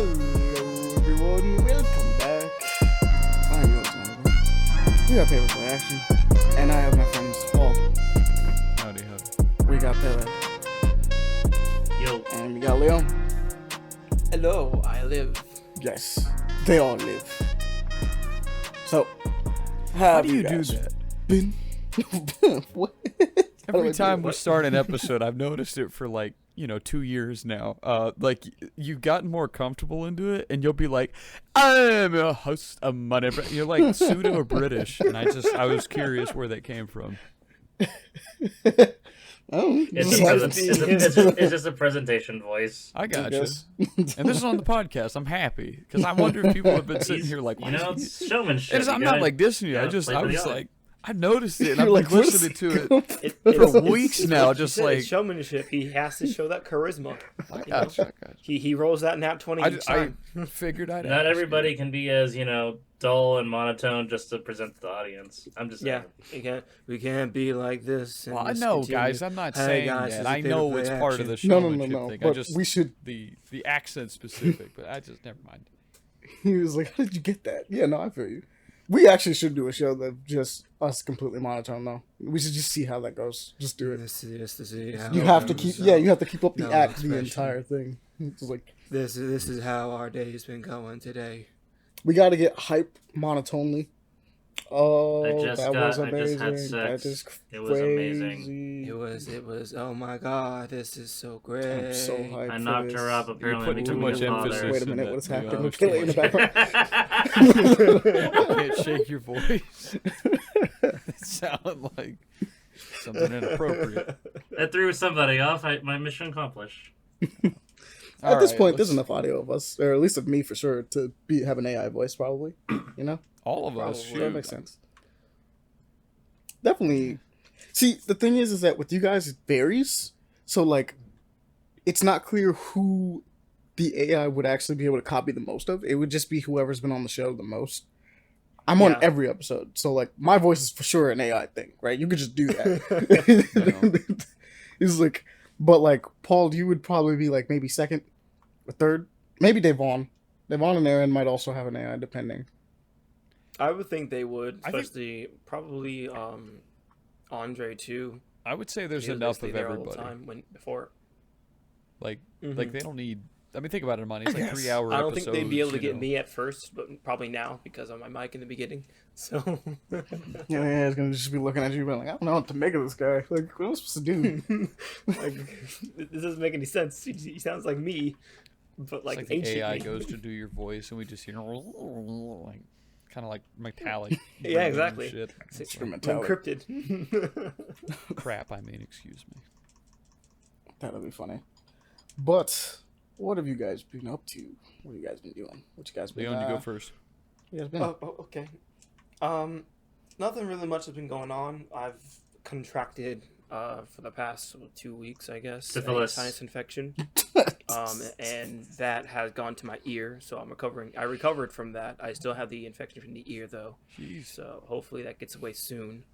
Hello everyone, welcome back. I'm your Jonathan. We got Paperboy Action, and I have my friends Paul. Howdy. We got Pele. Yo. And we got Leon. Hello, I live. Yes, they all live. So, How do you do that? Been? What? Every time we start an episode, I've noticed it for 2 years now. You've gotten more comfortable into it, and you'll be like, "I'm a host of money." You're like pseudo British, and I was curious where that came from. It's just a presentation voice. I got you. And this is on the podcast. I'm happy because I wonder if people have been sitting here like, It's showmanship. I'm not like dissing you. I was like, I noticed it. And I've like, been listening to it for weeks now. Just like showmanship. He has to show that charisma. I got you. He rolls that nat 20 each time. I figured I'd Not ask everybody you. can be as dull and monotone just to present to the audience. I'm just saying. We can't be like this. Well, I know, guys. I'm not saying that. I know it's part of the showmanship thing. But we should. The accent specific, but I just never mind. He was like, "How did you get that?" Yeah, no, I feel you. We actually should do a show that just us completely monotone though. We should just see how that goes. Just do it. You have to keep up the act the entire thing. It's like this is how our day's been going today. we got to get hype monotonely. Oh, I just amazing. had sex. It was amazing. It was. Oh my God, this is so great. I'm so hyped. I knocked her up. Apparently, putting too much emphasis. Wait a minute, what's happening? We're Story. killing in the background. I can't shake your voice. It sounded like something inappropriate. That threw somebody off. My mission accomplished. At this point, there's enough audio of us, or at least of me for sure, to have an AI voice, probably. You know? All of us. That makes sense. Definitely. See, the thing is that with you guys, it varies. So, it's not clear who the AI would actually be able to copy the most of. It would just be whoever's been on the show the most. I'm on every episode, so, my voice is for sure an AI thing, right? You could just do that. It's but, Paul, you would probably be, maybe second or third. Maybe Devon. Devon and Aaron might also have an AI, depending. I would think they would, especially probably Andre too. I would say there's enough of everybody. Before. They don't need. I mean, think about it, Money. It's 3 hour episodes. I don't think they'd be able to get me at first, but probably now because of my mic in the beginning. So yeah, it's gonna just be looking at you, being like, I don't know what to make of this guy. What am I supposed to do? This doesn't make any sense. He sounds like me, but it's like the AI goes to do your voice, and we just hear kind of like metallic. Yeah, exactly. Shit. It's encrypted. Crap. I mean, excuse me. That'll be funny. But what have you guys been up to? What have you guys been doing? What you guys been? Leon, you go first. You guys been? Okay. Nothing really much has been going on. I've contracted for the past 2 weeks, I guess, a sinus infection. And that has gone to my ear, so I'm recovering. I recovered from that. I still have the infection from the ear, though. Jeez. So hopefully that gets away soon.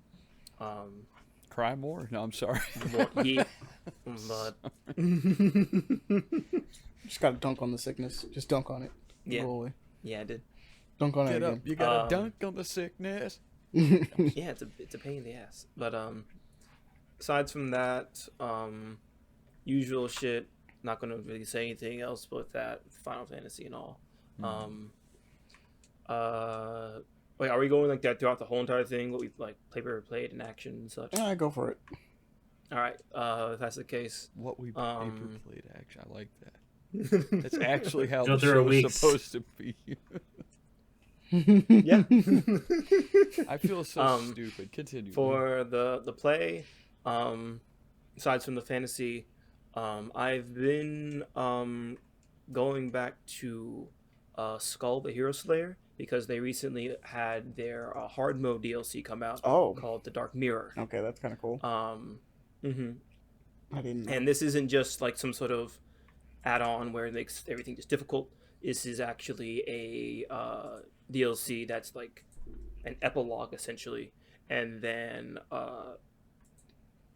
Cry more? No, I'm sorry. Yeah, but Just gotta dunk on the sickness. Just dunk on it. Yeah. Roll away. Yeah, I did. Dunk on it Get up. again. You gotta dunk on the sickness. Yeah, it's a pain in the ass. But aside from that, usual shit. Not gonna really say anything else about that. Final Fantasy and all. Wait, are we going like that throughout the whole entire thing? What we've played in action and such? Yeah, go for it. All right. If that's the case, What we paper played action. I like that. That's actually how the Go through show is weeks. supposed to be. yeah. I feel so stupid. Continue. For the play, aside from the fantasy, I've been going back to Skull the Hero Slayer because they recently had their hard mode DLC come out. Called The Dark Mirror. Okay, that's kind of cool. I didn't know. And this isn't just some sort of add-on where it makes everything just difficult. This is actually a DLC that's an epilogue essentially, and then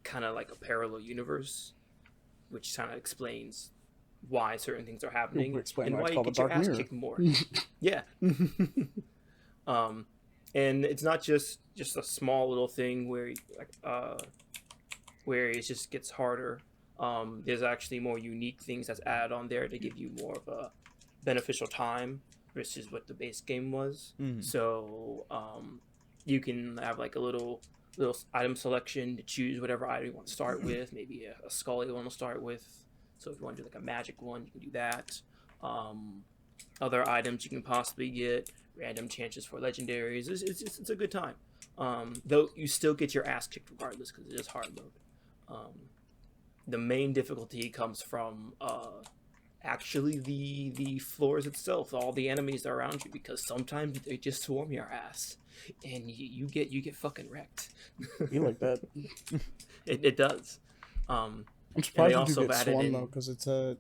kind of like a parallel universe, which kind of explains why certain things are happening Explain and why why it's you called get the your Dark ass Mirror. kicked more. Yeah. And it's not just a small little thing where it just gets harder. There's actually more unique things that's added on there to give you more of a beneficial time versus what the base game was. So you can have like a little item selection to choose whatever item you want to start with. Maybe a skull you want to start with. So if you want to do like a magic one, you can do that. Other items you can possibly get, random chances for legendaries. It's a good time. Though you still get your ass kicked regardless because it is hard mode. The main difficulty comes from actually the floors itself, all the enemies that are around you, because sometimes they just swarm your ass, and you get fucking wrecked. You like that? It does. I'm surprised you do also get added swarm in- though, because it's a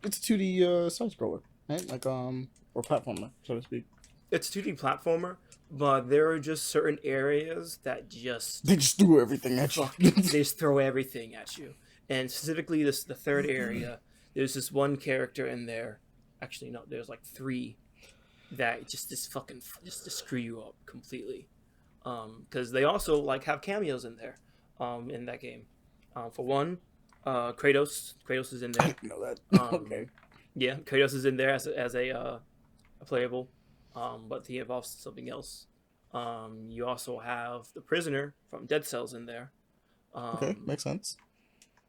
2D side scroller, right? Like or platformer, so to speak. It's a 2D platformer, but there are just certain areas that They just threw everything at you. they just throw everything at you. And specifically the third area, there's this one character in there. Actually, no, there's like 3 that just to screw you up completely. Because they also like have cameos in there, in that game. For one, Kratos is in I there. didn't know that. Okay. Yeah, Kratos is in there as a playable, but he involves something else. You also have the prisoner from Dead Cells in there. Okay, makes sense.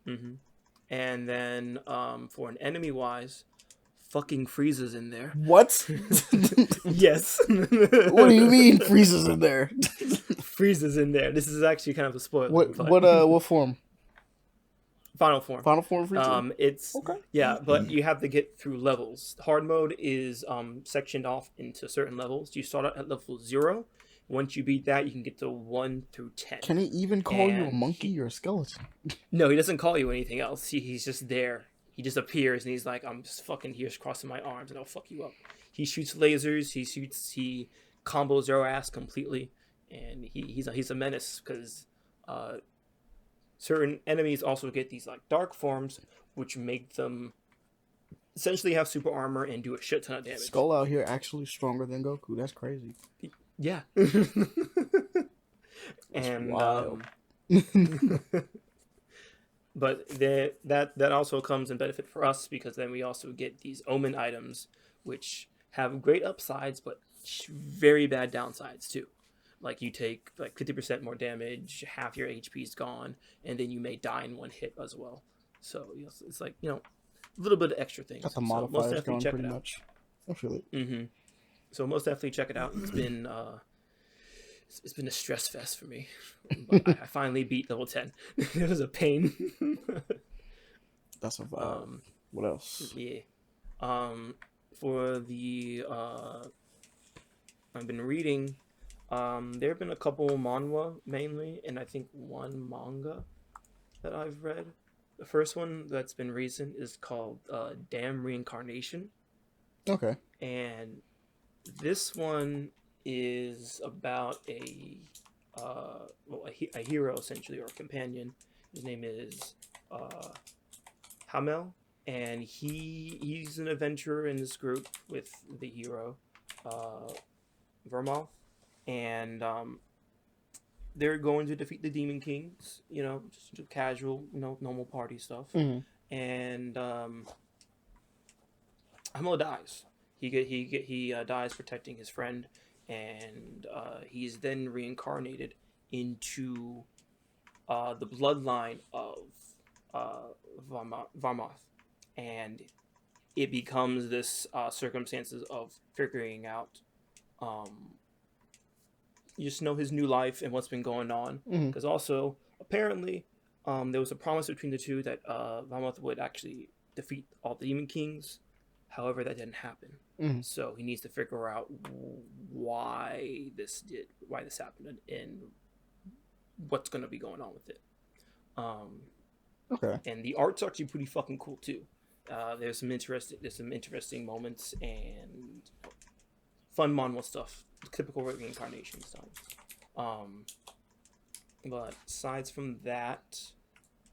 Mm-hmm. And then for an enemy wise, fucking Frieza's in there. What? Yes. What do you mean Frieza's in there? Frieza's in there. This is actually kind of a spoiler. What form? Final form. Final form Frieza? It's Okay. Yeah, but you have to get through levels. Hard mode is sectioned off into certain levels. You start out at level 0. Once you beat that, you can get to 1 through 10. Can he even call you a And monkey or a skeleton? No, he doesn't call you anything else. He's just there. He just appears and he's like, I'm just fucking here crossing my arms and I'll fuck you up. He shoots lasers. He combos your ass completely, and he's a menace because certain enemies also get these like dark forms, which make them essentially have super armor and do a shit ton of damage. Skull out here actually stronger than Goku. That's crazy. Yeah. And wild. but that also comes in benefit for us because then we also get these omen items, which have great upsides but very bad downsides too. Like you take like 50% more damage, half your HP is gone, and then you may die in one hit as well. So it's like, a little bit of extra things. Got the So most modifiers definitely going check pretty it out. much. I feel it. Mm-hmm. So most definitely check it out. It's been a stress fest for me, but I finally beat level 10. It was a pain. That's a vibe. What else? Yeah. For the I've been reading. There have been a couple manhwa mainly, and I think one manga that I've read. The first one that's been recent is called Damn Reincarnation. Okay. And this one is about a hero essentially, or a companion. His name is Hamel, and he's an adventurer in this group with the hero Vermoth, and they're going to defeat the Demon Kings. Just casual, normal party stuff. Mm-hmm. And Hamel dies. He dies protecting his friend, and he's then reincarnated into the bloodline of Varmoth, and it becomes this circumstances of figuring out his new life and what's been going on. Because also apparently there was a promise between the two that Varmoth would actually defeat all the Demon Kings. However, that didn't happen. So he needs to figure out why this happened and what's going to be going on with it. Okay. And the art's actually pretty fucking cool too. There's some interesting moments and fun manhwa stuff, typical reincarnation stuff. But aside from that,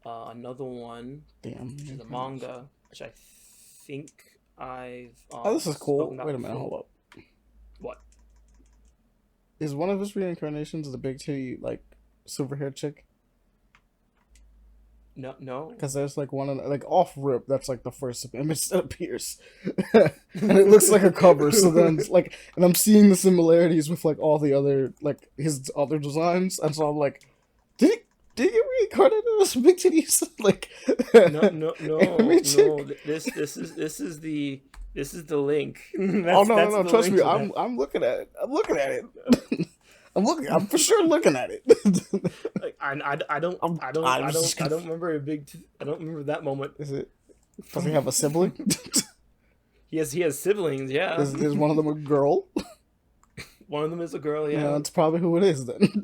another one, Damn. which is a manga, which I think I've. Oh, this is cool. spoken about Wait a minute, before. hold up. What? Is one of his reincarnations the big titty, like, silver haired chick? No. Because there's like one, like, off rip, that's like the first image that appears. And it looks like a cover, so then, like, and I'm seeing the similarities with, like, all the other, like, his other designs, and so I'm like, did he get reincarnated as big titties? Like, No. anime chick? This is the link. Oh no, the trust link me, to that. I'm looking at it. I'm for sure looking at it. Like, I don't remember I don't remember that moment. Is it? Does he have a sibling? He has siblings, yeah. Is one of them a girl? One of them is a girl, yeah. Yeah, that's probably who it is then.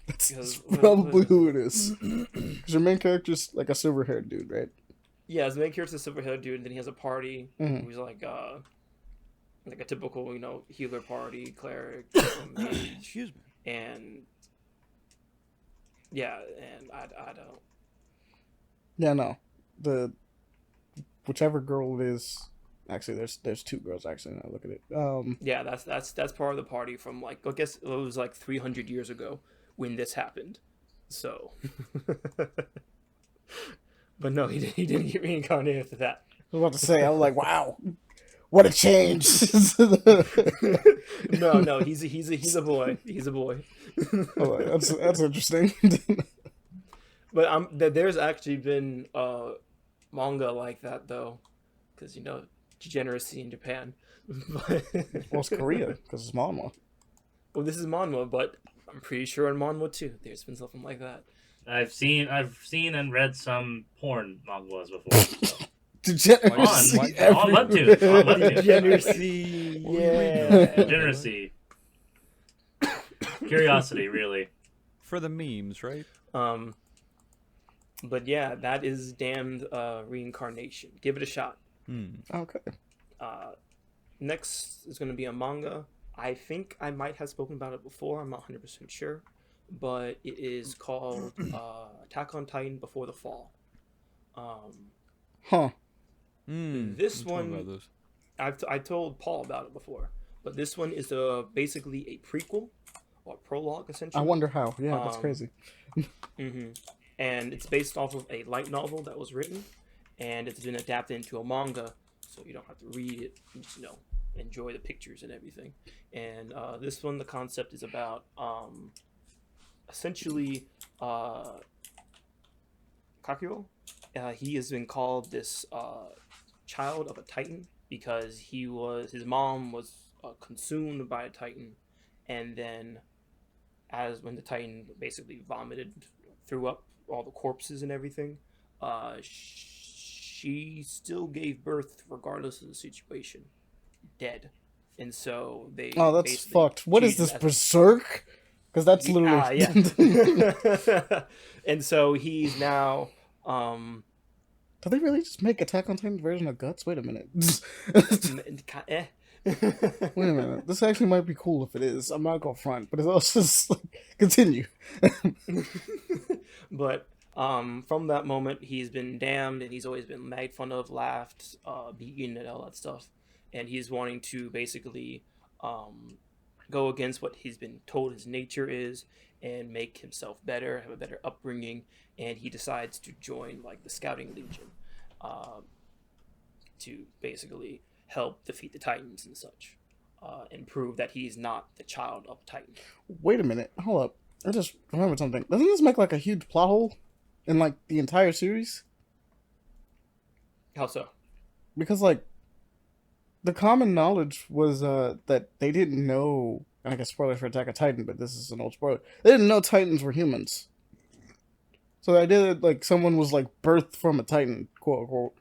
That's probably who it is. Because your main character's like a silver haired dude, right? Yeah, his main character's a silver haired dude, and then he has a party. Mhm. Who's like a typical, healer party, cleric, mage, Excuse me. and yeah, and I don't. Yeah, no. Whichever girl it is. Actually, there's two girls. Actually, now look at it. Yeah, that's part of the party from, like, I guess it was like 300 years ago when this happened. So, but no, he didn't get reincarnated after that. I was about to say, I was like, wow, what a change. No, he's a boy. He's a boy. Oh, that's interesting. But there's actually been manga like that though, because degeneracy in Japan. Well, it's Korea because it's manhwa. Well, this is manhwa, but I'm pretty sure in manhwa too, there's been something like that. I've seen and read some porn mangas before. So. Degeneracy. On webtoon. Degeneracy. Yeah. Degeneracy. Curiosity, really. For the memes, right? But yeah, that is damned reincarnation. Give it a shot. Okay. Next is going to be a manga. I think I might have spoken about it before. I'm not 100% sure. But it is called Attack on Titan Before the Fall. Huh. This one, I told Paul about it before. But this one is basically a prequel or prologue, essentially. I wonder how. Yeah, that's crazy. And it's based off of a light novel that was written, and it's been adapted into a manga, so you don't have to read it. You just enjoy the pictures and everything. And this one, the concept is about essentially Kakuro. He has been called this child of a Titan because his mom was consumed by a Titan, and then when the Titan basically threw up all the corpses and everything, she still gave birth regardless of the situation, dead. And so they that's fucked. What is this, Berserk? Because that's literally yeah. And so he's now do they really just make Attack on Titan version of Guts? Wait a minute. Wait a minute. This actually might be cool if it is. I'm not gonna front, but it's also just like, continue. But from that moment, he's been damned, and he's always been made fun of, laughed, beaten, and all that stuff. And he's wanting to basically go against what he's been told his nature is and make himself better, have a better upbringing. And he decides to join like the Scouting Legion to basically help defeat the Titans and such, and prove that he's not the child of Titan. Wait a minute. Hold up. I just remembered something. Doesn't this make like a huge plot hole in like the entire series? How so? Because like the common knowledge was that they didn't know, and I guess spoiler for Attack on Titan, but this is an old spoiler. They didn't know Titans were humans. So the idea that like someone was like birthed from a Titan, quote unquote,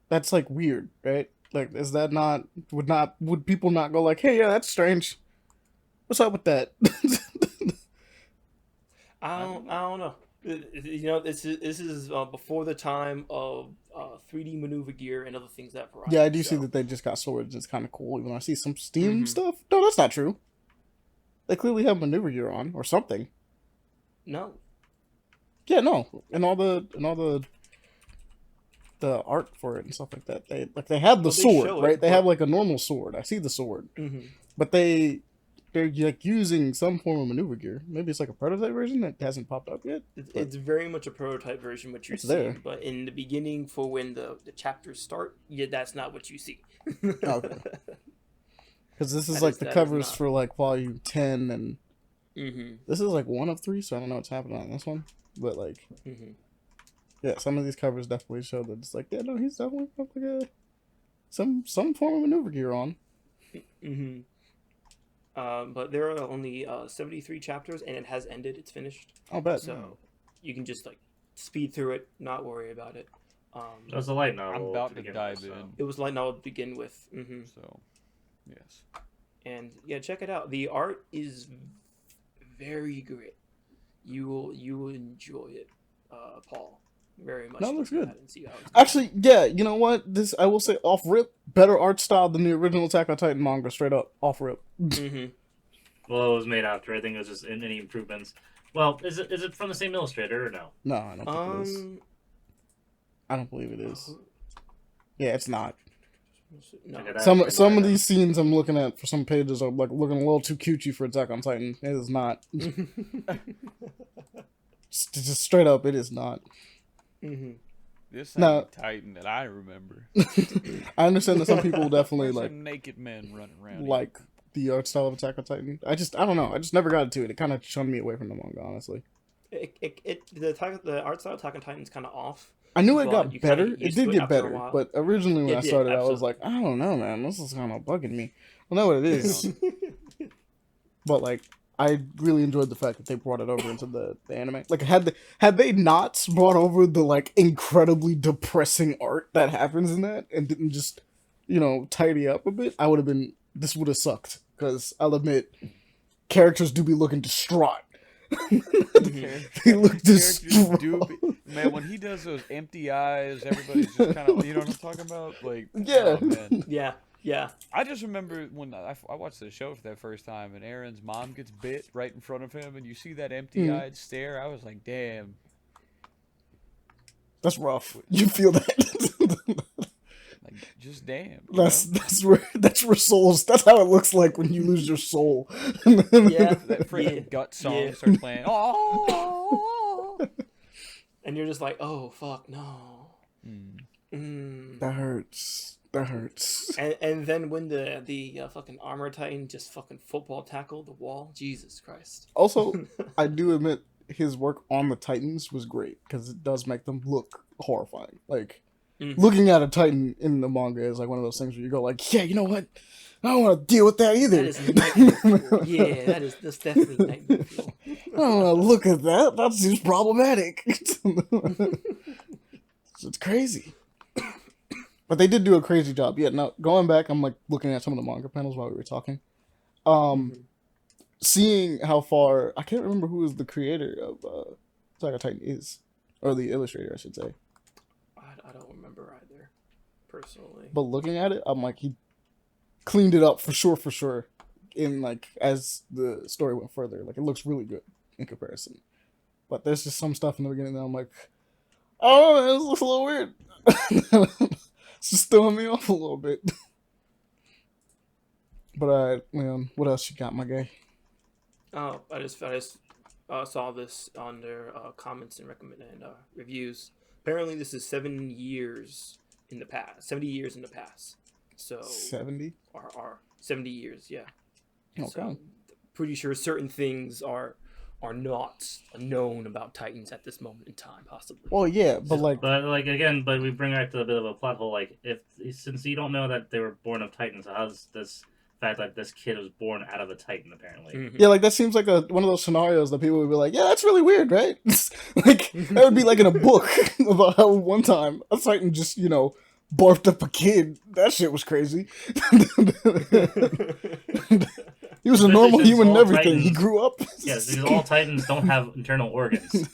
that's like weird, right? Like, is that would people not go like, hey, yeah, that's strange. What's up with that? I don't know. This is before the time of 3D maneuver gear and other things that variety. Yeah, I do see that they just got swords. It's kind of cool. Even though I see some Steam stuff. No, that's not true. They clearly have maneuver gear on or something. No. Yeah, no, and all the art for it and stuff like that. They have the sword, right? They have like a normal sword. I see the sword, but they're like using some form of maneuver gear. Maybe it's like a prototype version that hasn't popped up yet. It's very much a prototype version what you're seeing, there. But in the beginning, for when the chapters start, that's not what you see. Okay. Because this is like the covers for like volume 10, and this is like 1 of 3, so I don't know what's happening on this one. But like, yeah, some of these covers definitely show that it's like, yeah, no, he's definitely got like some form of maneuver gear on. But there are only 73 chapters, and it has ended. It's finished. I'll bet. So you can just like speed through it, not worry about it. It was a light novel. I'm about to dive in. It was light novel to begin with. So, yes. And yeah, check it out. The art is very great. You will enjoy it, Paul. Very much. That looks good. And see how it's actually, yeah, you know what? This I will say off rip, better art style than the original Attack on Titan manga, straight up off rip. Well, it was made after. I think it was just any improvements. Well, is it from the same illustrator or no? No, I don't think it is. I don't believe it is. Yeah, it's not. No. Okay, some of these scenes I'm looking at for some pages are like looking a little too cutesy for Attack on Titan. It is not. just straight up, it is not. This ain't Titan that I remember. I understand that some people definitely like naked men running around. Like the art style of Attack on Titan. I don't know. I just never got into it. It kind of shunned me away from the manga, honestly. The art style of Attack on Titan is kind of off. I knew it got better. It did get better, but originally when I started, I was like, I don't know, man. This is kind of bugging me. I know what it is, but like, I really enjoyed the fact that they brought it over into the anime. Like, had they not brought over the like incredibly depressing art that happens in that and didn't just, tidy up a bit, this would have sucked. Because I'll admit, characters do be looking distraught. They look distraught. Man, when he does those empty eyes, everybody's just kind of, you know what I'm talking about? Like, yeah, oh, man. Yeah. I just remember when I watched the show for that first time, and Aaron's mom gets bit right in front of him, and you see that empty-eyed stare. I was like, damn. That's rough. You feel that? Like, just damn. That's where souls. That's how it looks like when you lose your soul. That freaking gut song starts playing. Oh. And you're just like, oh fuck no. That hurts. And then when the fucking armor titan just fucking football tackle the wall, Jesus Christ. Also, I do admit his work on the Titans was great because it does make them look horrifying. Like looking at a Titan in the manga is like one of those things where you go like, yeah, you know what? I don't want to deal with that either. That is nightmare. Yeah, that's definitely nightmare fuel. I don't want to look at that. That seems problematic. It's crazy. But they did do a crazy job. Yeah, now going back, I'm like looking at some of the manga panels while we were talking. Seeing how far, I can't remember who is the creator of Attack on Titan is. Or the illustrator, I should say. I don't remember either, personally. But looking at it, I'm like, he cleaned it up for sure. In like, as the story went further. Like, it looks really good in comparison. But there's just some stuff in the beginning that I'm like, oh, man, this looks a little weird. It's just throwing me off a little bit. But man, what else you got, my guy? Oh, I just saw this on their comments and reviews. Apparently, this is 7 years in the past. 70 years in the past. So 70? Are 70 years, yeah. Okay. So, pretty sure certain things are not known about Titans at this moment in time, possibly. Well, yeah, but we bring back to a bit of a plot hole. Like, since you don't know that they were born of Titans, how's this fact that this kid was born out of a Titan, apparently? Yeah, like that seems like one of those scenarios that people would be like, yeah, that's really weird, right? Like that would be like in a book about how one time a Titan just, barfed up a kid. That shit was crazy. He was a normal human and everything. Titans, he grew up. Yes, because all Titans don't have internal organs.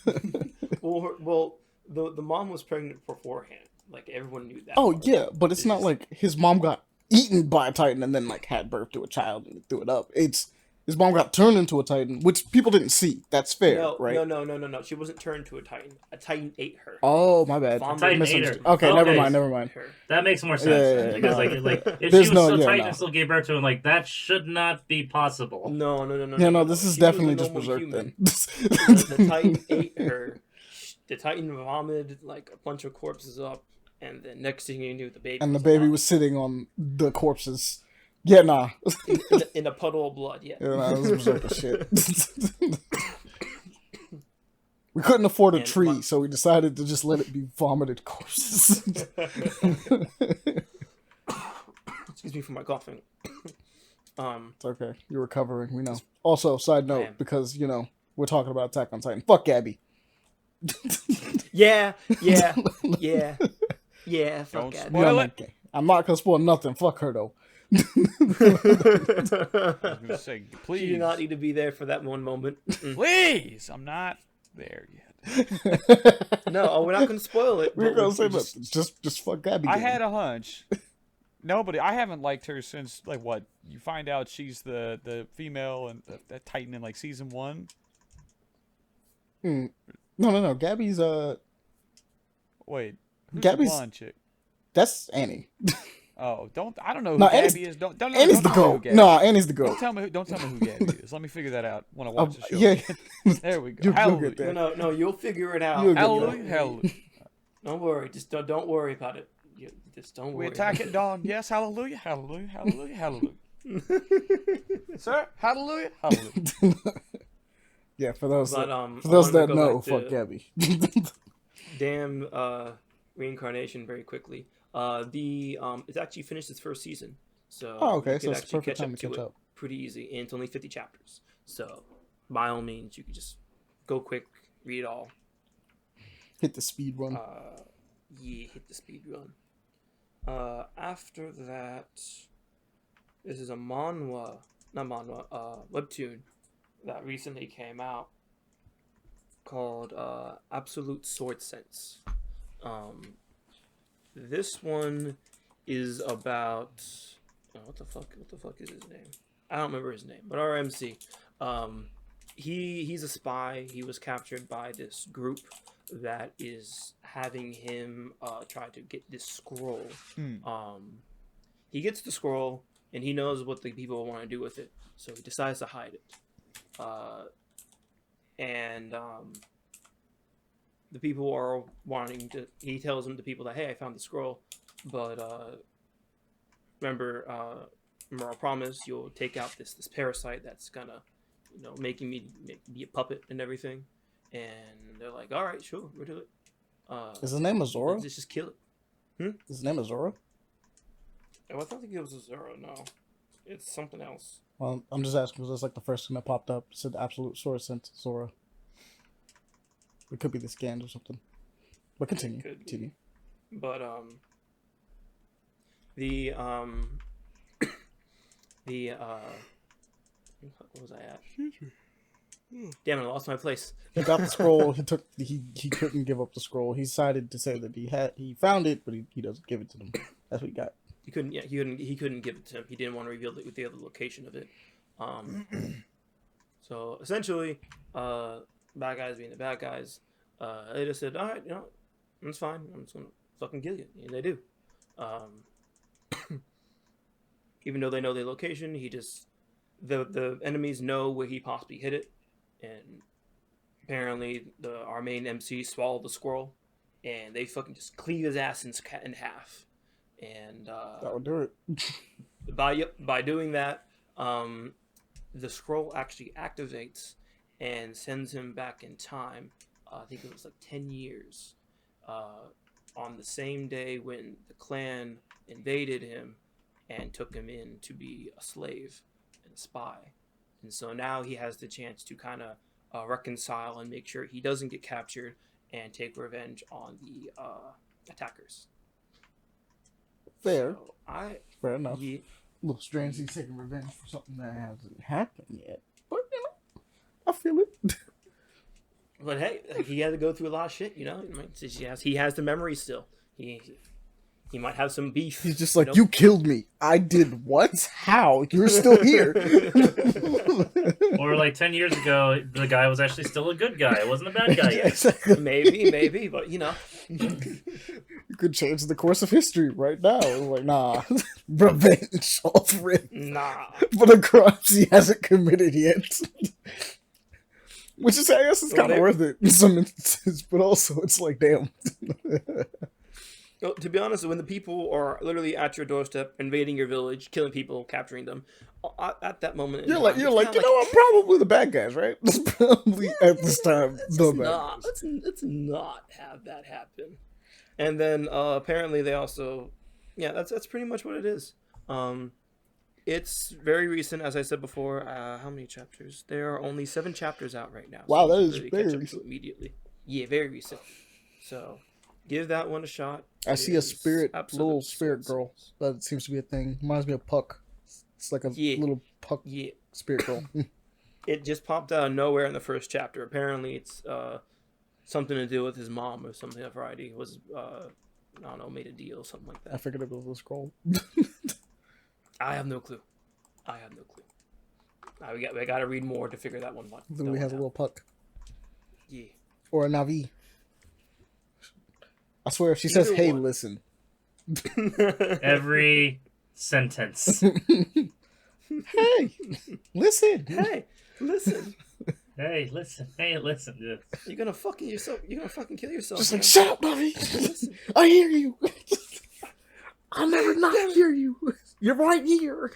Well, the mom was pregnant beforehand. Like, everyone knew that. Oh, yeah, but it's not like his mom got eaten by a Titan and then, like, had birth to a child and threw it up. It's His mom got turned into a Titan, which people didn't see. That's fair, right? No. She wasn't turned to a Titan. A Titan ate her. Oh, my bad. Titan ate her. Okay, never mind. That makes more sense. Yeah, because like if There's she was still no- Titan no. and still gave birth to him, like that should not be possible. No. Yeah, no, this is She was a definitely just normal berserk human. then. The Titan ate her. The Titan vomited like a bunch of corpses up, and then next thing you knew, the baby. And the baby was sitting on the corpses. Yeah, nah. in a puddle of blood. Yeah. Yeah, nah, this was berserk as shit. We couldn't afford a And tree, so we decided to just let it be vomited corpses. Excuse me for my coughing. It's okay. You're recovering, we know. Also, side I am. note, because, we're talking about Attack on Titan. Fuck Gabby. Yeah. Fuck Don't that. spoil Yeah, it. I'm not gonna spoil nothing. Fuck her, though. I was gonna say, You please, do not need to be there for that one moment. please. I'm not there yet. No, we're not going to spoil it. We're but gonna say, just- but just fuck Gabby. I then. had a hunch. Nobody. I haven't liked her since like what? You find out she's the female and the Titan in like season 1. No. Gabby's Wait, who's Gabby's- the blonde chick? that's Annie. Oh, I don't know who No, Gabby is. Don't Annie's the tell me who goat. Gabby Nah, is. Annie's the goat. Don't tell me who Gabby is. Let me figure that out when I watch the show. Yeah. There we go. You'll Hallelujah. get there. No, you'll figure it out. You'll get Hallelujah. Hallelujah. Don't worry. Just don't worry about it. Just don't We worry. attack at dawn. Yes, hallelujah, hallelujah, hallelujah, hallelujah. Sir, hallelujah, hallelujah. Yeah, for those But, for those I wanna that go know, back fuck to- Gabby. Damn reincarnation very quickly. It's actually finished its first season. So Oh, okay, you so could it's actually perfect time to catch it up. pretty easy. And it's only 50 chapters. So by all means you can just go quick, read it all. Hit the speed run. Hit the speed run. After that, this is a webtoon that recently came out called Absolute Sword Sense. This one is about what the fuck is his name? I don't remember his name, but our MC. He's a spy. He was captured by this group that is having him try to get this scroll. He gets the scroll and he knows what the people want to do with it, so he decides to hide it. The people are wanting to. He tells them, the people, that hey, I found the scroll, but remember, I promise you'll take out this parasite that's gonna, make me be a puppet and everything. And they're like, all right, sure, we'll do it. Is his name Azora? Let's just kill it. Is his name Azora? Oh, I don't think it was Azora, no. It's something else. Well, I'm just asking because that's like the first thing that popped up. It said Absolute Sword Sense Azora. It could be the scans or something. But continue. Could be. Continue. But what was I at? Damn it, I lost my place. He got the scroll. He couldn't give up the scroll. He decided to say that he found it, but he doesn't give it to them. That's what he got. He couldn't give it to him. He didn't want to reveal the other location of it. So essentially, bad guys being the bad guys, they just said, all right, that's fine. I'm just gonna fucking kill you, and they do. Even though they know their location, the enemies know where he possibly hid it, and apparently our main MC swallowed the scroll, and they fucking just cleave his ass in half. And That would do it. by doing that, the scroll actually activates and sends him back in time. I think it was like 10 years. On the same day when the clan invaded him and took him in to be a slave and a spy. And so now he has the chance to kind of reconcile and make sure he doesn't get captured and take revenge on the attackers. Fair. So Fair enough. Yeah, A little strange he's taking revenge for something that hasn't happened yet. But, I feel it. but hey, he had to go through a lot of shit, He has the memory still. He He might have some beef. He's just like, you killed me. I did what? How? You're still here. Or like 10 years ago, the guy was actually still a good guy. It wasn't a bad guy yet. Exactly. Maybe, but you You could change the course of history right now. Like, nah. Revenge off rip. Nah. For the crimes he hasn't committed yet. Which is, I guess, it's kind of worth it in some instances, but also it's like, damn. To be honest, when the people are literally at your doorstep, invading your village, killing people, capturing them, at that moment, you're like, I'm probably the bad guys, right? That's probably at this time the bad guys. Let's not have that happen. And then apparently they also, that's pretty much what it is. It's very recent, as I said before. How many chapters? There are only 7 chapters out right now. Wow, so that is very recent. Immediately, yeah, very recent. So give that one a shot. I see a little spirit girl. That seems to be a thing. Reminds me of Puck. It's like a little Puck spirit girl. It just popped out of nowhere in the first chapter. Apparently, it's something to do with his mom or something. Variety was, I don't know, made a deal, something like that. I figured it was a scroll. I have no clue. We got to read more to figure that one out. Then we have a little Puck. Yeah. Or a Navi. I swear, if she says, hey, listen. Every sentence. Hey, listen. Hey, listen. Hey, listen. Hey, listen. Yeah. You're gonna fucking kill yourself. Just like, shut up, Navi. I hear you. I'll never not hear you. You're right here.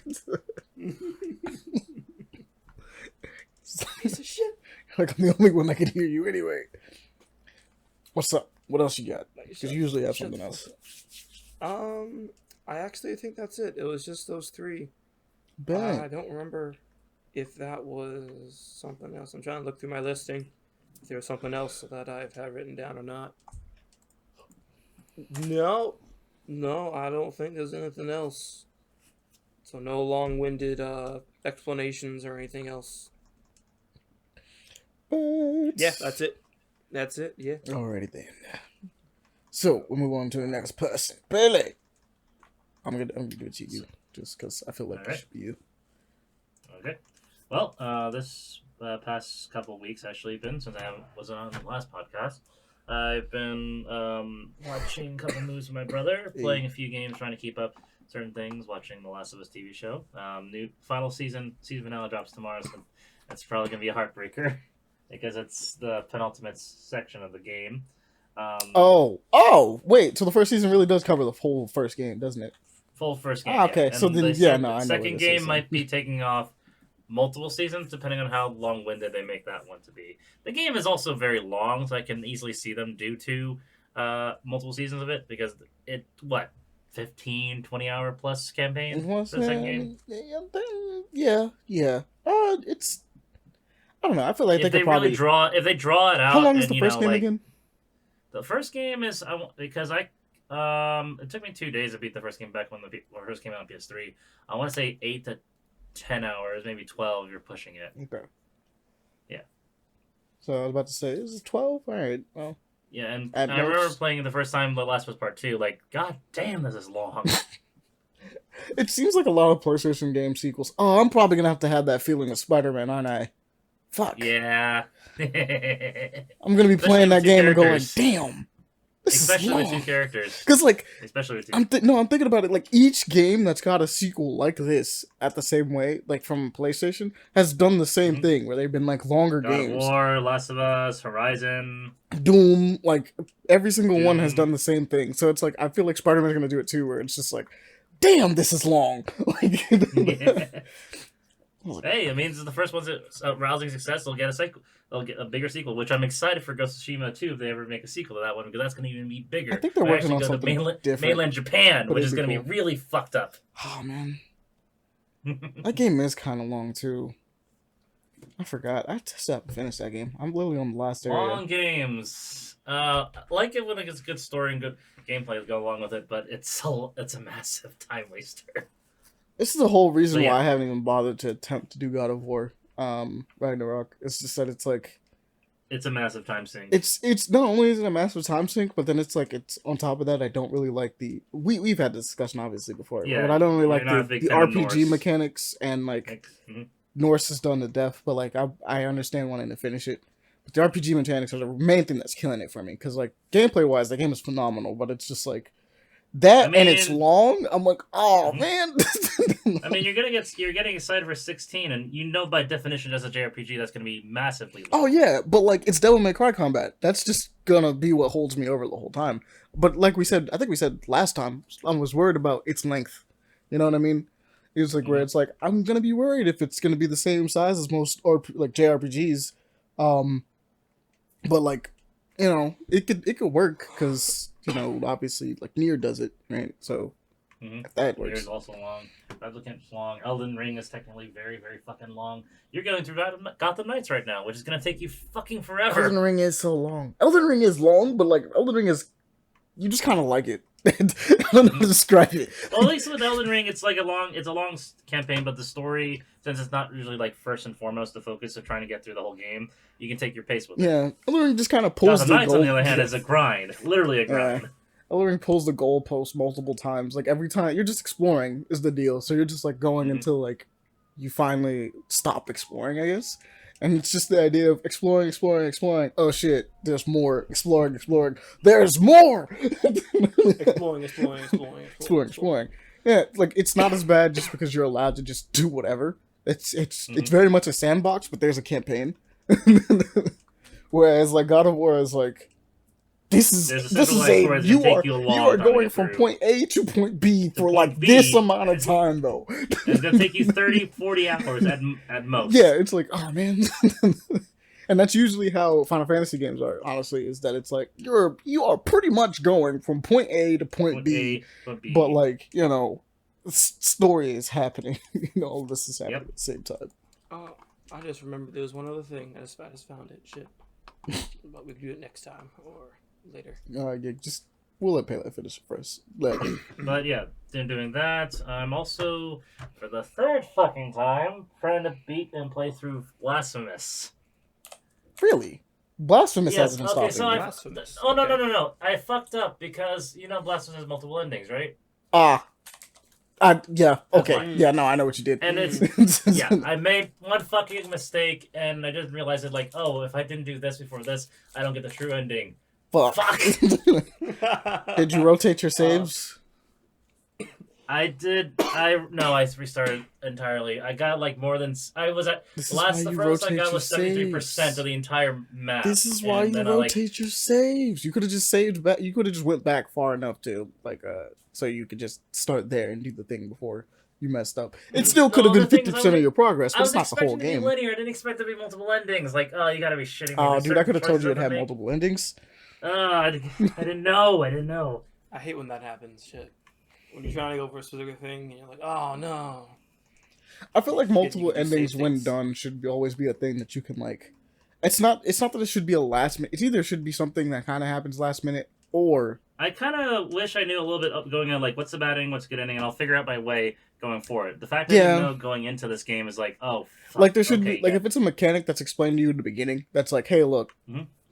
Piece of shit. Like, I'm the only one that can hear you anyway. What's up? What else you got? Because you usually have something else. I actually think that's it. It was just those 3. Bang. I don't remember if that was something else. I'm trying to look through my listing. If there was something else that I've had written down or not. No, I don't think there's anything else. So no long-winded explanations or anything else. But... yeah, that's it. Yeah. Alrighty then. So we'll move on to the next person, Billy. I'm gonna do it to you, just because I feel like it should be you. Okay. Well, this past couple of weeks actually been since I wasn't on the last podcast. I've been watching a couple movies with my brother, playing a few games, trying to keep up certain things, watching the Last of Us TV show. New final season finale drops tomorrow, so that's probably gonna be a heartbreaker because it's the penultimate section of the game. Wait, so the first season really does cover the whole first game, doesn't it? Full first game. Okay, yeah. so then I know. Second game might be taking off multiple seasons depending on how long-winded they make that one to be. The game is also very long, so I can easily see them do 2 multiple seasons of it because 15, 20 hour plus campaign for the second game. Yeah. It's, I don't know. I feel like if they probably really if they draw it out. How long is the first game again? The first game is because it took me 2 days to beat the first game back when the first came out on PS3. I want to say 8 to 10 hours, maybe 12 if you're pushing it. Okay. Yeah. So I was about to say, is it 12? All right. Well. Yeah, and I remember playing it the first time, The Last of Us Part 2, like, god damn, this is long. It seems like a lot of PlayStation game sequels. Oh, I'm probably going to have that feeling with Spider-Man, aren't I? Fuck. Yeah. I'm going to be playing that game and going, damn. Especially with 2 characters. Because, like, especially with 2. I'm thinking about it. Like, each game that's got a sequel like this at the same way, like from PlayStation, has done the same thing where they've been like longer games. God of War, Last of Us, Horizon, Doom, like every single one has done the same thing. So it's like I feel like Spider-Man's gonna do it too, where it's just like, damn, this is long. Like, hey, it means the first one's a rousing success. They'll get a sequel. They'll get a bigger sequel, which I'm excited for Ghost of Tsushima 2 if they ever make a sequel to that one, because that's going to even be bigger. I think they're working on something different. Mainland Japan, which is going to be really fucked up. Oh, man. That game is kind of long, too. I forgot. I just haven't finished that game. I'm literally on the last area. Long games. I like it when it's a good story and good gameplay to go along with it, but it's a massive time waster. This is the whole reason why I haven't even bothered to attempt to do God of War. Ragnarok. It's just that it's like it's a massive time sink. It's not only is it a massive time sink, but then it's like it's on top of that. I don't really like we've had this discussion obviously before, but I don't really like the RPG mechanics and like Norse is done to death. But like I understand wanting to finish it, but the RPG mechanics are the main thing that's killing it for me. Because like gameplay wise, the game is phenomenal, but it's just like that and it's long. I'm like, oh man. I mean, you're getting excited for 16, and you know by definition as a JRPG that's going to be massively long. Oh yeah, but like it's Devil May Cry combat. That's just gonna be what holds me over the whole time. But like we said, I think we said last time, I was worried about its length. You know what I mean? It was like where it's like I'm gonna be worried if it's gonna be the same size as most or like JRPGs. But like it could work because obviously like Nier does it, right? So. That works. Nier's also long. Replicant's long. Elden Ring is technically very, very fucking long. You're going through Gotham Knights right now, which is going to take you fucking forever. Elden Ring is so long. Elden Ring is long, but like Elden Ring is, you just kind of like it. I don't know how to describe it. Well, at least with Elden Ring, it's a long campaign, but the story, since it's not usually like first and foremost the focus of trying to get through the whole game, you can take your pace with it. Yeah, Elden Ring just kind of pulls the Knights, on the other hand, is a grind. Literally a grind. Yeah. Elden Ring pulls the goalpost multiple times. Like every time you're just exploring is the deal. So you're just like going until like you finally stop exploring, I guess. And it's just the idea of exploring. Oh shit, there's more. Exploring. There's more. Exploring. Yeah, like it's not as bad just because you're allowed to just do whatever. It's very much a sandbox, but there's a campaign. Whereas like God of War is like. This is you are going from point A to point B for like this amount of time though. It's gonna take you 30-40 hours at most. Yeah, it's like, oh man. And that's usually how Final Fantasy games are, honestly, is that it's like you are pretty much going from point A to point B. But like, story is happening. All this is happening at the same time. I just remembered there was one other thing. I just found it. Shit. But we can do it next time or later. Yeah, we'll let Pele finish it first. But yeah, doing that. I'm also, for the third fucking time, trying to beat and play through Blasphemous. Really? Blasphemous hasn't stopped me. No. I fucked up because, Blasphemous has multiple endings, right? Yeah, okay. Yeah, no, I know what you did. And it's, I made one fucking mistake, and I didn't realize it, like, if I didn't do this before this, I don't get the true ending. Fuck. Did you rotate your saves? I did. I restarted entirely. I got like more than I was at. The furthest I got was 73% of the entire map. This is why you rotate your saves. You could have just saved back. You could have just went back far enough to so you could just start there and do the thing before you messed up. It still could have been 50% of your progress, but it's not the whole game. I was expecting to be linear. I didn't expect there to be multiple endings. Like, you gotta be shitting me. Oh, dude, I could have told you it had multiple endings. I didn't know. I hate when that happens. Shit. When you're trying to go for a specific thing, and you're like, oh no. I feel like multiple endings, when done, should always be a thing that you can like. It's not that it should be a last minute. It either should be something that kind of happens last minute, or I kind of wish I knew a little bit going on, like what's the bad ending, what's a good ending, and I'll figure out my way going forward. The fact that I know going into this game is like, oh, fuck, like there should be like if it's a mechanic that's explained to you in the beginning, that's like, hey, look,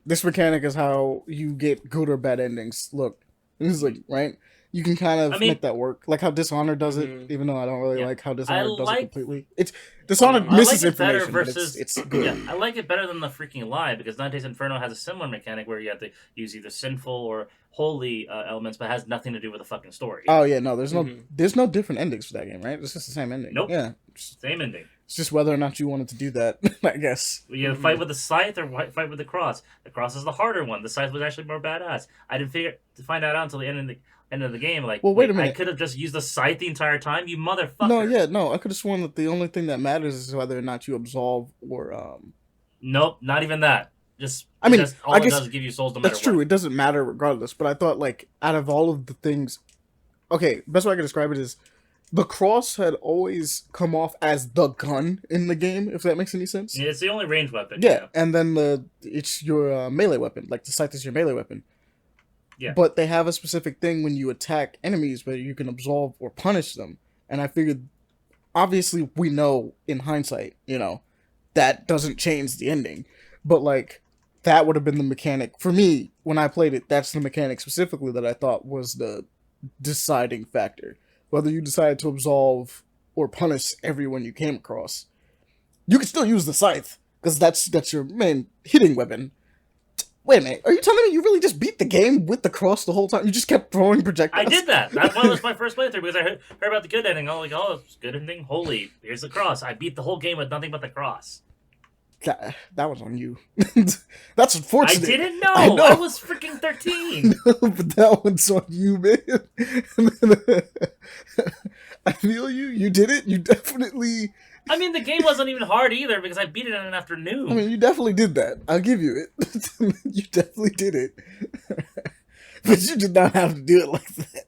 this mechanic is how you get good or bad endings. Look, this is like right. You can kind of make that work, like how Dishonored does it. Even though I don't really like how Dishonored does it completely. It's Dishonored misses information, but it's good. Yeah, I like it better than the freaking Lie because Dante's Inferno has a similar mechanic where you have to use either sinful or holy elements, but has nothing to do with the fucking story. Oh yeah, no, there's no different endings for that game, right? It's just the same ending. Nope. Yeah, same ending. It's just whether or not you wanted to do that, I guess. You either fight with the scythe or fight with the cross. The cross is the harder one. The scythe was actually more badass. I didn't find that out until the end of the game. Like, well, wait a minute. I could have just used the scythe the entire time. You motherfucker. No. I could have sworn that the only thing that matters is whether or not you absolve or. Nope, not even that. Just I mean, all it does is give you souls no matter what. That's true. It doesn't matter regardless. But I thought like out of all of the things, okay, best way I can describe it is. The cross had always come off as the gun in the game, if that makes any sense. Yeah, it's the only ranged weapon. Yeah, and then it's your melee weapon. Like, the scythe is your melee weapon. Yeah. But they have a specific thing when you attack enemies where you can absolve or punish them. And I figured, obviously, we know, in hindsight, that doesn't change the ending. But, like, that would have been the mechanic for me when I played it. That's the mechanic specifically that I thought was the deciding factor. Whether you decided to absolve or punish everyone you came across, you could still use the scythe because that's your main hitting weapon. Wait a minute, are you telling me you really just beat the game with the cross the whole time? You just kept throwing projectiles? I did that. That was my first playthrough because I heard about the good ending. I was like, oh, it's good ending. Holy, here's the cross. I beat the whole game with nothing but the cross. That was on you. That's unfortunate. I didn't know. I was freaking 13. No, but that one's on you, man. I feel you. You did it. You definitely... I mean, the game wasn't even hard either because I beat it in an afternoon. I mean, you definitely did that. I'll give you it. You definitely did it. But you did not have to do it like that.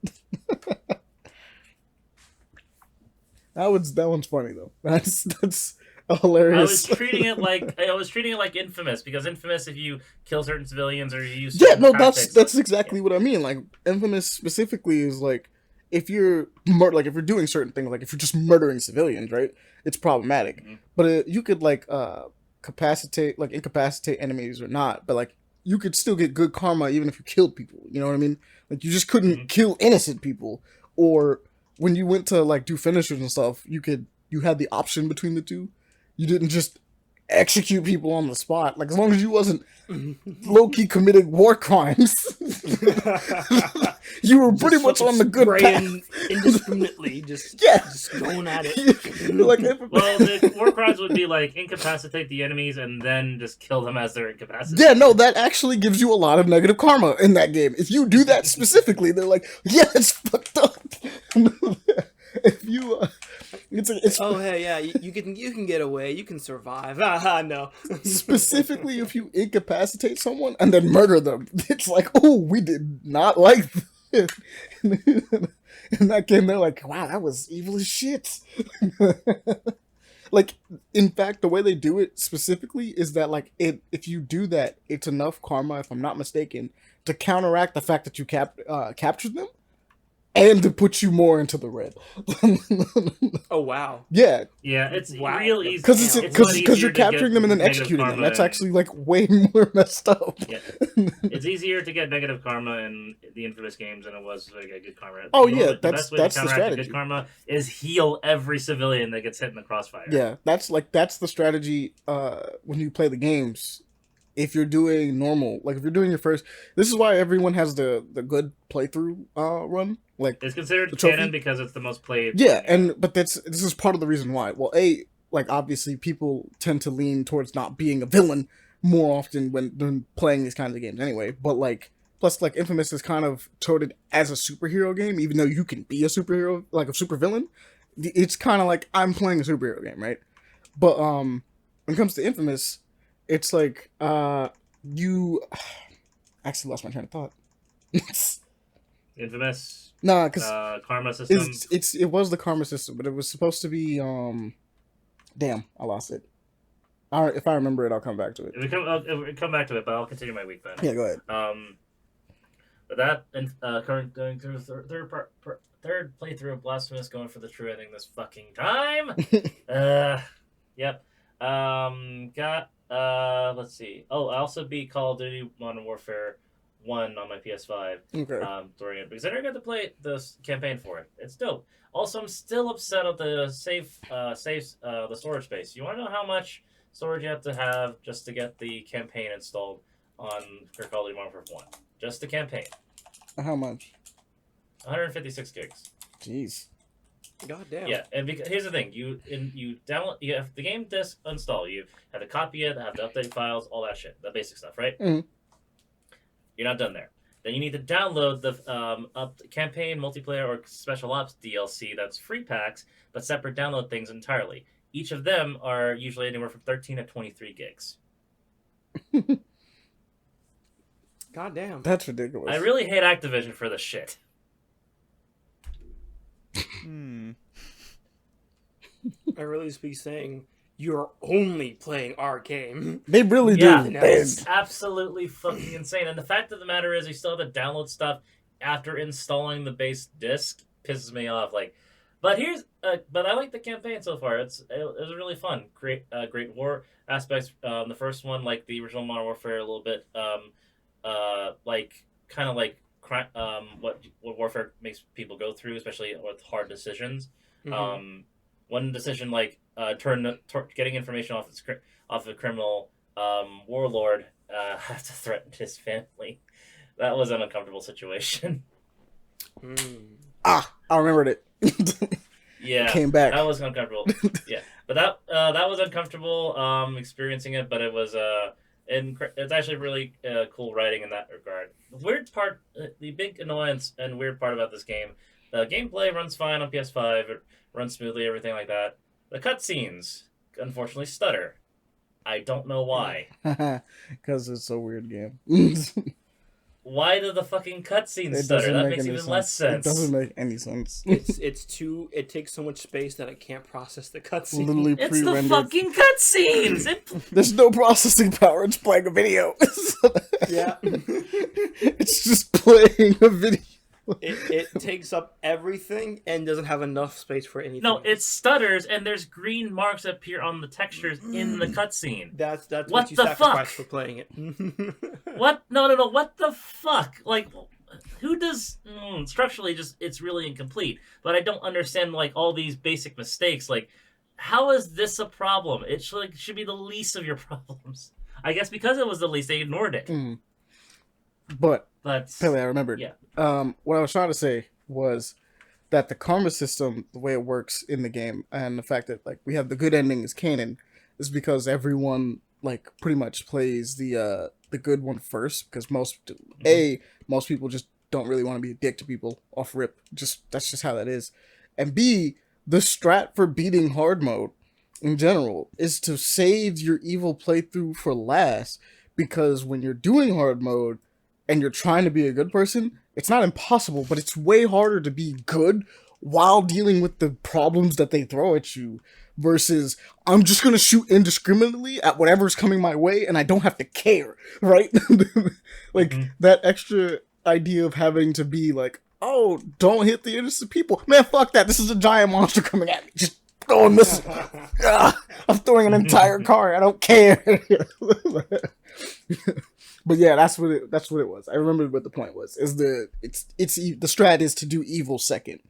That one's funny though. That's hilarious. I was treating it like Infamous because Infamous, if you kill certain civilians or you use that's exactly what I mean. Like Infamous specifically is like if you're doing certain things, like if you're just murdering civilians, right? It's problematic. Mm-hmm. But you could incapacitate enemies or not, but like you could still get good karma even if you killed people. You know what I mean? Like you just couldn't kill innocent people. Or when you went to like do finishers and stuff, you had the option between the two. You didn't just execute people on the spot. Like as long as you wasn't low-key committing war crimes, you were pretty much on the good path. Indiscriminately, just going at it. Well, the war crimes would be like incapacitate the enemies and then just kill them as they're incapacitated. Yeah, no, that actually gives you a lot of negative karma in that game. If you do that specifically, they're like, yeah, it's fucked up. If you, hey, yeah, you can get away, you can survive. No. Specifically, if you incapacitate someone and then murder them, it's like, oh, we did not like this. In that game, they're like, wow, that was evil as shit. Like, in fact, the way they do it specifically is that, like, if you do that, it's enough karma, if I'm not mistaken, to counteract the fact that you captured them. And to put you more into the red. Oh wow! Yeah, it's real easy because you're capturing them and then executing them. That's actually like way more messed up. Yeah, it's easier to get negative karma in the Infamous games than it was to get good karma. That's the strategy. Good karma is heal every civilian that gets hit in the crossfire. Yeah, that's the strategy when you play the games. If you're doing normal, like if you're doing your first, this is why everyone has the good playthrough run. Like it's considered canon because it's the most played. Yeah, but this is part of the reason why. Well, like obviously people tend to lean towards not being a villain more often when they're playing these kinds of games anyway. But like plus like Infamous is kind of touted as a superhero game, even though you can be a superhero, like a supervillain. It's kind of like I'm playing a superhero game, right? But when it comes to Infamous, it's like you actually lost my train of thought. Infamous. Nah, because karma system. It was the karma system, but it was supposed to be damn, I lost it. If I remember it, I'll come back to it. We'll come back to it, but I'll continue my week then. Yeah, go ahead. But that and current going through third playthrough of Blasphemous, going for the true ending this fucking time. Yep. Let's see. Oh, I also beat Call of Duty Modern Warfare 1 on my PS5. Okay. During it because I never got to play the campaign for it. It's dope. Also, I'm still upset at the the storage space. You want to know how much storage you have to have just to get the campaign installed on Call of Duty Modern Warfare 1? Just the campaign. How much? 156 gigs. Jeez. God damn. Yeah, and here's the thing: you download, you have the game disk install, you have to copy it, have to update files, all that shit, the basic stuff, right? Mm-hmm. You're not done there. Then you need to download the campaign, multiplayer, or special ops DLC. That's free packs, but separate download things entirely. Each of them are usually anywhere from 13 to 23 gigs. God damn. That's ridiculous. I really hate Activision for this shit. I really speak saying you're only playing our game. They really do. It's absolutely fucking insane. And the fact of the matter is, you still have to download stuff after installing the base disc. Pisses me off. Like, But but I like the campaign so far. It was really fun. Great war aspects. The first one, like the original Modern Warfare, a little bit, like kind of like what warfare makes people go through, especially with hard decisions. One decision like getting information off a criminal warlord have to threaten his family. That was an uncomfortable situation. I remembered it. Yeah, came back. That was uncomfortable. Yeah, but that was uncomfortable experiencing it. But it was it's actually really cool writing in that regard. The weird part, the big annoyance and weird part about this game, the gameplay runs fine on PS5. It runs smoothly, everything like that. The cutscenes, unfortunately, stutter. I don't know why. Because it's a weird game. Why do the fucking cutscenes stutter? That makes even less sense. It doesn't make any sense. It takes so much space that I can't process the cutscenes. Literally it's the fucking cutscenes! There's no processing power, it's playing a video. Yeah. It's just playing a video. It takes up everything and doesn't have enough space for anything. No, it stutters and there's green marks that appear on the textures in the cutscene. That's what you sacrifice for playing it. What? No. What the fuck? Like, who does... structurally, it's really incomplete. But I don't understand, like, all these basic mistakes. Like, how is this a problem? It should be the least of your problems. I guess because it was the least, they ignored it. But Pele, I remembered. Yeah. What I was trying to say was that the karma system, the way it works in the game, and the fact that like we have the good ending is canon, is because everyone like pretty much plays the good one first. Because most people just don't really want to be a dick to people off rip. That's just how that is. And B, the strat for beating hard mode in general is to save your evil playthrough for last. Because when you're doing hard mode and you're trying to be a good person, it's not impossible, but it's way harder to be good while dealing with the problems that they throw at you versus I'm just going to shoot indiscriminately at whatever's coming my way and I don't have to care, right? Like that extra idea of having to be like, oh, don't hit the innocent people. Man, fuck that. This is a giant monster coming at me. Just go and miss. I'm throwing an entire car. I don't care. But yeah, that's what it was. I remember what the point was. The strat is to do evil second.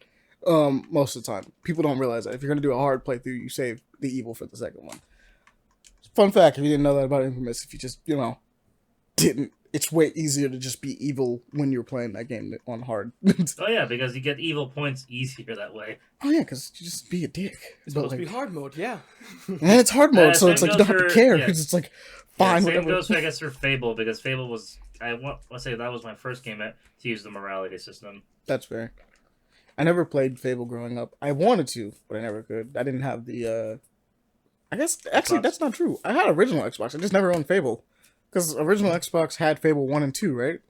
Most of the time, people don't realize that if you're gonna do a hard playthrough, you save the evil for the second one. Fun fact: if you didn't know that about Infamous, if you just didn't, it's way easier to just be evil when you're playing that game on hard. Oh yeah, because you get evil points easier that way. Oh yeah, because you just be a dick. It's supposed to be hard mode, yeah. And it's hard mode, so it's like you don't have to care because it's like. Fine, same goes, I guess, for Fable, because Fable was, I want to say that was my first game to use the morality system. That's fair. I never played Fable growing up. I wanted to, but I never could. I didn't have the, I guess, actually, that's not true. I had original Xbox. I just never owned Fable. Because original Xbox had Fable 1 and 2, right?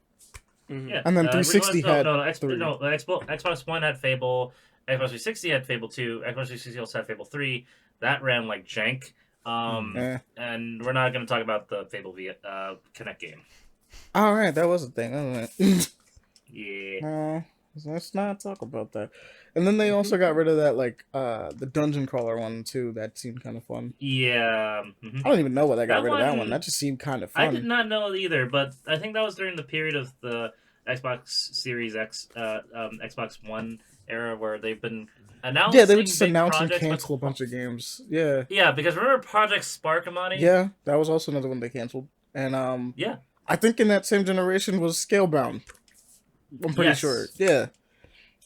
Mm-hmm. Yeah. And then 360 had 3. No, Xbox 1 had Fable, Xbox 360 had Fable 2, Xbox 360 also had Fable 3. That ran like jank. And we're not going to talk about the Fable Connect game. All right, that was a thing, wasn't it? Yeah. Let's not talk about that. And then they also got rid of that, like, the dungeon crawler one too. That seemed kind of fun. Yeah. I don't even know why they got rid of that one. That just seemed kind of fun. I did not know either, but I think that was during the period of the Xbox Series X, Xbox One era where they've been announcing. Yeah, they would just announce and cancel a bunch of games. Yeah. Yeah, because remember Project Spark, Amani? Yeah, that was also another one they canceled. And yeah, I think in that same generation was Scalebound. I'm pretty sure. Yeah.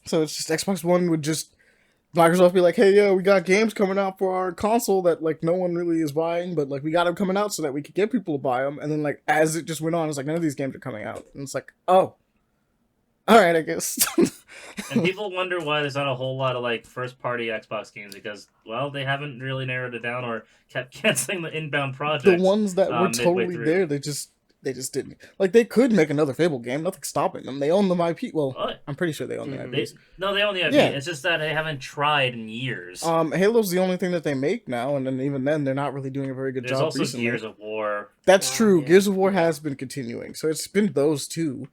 So it's just Xbox One would just Microsoft be like, hey, yo, we got games coming out for our console that like no one really is buying, but like we got them coming out so that we could get people to buy them. And then like as it just went on, it's like none of these games are coming out, and it's like, oh, all right, I guess. And people wonder why there's not a whole lot of like first-party Xbox games because, well, they haven't really narrowed it down or kept canceling the inbound projects. The ones that were totally there, they just didn't. Like they could make another Fable game. Nothing's stopping them. They own the IP. Well, I'm pretty sure they own the IP. They own the IP. Yeah. It's just that they haven't tried in years. Halo's the only thing that they make now, and then even then, they're not really doing a very good job. There's also recently. Gears of War. That's true. Yeah. Gears of War has been continuing, so it's been those two.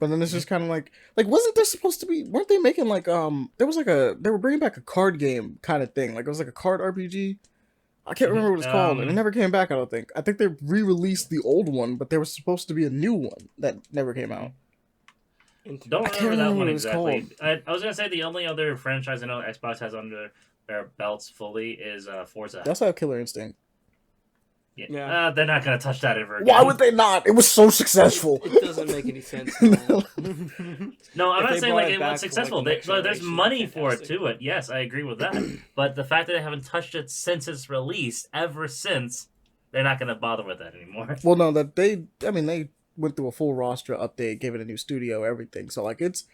But then it's just kind of like wasn't there supposed to be? Weren't they making like there was like they were bringing back a card game kind of thing, like it was like a card RPG. I can't remember what it's called, and it never came back. I don't think. I think they re-released the old one, but there was supposed to be a new one that never came out. Don't remember that one exactly. I was gonna say the only other franchise I know Xbox has under their belts fully is Forza. That's how Killer Instinct. Yeah. They're not gonna touch that ever again. Why would they not? It was so successful. It doesn't make any sense. No, I'm not saying like it was successful. There's money for it to it. Yes, I agree with that. But the fact that they haven't touched it since it's released, ever since, they're not gonna bother with that anymore. Well, no, they went through a full roster update, gave it a new studio, everything. So like it's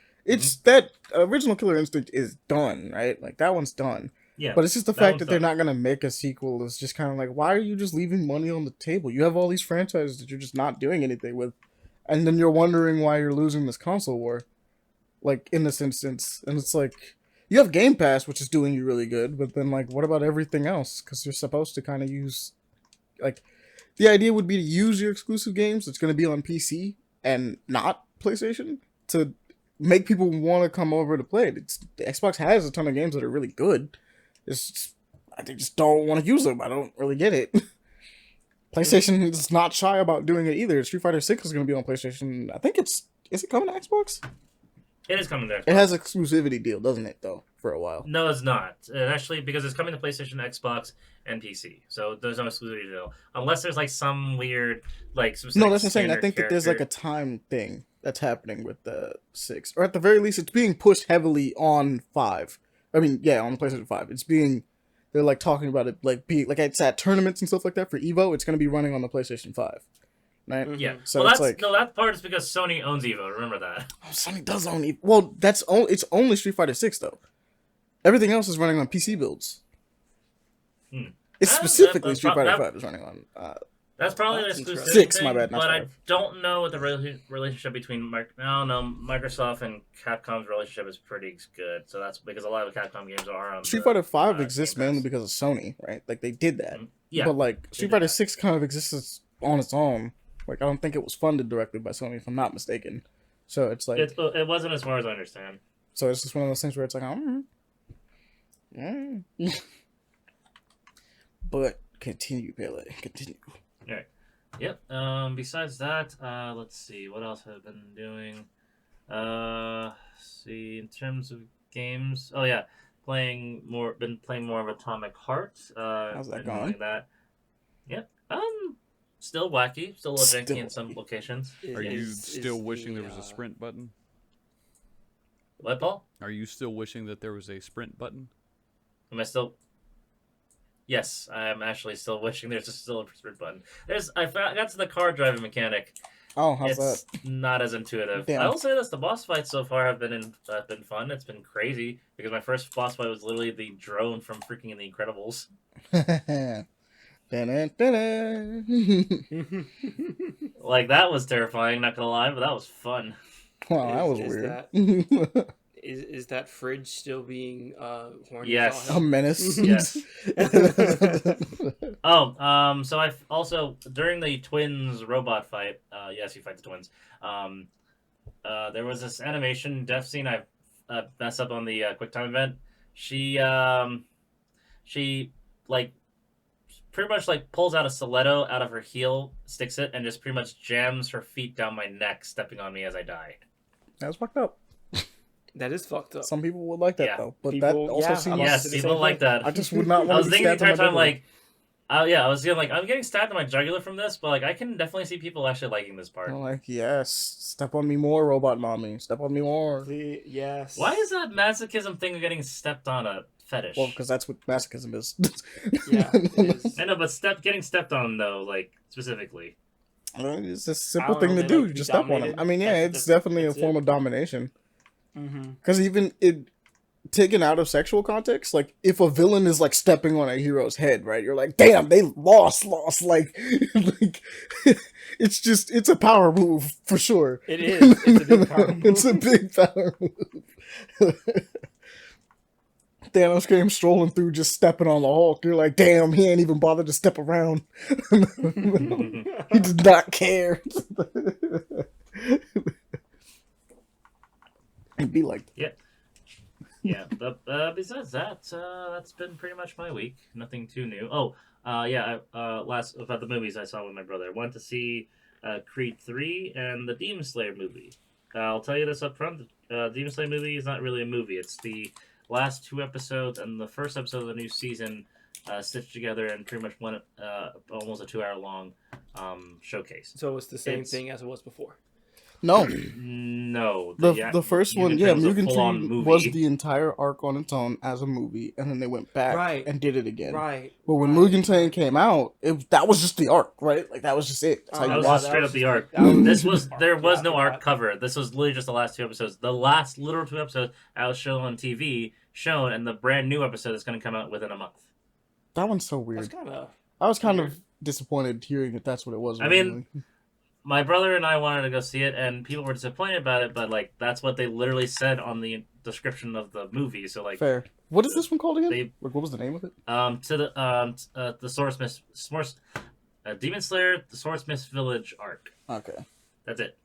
that original Killer Instinct is done, right? Like that one's done. Yeah, but it's just the fact that they're not gonna make a sequel is just kind of like, why are you just leaving money on the table? You have all these franchises that you're just not doing anything with, and then you're wondering why you're losing this console war, like in this instance. And it's like you have Game Pass, which is doing you really good, but then like, what about everything else? Because you're supposed to kind of use, like, the idea would be to use your exclusive games that's going to be on PC and not PlayStation to make people want to come over to play it. The Xbox has a ton of games that are really good. They just don't want to use them. I don't really get it. PlayStation is not shy about doing it either. Street Fighter 6 is going to be on PlayStation. I think is it coming to Xbox? It is coming to Xbox. It has an exclusivity deal, doesn't it, though, for a while? No, it's not. Actually, because it's coming to PlayStation, Xbox, and PC. So there's no exclusivity deal. Unless there's like some weird, like, specific. No, that's what I'm saying. I think that there's like a time thing that's happening with the 6. Or at the very least, it's being pushed heavily on 5. I mean, yeah, on the PlayStation 5. They're like talking about it like being like it's at tournaments and stuff like that for Evo. It's going to be running on the PlayStation 5, right? Mm-hmm. Yeah. So well, it's like that part is because Sony owns Evo. Remember that. Oh, Sony does own Evo. Well, it's only Street Fighter 6 though. Everything else is running on PC builds. It's specifically Street Fighter 5 is running on. That's probably the exclusive 6, thing, my bad, not but 5. I don't know what the relationship between Microsoft and Capcom's relationship is pretty good. So that's because a lot of Capcom games are on Street Fighter 5 exists mainly because of Sony, right? Like they did that. Yeah. But like Street Fighter 6 kind of exists on its own. Like I don't think it was funded directly by Sony, if I'm not mistaken. So it's like it wasn't, as far as I understand. So it's just one of those things where it's like, But continue, Pele. Continue. All right. Yep. Besides that, let's see. What else have I been doing? See, in terms of games. Oh yeah, been playing more of Atomic Heart. How's that going? That. Yep. Still wacky. Still a little janky in some locations. Are you still wishing there was a sprint button? What, Paul? Are you still wishing that there was a sprint button? Am I still? Yes, I'm actually still wishing there's still a sprint button. I got to the car driving mechanic. Oh, how's it's that? Not as intuitive. Damn. I will say this: the boss fights so far have been fun. It's been crazy because my first boss fight was literally the drone from freaking The Incredibles. Like that was terrifying. Not gonna lie, but that was fun. Wow, that was weird. Is that fridge still being horny? Yes. A menace. Yes. So I also during the twins robot fight. Yes, you fight the twins. There was this animation death scene I messed up on the QuickTime event. She like pretty much like pulls out a stiletto out of her heel, sticks it, and just pretty much jams her feet down my neck, stepping on me as I die. That was fucked up. That is fucked up. Some people would like that though, but people, that also seems. Yes, people like that. I just would not want I was to be thinking the stabbed entire in my time I was like, I'm getting stabbed in my jugular from this, but like I can definitely see people actually liking this part. I'm like, yes, step on me more, robot mommy. Step on me more. Yes. Why is that masochism thing of getting stepped on a fetish? Well, because that's what masochism is. Yeah, it is. I know, but getting stepped on though, like specifically. It's a simple thing to do. You just step on them. I mean, yeah, it's definitely a form of domination. Because even taken out of sexual context, like if a villain is like stepping on a hero's head, right? You're like, damn, they lost. Like it's a power move for sure. It is. It's a big power move. It's a big power move. Thanos came strolling through, just stepping on the Hulk. You're like, damn, he ain't even bothered to step around. He did not care. It'd be like Yeah. Yeah, but besides that, that's been pretty much my week. Nothing too new. Oh, last about the movies I saw with my brother. I went to see Creed 3 and the Demon Slayer movie. I'll tell you this up front. The Demon Slayer movie is not really a movie. It's the last 2 episodes and the first episode of the new season stitched together and pretty much one almost a 2-hour long showcase. So it's the same thing as it was before. no. No, The first one, Mugen Train movie. was the entire arc on its own as a movie, and then they went back and did it again. Right. But when Mugen Train came out, that was just the arc, right? Like that was just it. That was just straight up the arc. There was no arc cover. This was literally just the last 2 episodes. The last literal 2 episodes I was shown on TV, and the brand new episode is going to come out within a month. That one's so weird. I was kind of disappointed hearing that that's what it was. I mean, my brother and I wanted to go see it, and people were disappointed about it, but like that's what they literally said on the description of the movie. So like, fair. What is this one called again? What was the name of it? The Swordsmith, Demon Slayer, the Swordsmith Village arc. Okay, that's it.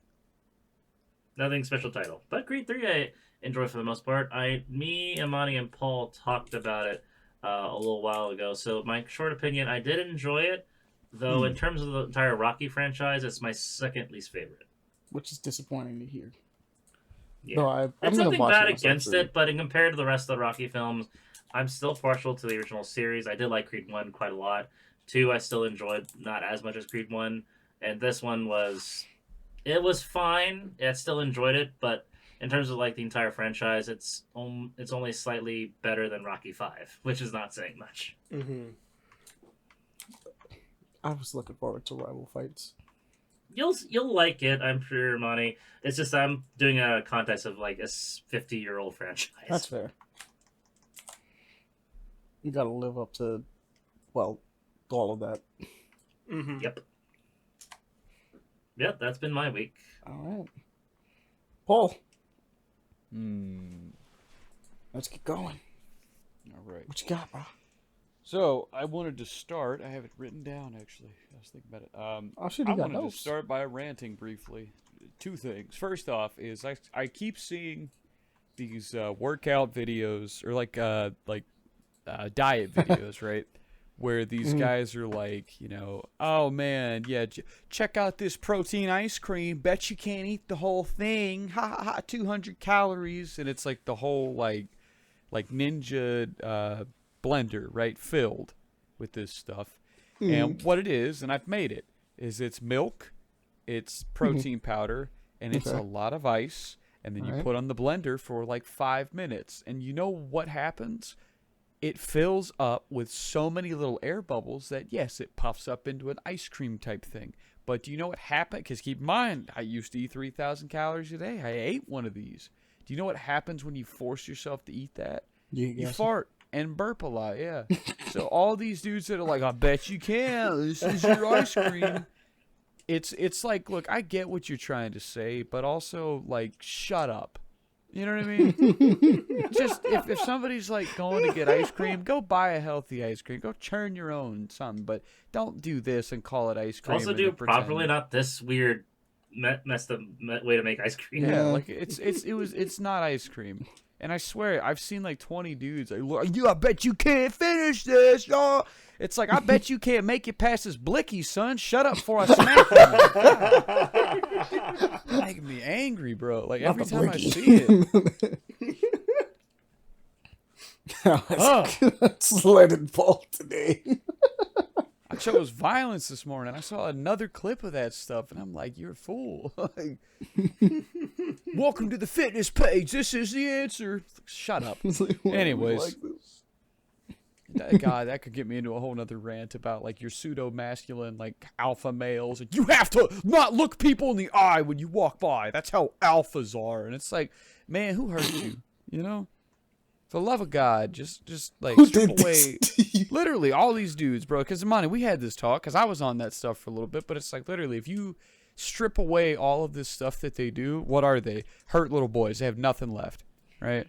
Nothing special title, but Creed 3 I enjoy for the most part. Me, Imani, and Paul talked about it a little while ago. So my short opinion, I did enjoy it. Though, in terms of the entire Rocky franchise, it's my second least favorite. Which is disappointing to hear. Yeah. No, it's nothing bad against it, but in compared to the rest of the Rocky films, I'm still partial to the original series. I did like Creed 1 quite a lot. 2, I still enjoyed not as much as Creed 1. And this one was fine. I still enjoyed it, but in terms of like the entire franchise, it's only slightly better than Rocky 5, which is not saying much. Mm-hmm. I was looking forward to rival fights. You'll like it, I'm sure, Monty. It's just I'm doing a context of like a 50-year-old franchise. That's fair. You gotta live up to, well, all of that. Mm-hmm. Yep, that's been my week. All right. Paul. Let's get going. All right. What you got, bro? So, I wanted to start. I have it written down, actually. I was thinking about it. I wanted to start by ranting briefly. 2 things. First off is I keep seeing these workout videos, or like diet videos, right? Where these guys are like, oh man, yeah, check out this protein ice cream. Bet you can't eat the whole thing. Ha ha ha, 200 calories. And it's like the whole like ninja blender, right, filled with this stuff. And what it is, and I've made it, is it's milk, it's protein powder, and it's a lot of ice, and then you put on the blender for like 5 minutes. And you know what happens? It fills up with so many little air bubbles that, yes, it puffs up into an ice cream type thing. But do you know what happened? Because keep in mind, I used to eat 3,000 calories a day. I ate one of these. Do you know what happens when you force yourself to eat that? You fart and burp a lot, yeah. So all these dudes that are like, I bet you can. This is your ice cream. It's like, look, I get what you're trying to say, but also, like, shut up. You know what I mean? Just, if somebody's, like, going to get ice cream, go buy a healthy ice cream. Go churn your own, something. But don't do this and call it ice cream. Also do it properly, not this weird messed up way to make ice cream. Yeah, like, it's not ice cream. And I swear, I've seen like 20 dudes. Like, I bet you can't finish this, y'all. It's like, I bet you can't make it past this blicky, son. Shut up before I smack you. Making me angry, bro. Like, every time I see it. Let's let it fall today. I chose violence this morning. I saw another clip of that stuff, and I'm like, you're a fool. Like, welcome to the fitness page. This is the answer. Shut up. Anyways. God, that could get me into a whole nother rant about, like, your pseudo-masculine, like, alpha males. And you have to not look people in the eye when you walk by. That's how alphas are. And it's like, man, who hurt you? You know? For the love of God, just like, strip away. Literally, all these dudes, bro. Because, Imani, we had this talk, because I was on that stuff for a little bit. But it's like, literally, if you strip away all of this stuff that they do, what are they? Hurt little boys. They have nothing left, right?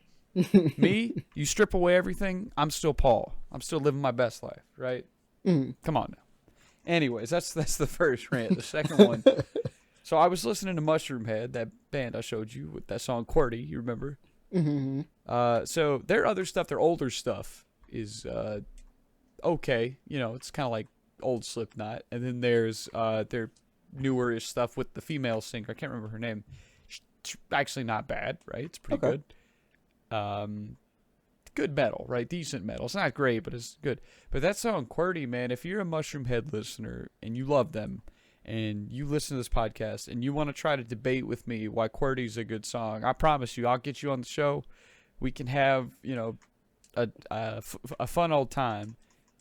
Me, you strip away everything, I'm still Paul. I'm still living my best life, right? Come on now. Anyways, that's the first rant. The second one, So I was listening to Mushroom Head, that band I showed you with that song QWERTY. You remember? Mm-hmm. So their other stuff, their older stuff, is okay. You know, it's kind of like old Slipknot. And then there's their newer-ish stuff with the female singer. I can't remember her name. It's actually not bad, right? It's pretty good. Good metal, right? Decent metal. It's not great, but it's good. But that song QWERTY, man, if you're a Mushroom Head listener and you love them and you listen to this podcast and you want to try to debate with me why QWERTY's a good song, I promise you, I'll get you on the show. We can have, you know, a fun old time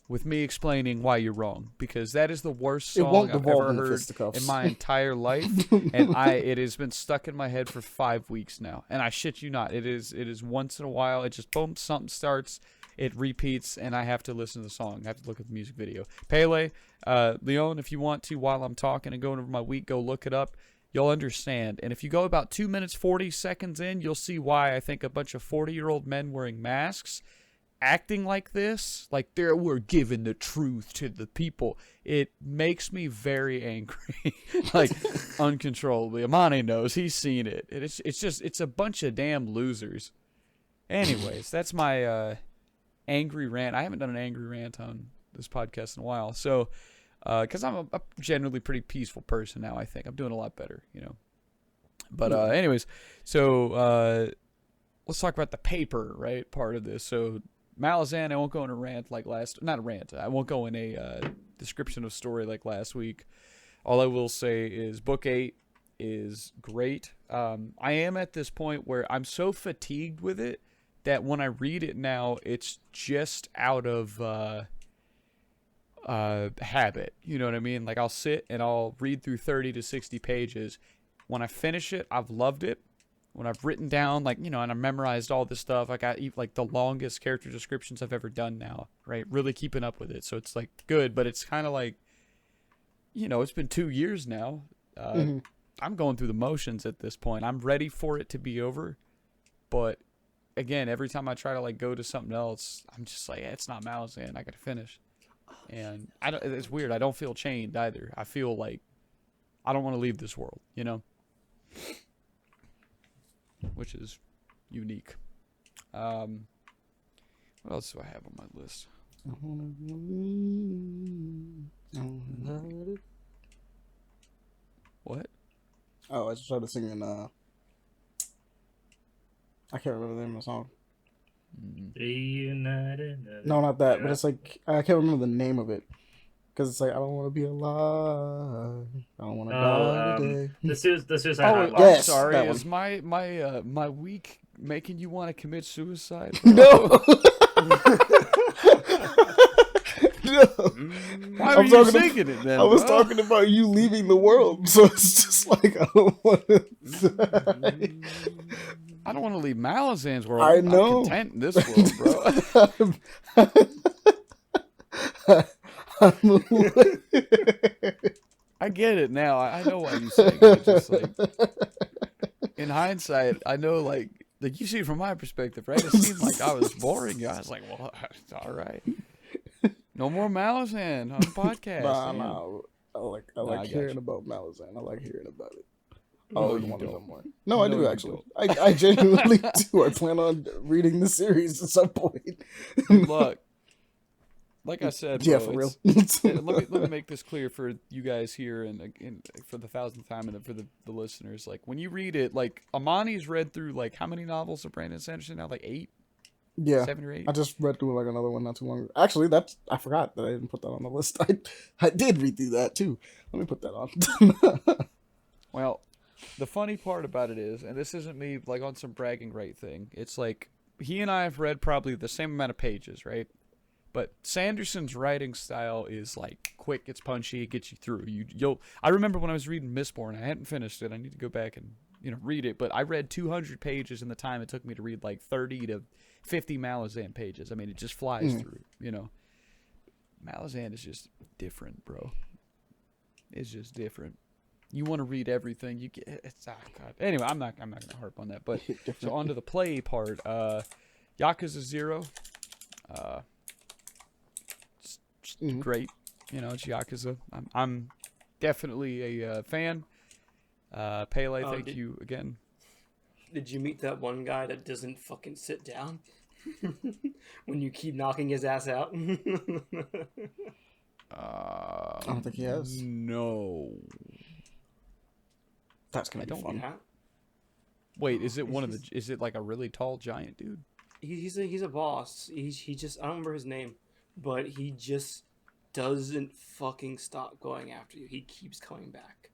with me explaining why you're wrong, because that is the worst song I've ever heard in my entire life, and it has been stuck in my head for 5 weeks now, and I shit you not, it is once in a while, it just boom, something starts, it repeats, and I have to listen to the song, I have to look at the music video. Pele, Leon, if you want to, while I'm talking and going over my week, go look it up. You'll understand, and if you go about 2 minutes 40 seconds in, you'll see why I think a bunch of 40-year-old men wearing masks acting like this, like we're giving the truth to the people, it makes me very angry. Like uncontrollably. Amani knows, he's seen it. It's a bunch of damn losers. Anyways, that's my angry rant. I haven't done an angry rant on this podcast in a while, so because I'm a generally pretty peaceful person now. I think I'm doing a lot better, you know. But anyways, so let's talk about the paper, right, part of this. So Malazan, I won't go in a rant like not a rant, I won't go in a description of story like last week. All I will say is book 8 is great. I am at this point where I'm so fatigued with it that when I read it now, it's just out of habit. You know what I mean? Like I'll sit and I'll read through 30 to 60 pages. When I finish it, I've loved it. When I've written down, like, you know, and I memorized all this stuff, I got like the longest character descriptions I've ever done now, right? Really keeping up with it. So it's like good, but it's kind of like, you know, it's been 2 years now. I'm going through the motions at this point. I'm ready for it to be over. But again, every time I try to like go to something else, I'm just like, it's not Malazan. I got to finish. And it's weird. I don't feel chained either. I feel like I don't want to leave this world, you know? Which is unique. What else do I have on my list? What? Oh, I just started singing. I can't remember the name of the song. No, not that. But it's like I can't remember the name of it. Because it's like, I don't want to be alive. I don't want to die today. The suicide. Oh, hotline. I'm sorry. Is my week making you want to commit suicide? No. No. Why were you singing it then? I was talking about you leaving the world, so it's just like I don't want to. I don't want to leave Malazan's world. I know. I'm content in this world, bro. I get it now. I know why you say it. Just like in hindsight, I know like you see it from my perspective, right? It seemed like I was boring you. I was like, well, it's all right. No more Malazan on the podcast. Nah. I like hearing about Malazan. I like hearing about it. Oh, you don't. Know more. No, I do actually. I genuinely do. I plan on reading the series at some point. Good luck. Like I said, bro, yeah, for real. let me make this clear for you guys here and for the 1,000th time and for the listeners. Like when you read it, like Amani's read through like how many novels of Brandon Sanderson now? Like 8? Yeah, 7 or 8. I just read through like another one not too long ago. Actually, I forgot that I didn't put that on the list. I did read through that too. Let me put that on. Well, the funny part about it is, and this isn't me like on some bragging right thing. It's like he and I have read probably the same amount of pages, right? But Sanderson's writing style is like quick, it's punchy, it gets you through. I remember when I was reading Mistborn, I hadn't finished it. I need to go back and read it, but I read 200 pages in the time it took me to read like 30 to 50 Malazan pages. I mean, it just flies through, Malazan is just different, bro. It's just different. You want to read everything, you get it's God. Anyway, I'm not going to harp on that, but so on to the play part. Yakuza 0. Great, it's Yakuza. I'm definitely a fan. Pele, thank you again. Did you meet that one guy that doesn't fucking sit down when you keep knocking his ass out? I don't think he has. No. That's gonna be fun. Wait, is it one of the? Is it like a really tall giant dude? He's a boss. He just, I don't remember his name, but he just doesn't fucking stop going after you. He keeps coming back.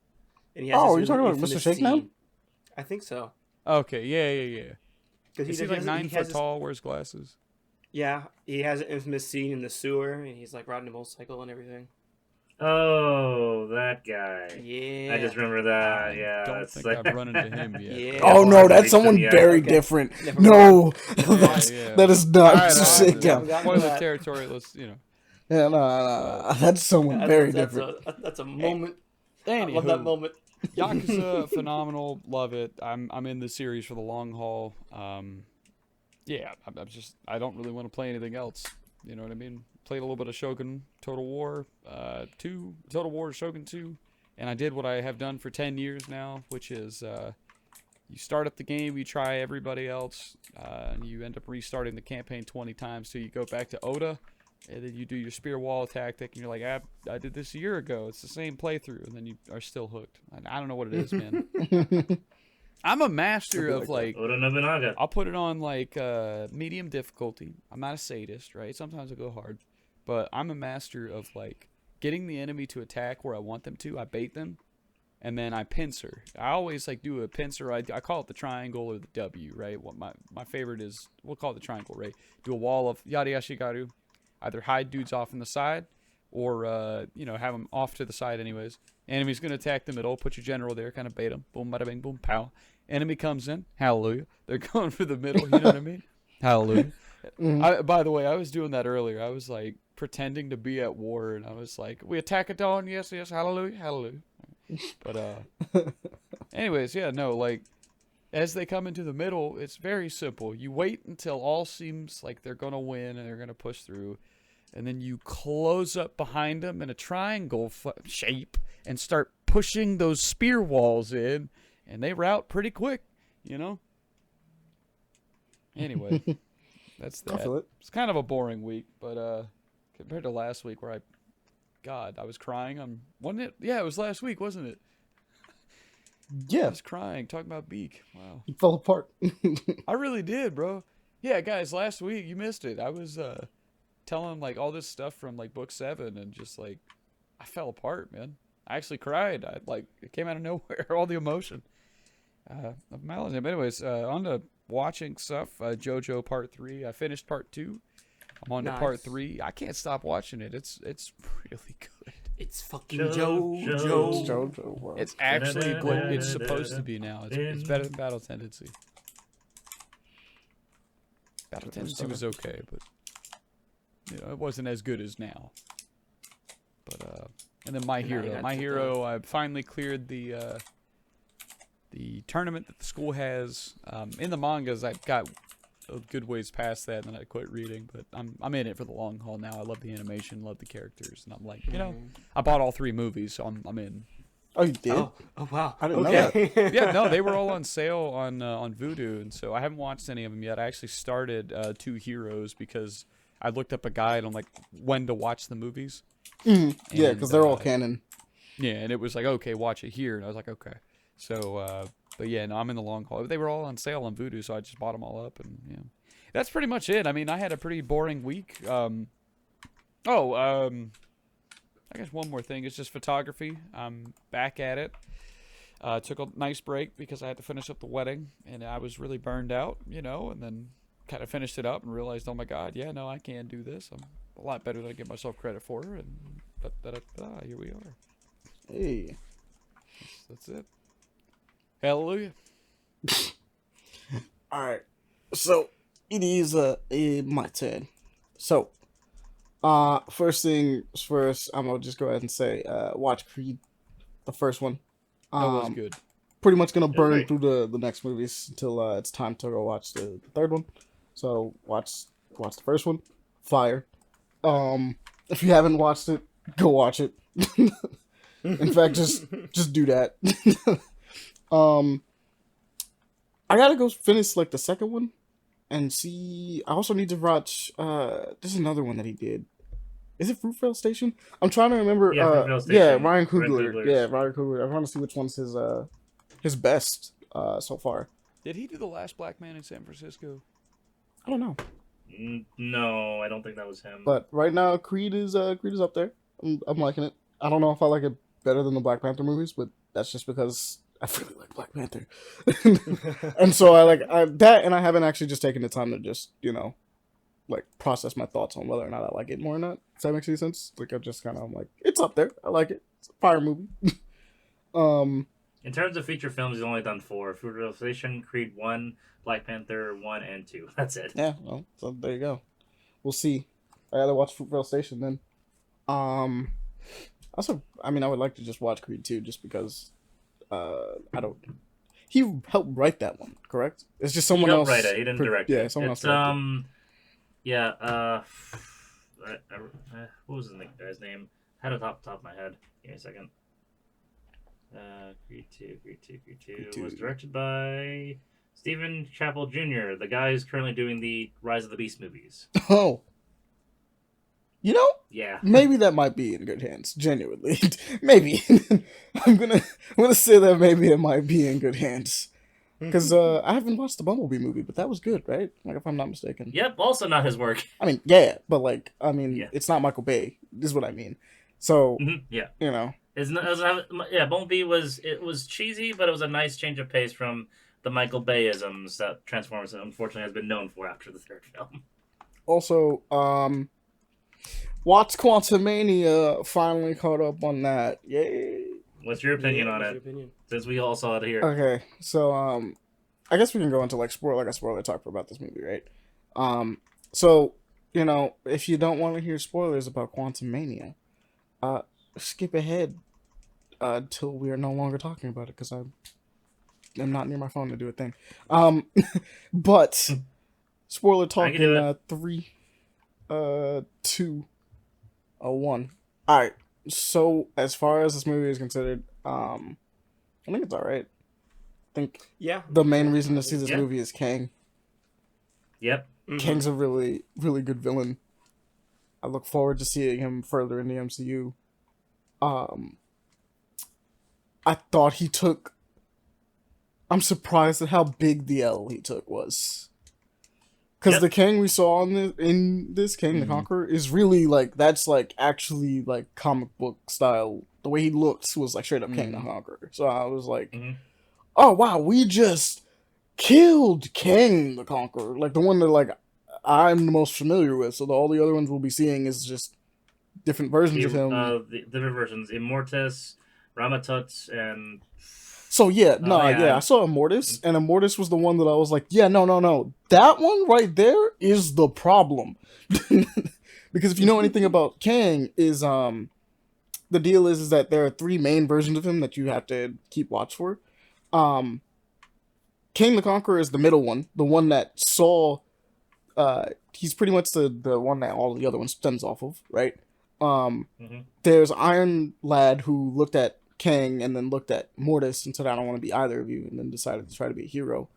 And he has you're talking about Mr. Shakedown? I think so. Okay, yeah. Is he like 9 foot tall? Wears glasses. Yeah, he has an infamous scene in the sewer, and he's like riding a motorcycle and everything. Oh, that guy. Yeah. I just remember that. I don't think I've run into him yet. Yeah. Oh no, that's someone very different. No, that is not Mr. Shakedown. Spoiler territory. Let's Yeah, no, that's someone very different. That's a moment. Anywho, I love that moment. Yakuza, phenomenal, love it. I'm in the series for the long haul. Yeah, I don't really want to play anything else. You know what I mean? Played a little bit of Shogun Total War 2, Total War Shogun 2, and I did what I have done for 10 years now, which is you start up the game, you try everybody else, and you end up restarting the campaign 20 times, so you go back to Oda, and then you do your spear wall tactic, and you're like, I did this a year ago, it's the same playthrough, and then you are still hooked. I don't know what it is, man. I'm a master of like Oda Nobunaga. I'll put it on like medium difficulty. I'm not a sadist, right? Sometimes I go hard, but I'm a master of like getting the enemy to attack where I want them to. I bait them, and then I pincer. I always like do a pincer. I call it the triangle or the W, right? What my favorite is, we'll call it the triangle, right? Do a wall of yada yashigaru, either hide dudes off on the side, or have them off to the side anyways. Enemy's gonna attack the middle. Put your general there, kind of bait them. Boom, bada bing, boom, pow. Enemy comes in. Hallelujah. They're going for the middle. You know what I mean? Hallelujah. By the way, I was doing that earlier. I was like pretending to be at war, and I was like, "We attack at dawn. Yes, yes. Hallelujah, hallelujah." But anyways, yeah, no, like as they come into the middle, it's very simple. You wait until all seems like they're gonna win and they're gonna push through, and then you close up behind them in a triangle shape and start pushing those spear walls in, and they rout pretty quick, Anyway, that's that. I feel it. It's kind of a boring week, but compared to last week where I was crying wasn't it? Yeah, it was last week, wasn't it? Yeah. I was crying, talking about Beak. Wow. It fell apart. I really did, bro. Yeah, guys, last week, you missed it. I was telling like all this stuff from like book 7, and just like I fell apart, man. I actually cried. It came out of nowhere, all the emotion of Malazan. But anyways, on to watching stuff. JoJo Part 3. I finished Part 2. I'm on to Part 3. I can't stop watching it. It's really good. It's fucking JoJo. It's actually what it's supposed to be now. It's better than Battle Tendency. Battle Tendency was okay, but it wasn't as good as now. But and then My Hero. I finally cleared the tournament that the school has. In the mangas, I got a good ways past that, and then I quit reading. But I'm in it for the long haul now. I love the animation, love the characters, and I'm like, I bought all 3 movies, so I'm in. Oh, you did? Oh wow! I didn't know that. Yeah, no, they were all on sale on Vudu, and so I haven't watched any of them yet. I actually started 2 Heroes because I looked up a guide on like when to watch the movies. Yeah, because they're all canon. Yeah, and it was like, okay, watch it here, and I was like, okay. So, but yeah, no, I'm in the long haul. They were all on sale on Vudu, so I just bought them all up, and that's pretty much it. I mean, I had a pretty boring week. I guess one more thing is just photography. I'm back at it. Took a nice break because I had to finish up the wedding, and I was really burned out, and then kind of finished it up and realized, oh my God, yeah, no, I can do this. I'm a lot better than I give myself credit for, and here we are. Hey. That's it. Hallelujah. All right. So it is my turn. So first things first, I'm gonna just go ahead and say watch Creed, the first one. That was good. Pretty much gonna burn through the next movies until it's time to go watch the third one. So watch the first one. Fire. If you haven't watched it, go watch it. In fact, just do that. I gotta go finish like the second one and see. I also need to watch. There's another one that he did. Is it Fruitvale Station? I'm trying to remember. Yeah, Fruitvale Station. Yeah, Ryan Ryan Coogler. Coogler's. Yeah, Ryan Coogler. I want to see which one's his best so far. Did he do The Last Black Man in San Francisco? I don't know. No, I don't think that was him. But right now, Creed is up there. I'm liking it. I don't know if I like it better than the Black Panther movies, but that's just because I really like Black Panther, and so I like that. And I haven't actually just taken the time to just like process my thoughts on whether or not I like it more or not. Does that make any sense? Like I just kind of I'm like, it's up there. I like it. It's a fire movie. In terms of feature films, he's only done 4: Fruitvale Station, Creed 1, Black Panther 1 and 2. That's it. Yeah. Well, so there you go. We'll see. I gotta watch Fruitvale Station then. Also, I mean, I would like to just watch Creed 2 just because I don't. He helped write that one, correct? It's just someone else. Write it. He didn't direct it. Yeah, someone else. Yeah. What was the guy's name? I had it off the top of my head. Give me a second. Creed 2 was directed by Stephen Chappell Jr., the guy who's currently doing the Rise of the Beast movies. Oh. Yeah. Maybe that might be in good hands. Genuinely. Maybe. I'm gonna say that maybe it might be in good hands. Because I haven't watched the Bumblebee movie, but that was good, right? Like, if I'm not mistaken. Yep, also not his work. I mean, yeah, but it's not Michael Bay. This is what I mean. So, Yeah. Bumblebee it was cheesy, but it was a nice change of pace from the Michael Bay-isms that Transformers unfortunately has been known for after the third film. Also, Watts Quantumania finally caught up on that. Yay! What's your opinion on it? Since we all saw it here. Okay, so I guess we can go into a spoiler talk about this movie, right? So if you don't want to hear spoilers about Quantumania, skip ahead till we are no longer talking about it because I'm not near my phone to do a thing. But spoiler talk in 3, 2, 1. All right. So as far as this movie is considered, I think it's all right. I think the main reason to see this movie is Kang. Yep. Mm-hmm. Kang's a really, really good villain. I look forward to seeing him further in the MCU. I thought he took... I'm surprised at how big the L he took was. Because the Kang we saw in this Kang the Conqueror is really, that's, actually, comic book style. The way he looked was, straight up Kang the Conqueror. So I was like, oh, wow, we just killed Kang the Conqueror. Like, the one that, I'm the most familiar with. So all the other ones we'll be seeing is just different versions of him. The different versions. Immortus, Ramatut, and... So I saw Immortus, and Immortus was the one that I was like, no. That one right there is the problem. Because if you know anything about Kang, is the deal is that there are 3 main versions of him that you have to keep watch for. King the Conqueror is the middle one, the one that saw he's pretty much the one that all the other ones stems off of, right? There's Iron Lad who looked at Kang and then looked at Mortis and said, I don't want to be either of you, and then decided to try to be a hero.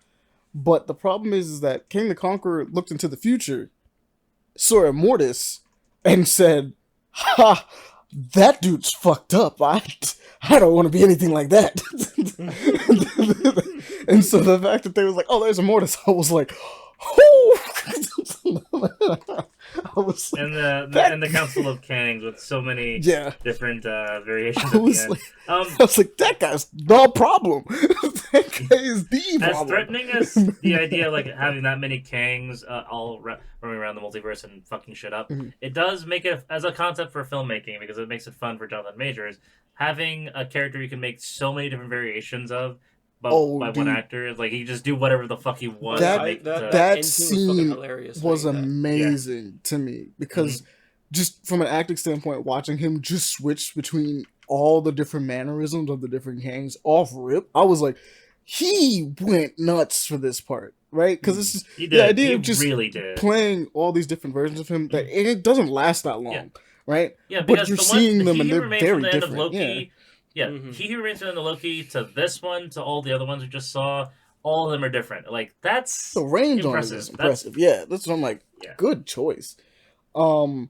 But the problem is that King the Conqueror looked into the future, saw Mortis, and said, ha, that dude's fucked up. I don't want to be anything like that. And so the fact that they was like, oh, there's a Mortis, I was like, oh. I was like, and the Council of Kangs with so many different variations. I was like, that guy's the problem. That guy is the problem. As threatening as the idea of having that many Kangs all running around the multiverse and fucking shit up, it does make it as a concept for filmmaking because it makes it fun for Jonathan Majors. Having a character you can make so many different variations of. By one actor, he can just do whatever the fuck he wants. That scene was amazing to me because just from an acting standpoint, watching him just switch between all the different mannerisms of the different Kangs off rip, I was like, he went nuts for this part, right? Because it's just the idea of just playing all these different versions of him that it doesn't last that long, right? Yeah, but you're seeing them and they're very different. Yeah, He Who Remains and the Loki to this one to all the other ones we just saw, all of them are different. Like that's the range impressive. on it is impressive. Yeah, that's what I'm like. Yeah. Good choice. I'm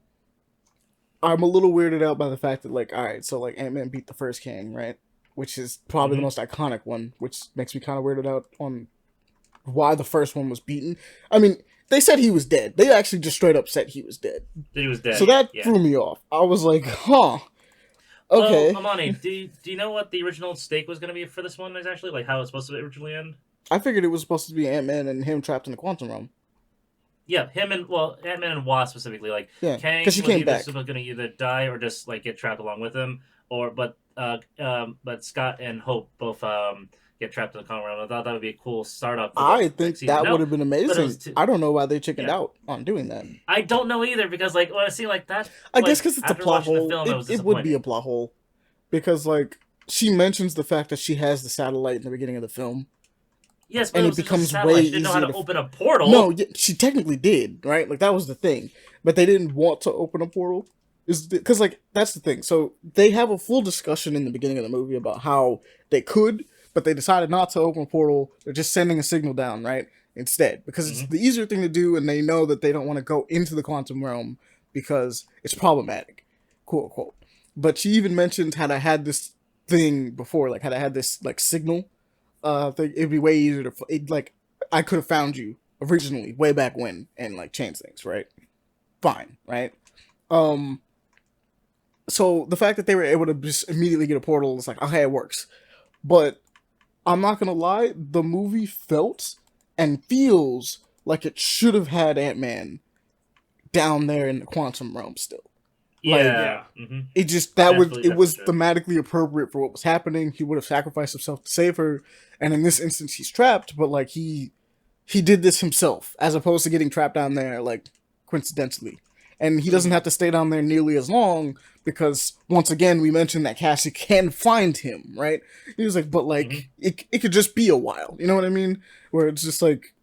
a little weirded out by the fact that like, all right, so like Ant-Man beat the first Kang, right? Which is probably the most iconic one, which makes me kind of weirded out on why the first one was beaten. I mean, they said he was dead. They actually just straight up said he was dead. He was dead. So that threw me off. I was like, huh. Okay. Well, Amani, do you know what the original stake was going to be for this one? Is actually like how it's supposed to originally end? I figured it was supposed to be Ant-Man and him trapped in the quantum realm. Yeah, Ant-Man and Wasp specifically, like Kang, because he came back. Going to either die or just like get trapped along with him, but Scott and Hope both get trapped in the quantum realm. I thought that would be a cool startup. I think that would have been amazing. I don't know why they chickened out on doing that. I don't know either because like when I see like that, I guess because it's a plot hole. It would be a plot hole because like she mentions the fact that she has the satellite in the beginning of the film. Yes, but and it becomes way easier. She didn't know how to open a portal. No, she technically did, right? Like that was the thing, but they didn't want to open a portal. Is because like that's the thing. So they have a full discussion in the beginning of the movie about how they could, but they decided not to open a portal. They're just sending a signal down, right? Instead, because it's the easier thing to do, and they know that they don't want to go into the quantum realm because it's problematic, quote unquote. But she even mentioned had I had this thing before, like had I had this like signal. Thing, it'd be way easier to like I could have found you originally way back when and like change things, right? Fine, right? So the fact that they were able to just immediately get a portal is like, okay, it works. But I'm not gonna lie, the movie felt and feels like it should have had Ant-Man down there in the quantum realm still. Yeah. It just it was thematically appropriate for what was happening. He would have sacrificed himself to save her, and in this instance, he's trapped. But like he did this himself, as opposed to getting trapped down there like coincidentally. And he doesn't have to stay down there nearly as long because once again we mentioned that Cassie can find him, right? He was like, but like it could just be a while, you know what I mean? Where it's just like.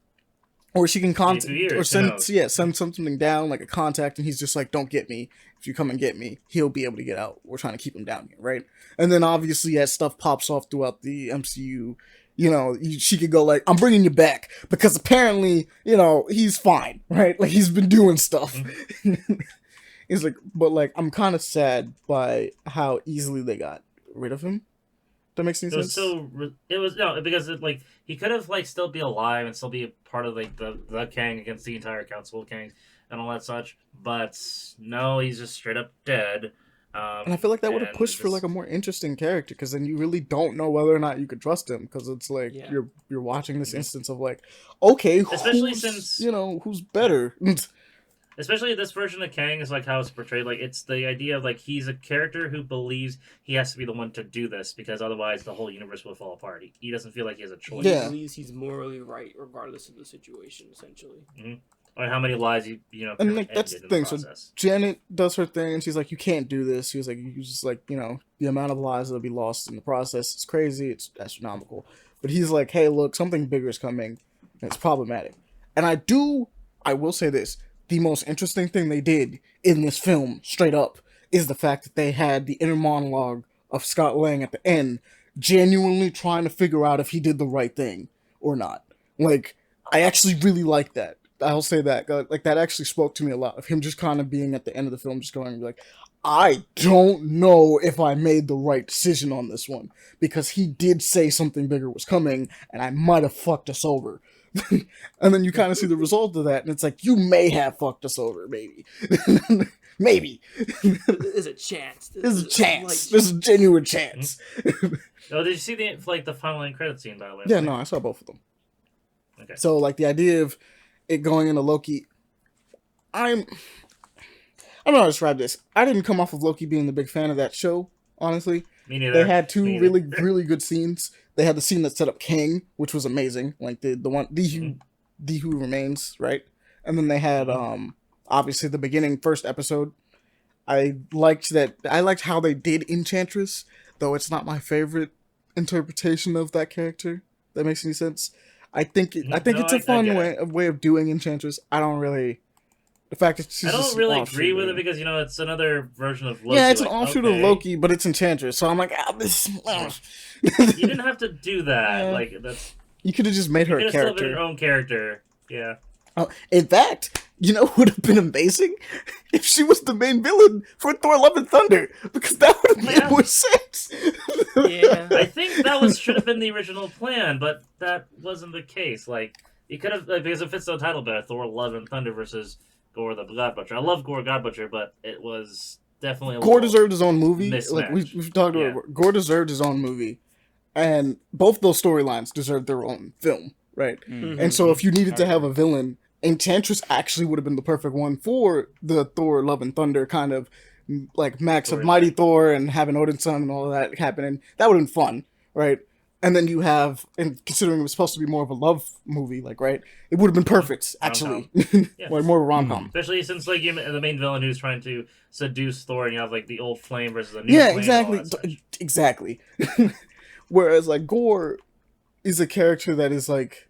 Or she can contact or send something down like a contact, and he's just like, "Don't get me. If you come and get me, he'll be able to get out. We're trying to keep him down here, right?" And then obviously, as stuff pops off throughout the MCU, you know, she could go like, "I'm bringing you back because apparently, you know, he's fine, right? Like he's been doing stuff." He's like, but like, I'm kind of sad by how easily they got rid of him. That makes any sense. It was no because like he could have like still be alive and still be a part of like the Kang against the entire Council of Kangs and all that such, but no, he's just straight up dead. And I feel like that would have pushed for like a more interesting character because then you really don't know whether or not you could trust him because it's like you're watching this instance of like, okay, especially since who's better. Especially this version of Kang is like how it's portrayed. Like it's the idea of like he's a character who believes he has to be the one to do this because otherwise the whole universe will fall apart. He doesn't feel like he has a choice. He believes he's morally right regardless of the situation, essentially. Or how many lives and like that's the thing. So Janet does her thing and she's like, "You can't do this." She was like, "You just like the amount of lives that'll be lost in the process. It's crazy. It's astronomical." But he's like, "Hey, look, something bigger is coming, and it's problematic." And I will say this. The most interesting thing they did in this film, straight up, is the fact that they had the inner monologue of Scott Lang at the end, genuinely trying to figure out if he did the right thing or not. Like, I actually really like that. I'll say that. Like, that actually spoke to me a lot, of him just kind of being at the end of the film, just going like, I don't know if I made the right decision on this one, because he did say something bigger was coming, and I might have fucked us over. And then you kind of see the result of that, and it's like, you may have fucked us over, maybe. Maybe. There's a chance. There's a chance. There's a genuine chance. Oh, did you see the final end credit scene, by the way? Yeah, no, I saw both of them. Okay. So, like, the idea of it going into Loki, I don't know how to describe this. I didn't come off of Loki being the big fan of that show, honestly. Me neither. They had two really good scenes. They had the scene that set up Kang, which was amazing. Like the Who Remains, right? And then they had obviously the beginning first episode. I liked how they did Enchantress, though it's not my favorite interpretation of that character. That makes any sense? I think it's a fun way of doing Enchantress. I don't really The fact that she's I don't just really offshoot agree with of it because it's another version of Loki. Yeah, it's an like, offshoot okay. of Loki, but it's Enchantress. So I'm like, this. You didn't have to do that. Yeah. Like that's. You could have just made her You a could have still been character. her own character. Yeah. In fact, you know what would have been amazing? If she was the main villain for Thor Love and Thunder. Because that would have made more sense. Yeah. I think that should have been the original plan, but that wasn't the case. Like, you could have, because it fits the title better, Thor Love and Thunder versus Gore the God Butcher. I love Gore God Butcher, but it was definitely Gore deserved his own movie. Mismatch. Like, we've talked about Gore deserved his own movie. And both those storylines deserved their own film, right? Mm-hmm. And so if you needed to have a villain, Enchantress actually would have been the perfect one for the Thor Love and Thunder kind of like Max of Mighty Thor and having Odin's son and all of that happening. That would have been fun, right? And then you have, and considering it was supposed to be more of a love movie, like, right? It would have been perfect, actually. Like, more of a rom-com. Especially since, like, the main villain who's trying to seduce Thor, and you have, like, the old flame versus the new flame. Exactly. Whereas, like, Gore is a character that is, like,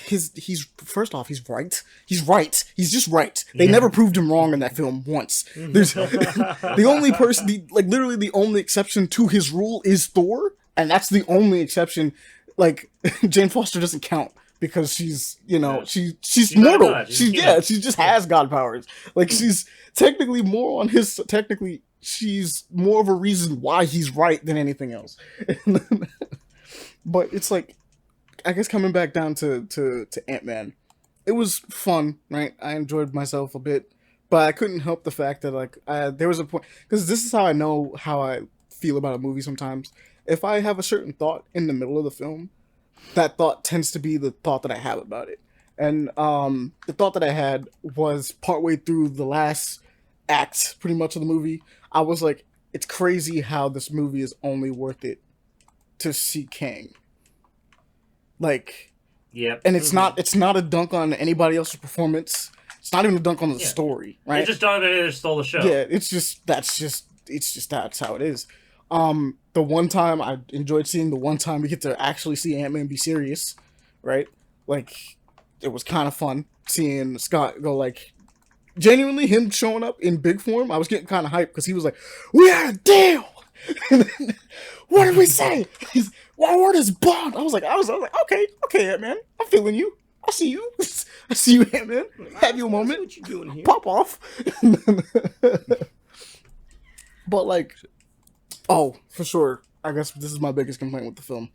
he's first off, he's right. He's right. He's just right. They never proved him wrong in that film once. There's the only person, literally the only exception to his rule is Thor, and that's the only exception. Like, Jane Foster doesn't count because she's, she's mortal. She just has god powers. Like, she's technically more on his. Technically, she's more of a reason why he's right than anything else. But it's like, I guess coming back down to Ant-Man, it was fun, right? I enjoyed myself a bit, but I couldn't help the fact that, like, there was a point, because this is how I know how I feel about a movie sometimes. If I have a certain thought in the middle of the film, that thought tends to be the thought that I have about it. And the thought that I had was partway through the last act, pretty much, of the movie. I was like, it's crazy how this movie is only worth it to see Kang. Like, and it's not a dunk on anybody else's performance. It's not even a dunk on the story, right? It's just Jonathan Majors stole the show. Yeah, that's how it is. The one time I enjoyed seeing, the one time we get to actually see Ant-Man be serious, right? Like, it was kind of fun seeing Scott go, like, genuinely him showing up in big form. I was getting kind of hyped because he was like, "We had a deal." What did we say? Why word is bond? I was like, okay, Ant-Man, I'm feeling you. I see you. I see you, Ant-Man. Have your moment. What you doing here? Pop off. But, like, for sure, I guess this is my biggest complaint with the film.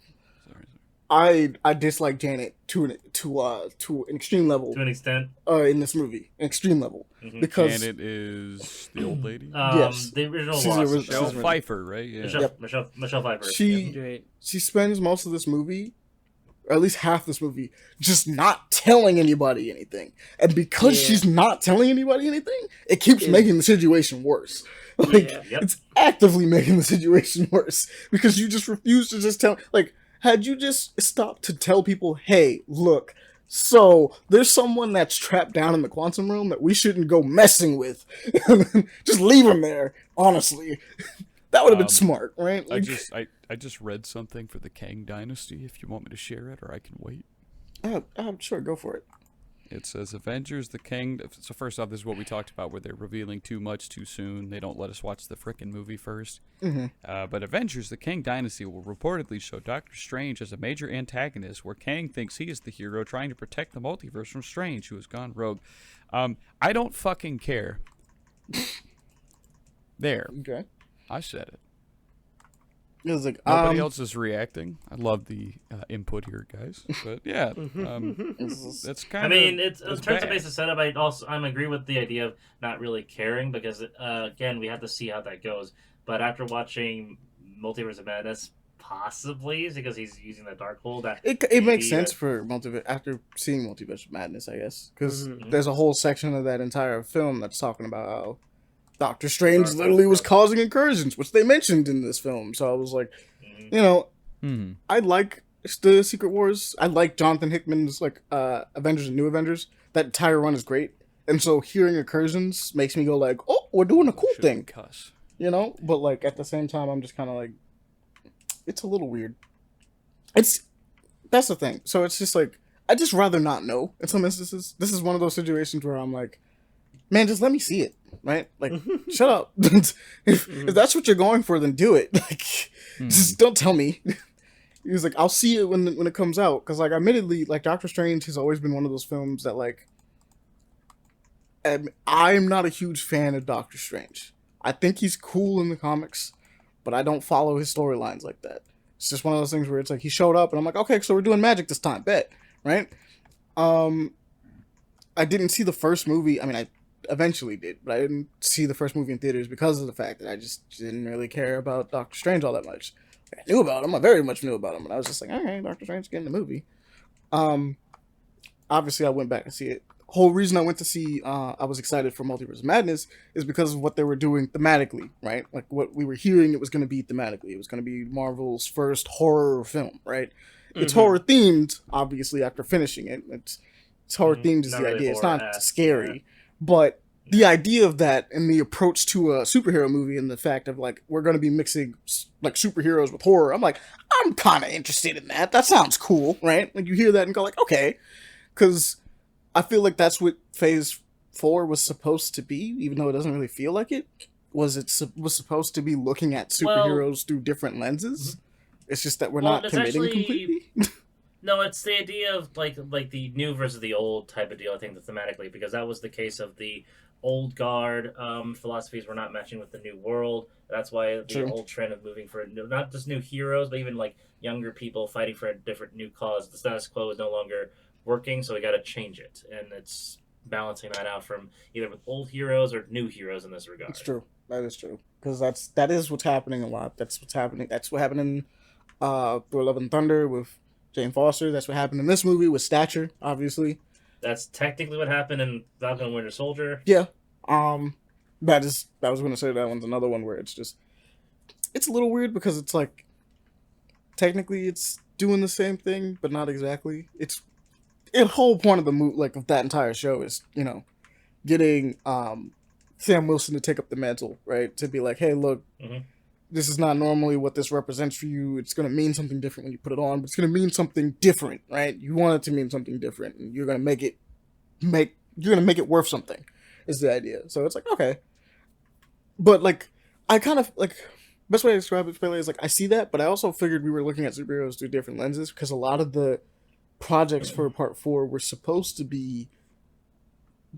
I dislike Janet to an extreme level. To an extent. In this movie, an extreme level, because Janet is the old lady. Yes, the original Michelle Pfeiffer, right? Yeah. Michelle Pfeiffer. She spends most of this movie, or at least half this movie, just not telling anybody anything, and because she's not telling anybody anything, it keeps making the situation worse. Like, it's actively making the situation worse because you just refuse to just tell. Like, had you just stopped to tell people, hey, look, so there's someone that's trapped down in the quantum realm that we shouldn't go messing with. Just leave him there, honestly. That would have been smart, right? Like, I just read something for the Kang Dynasty, if you want me to share it, or I can wait. I'm sure, go for it. It says Avengers, the Kang... So first off, this is what we talked about, where they're revealing too much too soon. They don't let us watch the frickin' movie first. But Avengers, the Kang Dynasty will reportedly show Doctor Strange as a major antagonist, where Kang thinks he is the hero trying to protect the multiverse from Strange, who has gone rogue. I don't fucking care. There. Okay. I said it. It was like, nobody else is reacting. I love the input here, guys. But yeah, that's kind of. I mean, in terms of basic setup, I'm agree with the idea of not really caring because again, we have to see how that goes. But after watching Multiverse of Madness, possibly because he's using the Darkhold, that it makes sense for Multiverse after seeing Multiverse of Madness, I guess, because there's a whole section of that entire film that's talking about how Doctor Strange literally was causing incursions, which they mentioned in this film. So I was like, I like the Secret Wars. I like Jonathan Hickman's Avengers and New Avengers. That entire run is great. And so hearing incursions makes me go like, oh, we're doing a cool thing. But like at the same time, I'm just kind of like, it's a little weird. That's the thing. So it's just like, I'd just rather not know in some instances. This is one of those situations where I'm like, man, just let me see it, right? Like, shut up. if that's what you're going for, then do it. Like, just don't tell me. He was like, I'll see it when it comes out. Because, like, admittedly, like, Doctor Strange has always been one of those films that, like, I'm not a huge fan of Doctor Strange. I think he's cool in the comics, but I don't follow his storylines like that. It's just one of those things where it's like, he showed up, and I'm like, okay, so we're doing magic this time, bet, right? I didn't see the first movie. I mean, I eventually did, but I didn't see the first movie in theaters because of the fact that I just didn't really care about Doctor Strange all that much. I knew about him. I very much knew about him, but I was just like, all right, Doctor Strange getting the movie. Obviously, I went back and see it. Whole reason I went to see, I was excited for Multiverse of Madness is because of what they were doing thematically, right? Like what we were hearing, it was going to be thematically. It was going to be Marvel's first horror film, right? It's horror themed, obviously. After finishing it, it's horror themed is the really idea. It's not scary, yeah. but the idea of that and the approach to a superhero movie and the fact of like we're going to be mixing like superheroes with horror, I'm like, I'm kind of interested in that. That sounds cool, right? Like you hear that and go like, okay, because I feel like that's what Phase 4 was supposed to be, even though it doesn't really feel like it. Was supposed to be looking at superheroes through different lenses. It's just that we're not committing completely. No, it's the idea of like the new versus the old type of deal. I think that thematically, because that was the case of the old guard philosophies were not matching with the new world. That's why the old trend of moving for not just new heroes, but even like younger people fighting for a different new cause. The status quo is no longer working, so we got to change it, and it's balancing that out from either with old heroes or new heroes in this regard. It's true. That is true, because that is what's happening a lot. That's what's happening. That's what happened in Thor: Love and Thunder with Jane Foster. That's what happened in this movie with Stature, obviously. That's technically what happened in Falcon and Winter Soldier. Yeah. I was going to say that one's another one where it's a little weird because it's like technically it's doing the same thing, but not exactly. It's the whole point of the movie, like of that entire show, is getting Sam Wilson to take up the mantle, right? To be like, hey, look, this is not normally what this represents for you. It's going to mean something different when you put it on, but it's going to mean something different, right? You want it to mean something different, and you're going to make it worth something. Is the idea. So it's like, okay, but like I kind of like best way to describe it is like I see that, but I also figured we were looking at superheroes through different lenses because a lot of the projects for Part 4 were supposed to be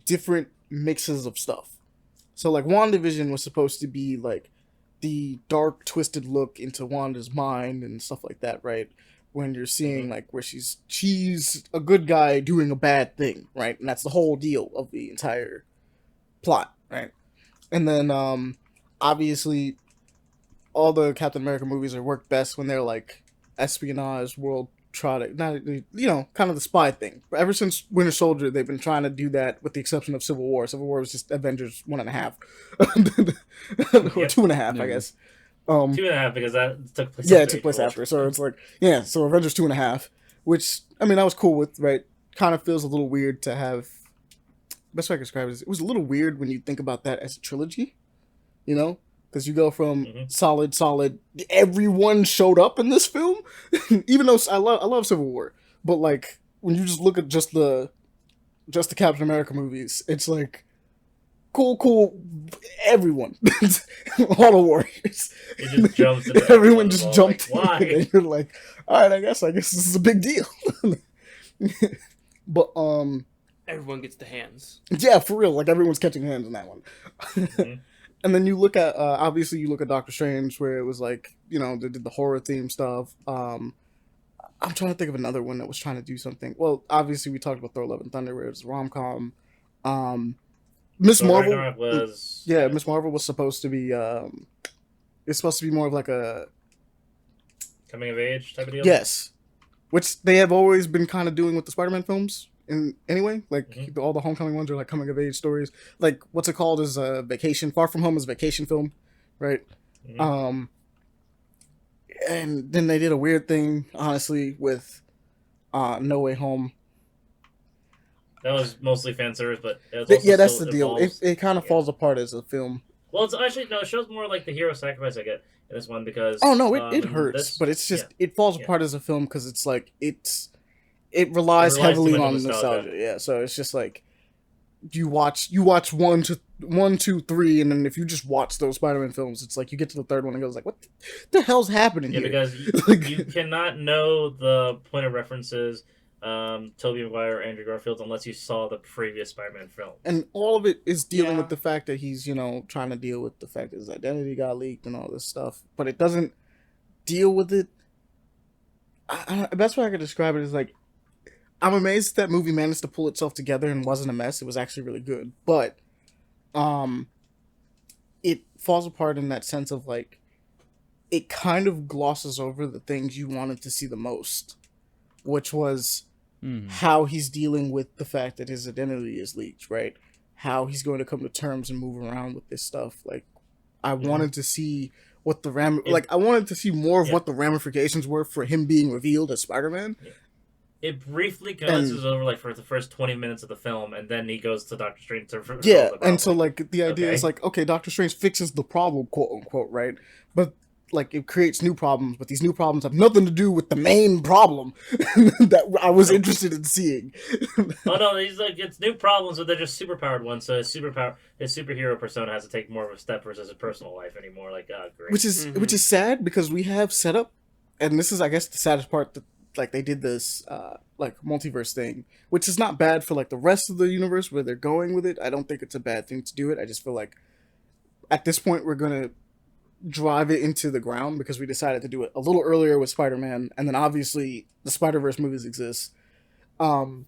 different mixes of stuff. So like WandaVision was supposed to be like the dark, twisted look into Wanda's mind and stuff like that, right? When you're seeing like where she's a good guy doing a bad thing, right? And that's the whole deal of the entire plot, right? And then obviously all the Captain America movies are work best when they're like espionage, world trying to, kind of the spy thing. But ever since Winter Soldier, they've been trying to do that, with the exception of Civil War. Civil War was just Avengers 1.5 or 2.5, I guess. 2.5 because that took place. Yeah, it took place after. So it's like, so Avengers 2.5, which I mean I was cool with, right? Kind of feels a little weird to have. Best way I can describe it is it was a little weird when you think about that as a trilogy, because you go from solid. Everyone showed up in this film, even though I love Civil War, but like when you just look at just the Captain America movies, it's like cool, everyone, all the warriors. It just jumps. Everyone just jumped. Like, why? And you're like, all right, I guess this is a big deal. But everyone gets the hands. Yeah, for real. Like everyone's catching hands in that one. And then you look at obviously you look at Doctor Strange, where it was like they did the horror theme stuff. I'm trying to think of another one that was trying to do something. Well, obviously we talked about Thor: Love and Thunder, where it was rom-com. Miss Marvel was Miss Marvel was supposed to be it's supposed to be more of like a coming of age type of deal. Yes, which they have always been kind of doing with the Spider-Man films. Anyway, like all the Homecoming ones are like coming of age stories. Like what's it called is a vacation. Far From Home is a vacation film, right? And then they did a weird thing, honestly, with No Way Home. That was mostly fan service, but it was also that's the deal. It kind of falls apart as a film. Well, it's actually it shows more like the hero sacrifice I get in this one because it hurts, but it's just it falls apart as a film because it's like it relies heavily on nostalgia. Yeah, so it's just like you watch one, two, three, and then if you just watch those Spider-Man films, it's like you get to the third one and it goes like, what the hell's happening here? Because you cannot know the point of references, Tobey Maguire or Andrew Garfield, unless you saw the previous Spider-Man film. And all of it is dealing with the fact that he's, trying to deal with the fact that his identity got leaked and all this stuff. But it doesn't deal with it. The best way I could describe it is like, I'm amazed that movie managed to pull itself together and wasn't a mess. It was actually really good. But it falls apart in that sense of like, it kind of glosses over the things you wanted to see the most, which was how he's dealing with the fact that his identity is leaked, right? How he's going to come to terms and move around with this stuff. Like, I wanted to see what I wanted to see more of what the ramifications were for him being revealed as Spider-Man. Yeah. It briefly glances over like for the first 20 minutes of the film, and then he goes to Doctor Strange to resolve the problem. And so like the idea is like, okay, Doctor Strange fixes the problem, quote unquote, right? But like it creates new problems, but these new problems have nothing to do with the main problem that I was interested in seeing. Oh no, he's like, it's new problems, but they're just superpowered ones. So his superhero persona has to take more of a step versus his personal life anymore. Like, great. Which is sad because we have set up, and this is I guess the saddest part that like they did this like multiverse thing, which is not bad for like the rest of the universe where they're going with it. I don't think it's a bad thing to do it. I just feel like at this point we're gonna drive it into the ground because we decided to do it a little earlier with Spider-Man, and then obviously the Spider-Verse movies exist. But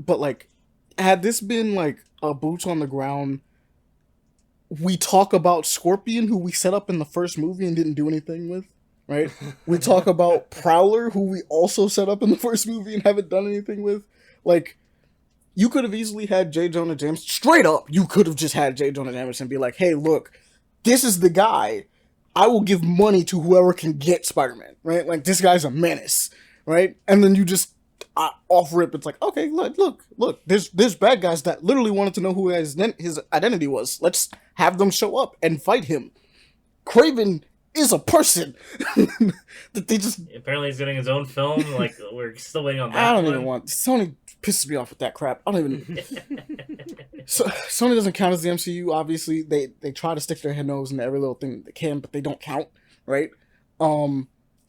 like, had this been like a boots on the ground, we talk about Scorpion, who we set up in the first movie and didn't do anything with, right? We talk about Prowler, who we also set up in the first movie and haven't done anything with. Like, you could have easily had J. Jonah Jameson, straight up, you could have just had J. Jonah Jameson be like, hey, look, this is the guy. I will give money to whoever can get Spider-Man, right? Like, this guy's a menace, right? And then you just off rip, it's like, okay, look, there's bad guys that literally wanted to know who his identity was. Let's have them show up and fight him. Kraven is a person that they just apparently he's getting his own film. Like, we're still waiting on that. I don't even want. Sony pisses me off with that crap. I don't even. So Sony doesn't count as the MCU. Obviously, they try to stick their head nose into every little thing that they can, but they don't count, right?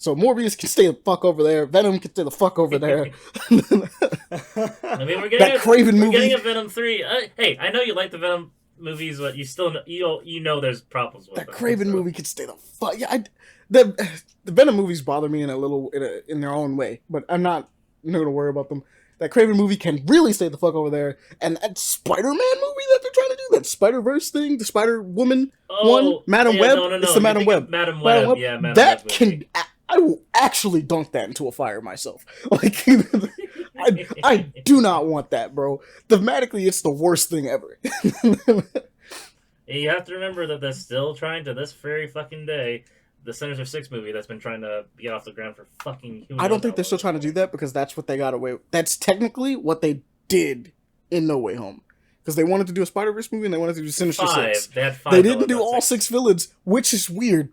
So Morbius can stay the fuck over there. Venom can stay the fuck over there. I mean, we're getting a Venom 3. Hey, I know you like the Venom movies, but you still you know there's problems with that them. Kraven movie could stay the fuck. Yeah, the Venom movies bother me in their own way, but I'm not gonna worry about them. That Kraven movie can really stay the fuck over there, and that Spider-Man movie that they're trying to do, that Spider-Verse thing, the Spider-Woman one, Madam Web, no. It's the Madam Web. Madam Web, yeah, Madam that Web can. I will actually dunk that into a fire myself. Like, I do not want that, bro. Thematically, it's the worst thing ever. You have to remember that they're still trying to this very fucking day. The Sinister Six movie that's been trying to get off the ground for fucking. I don't think they're still trying to do that because that's what they got away with. That's technically what they did in No Way Home. Because they wanted to do a Spider-Verse movie and they wanted to do Sinister Six. They had 5. They didn't do all 6 villains, which is weird.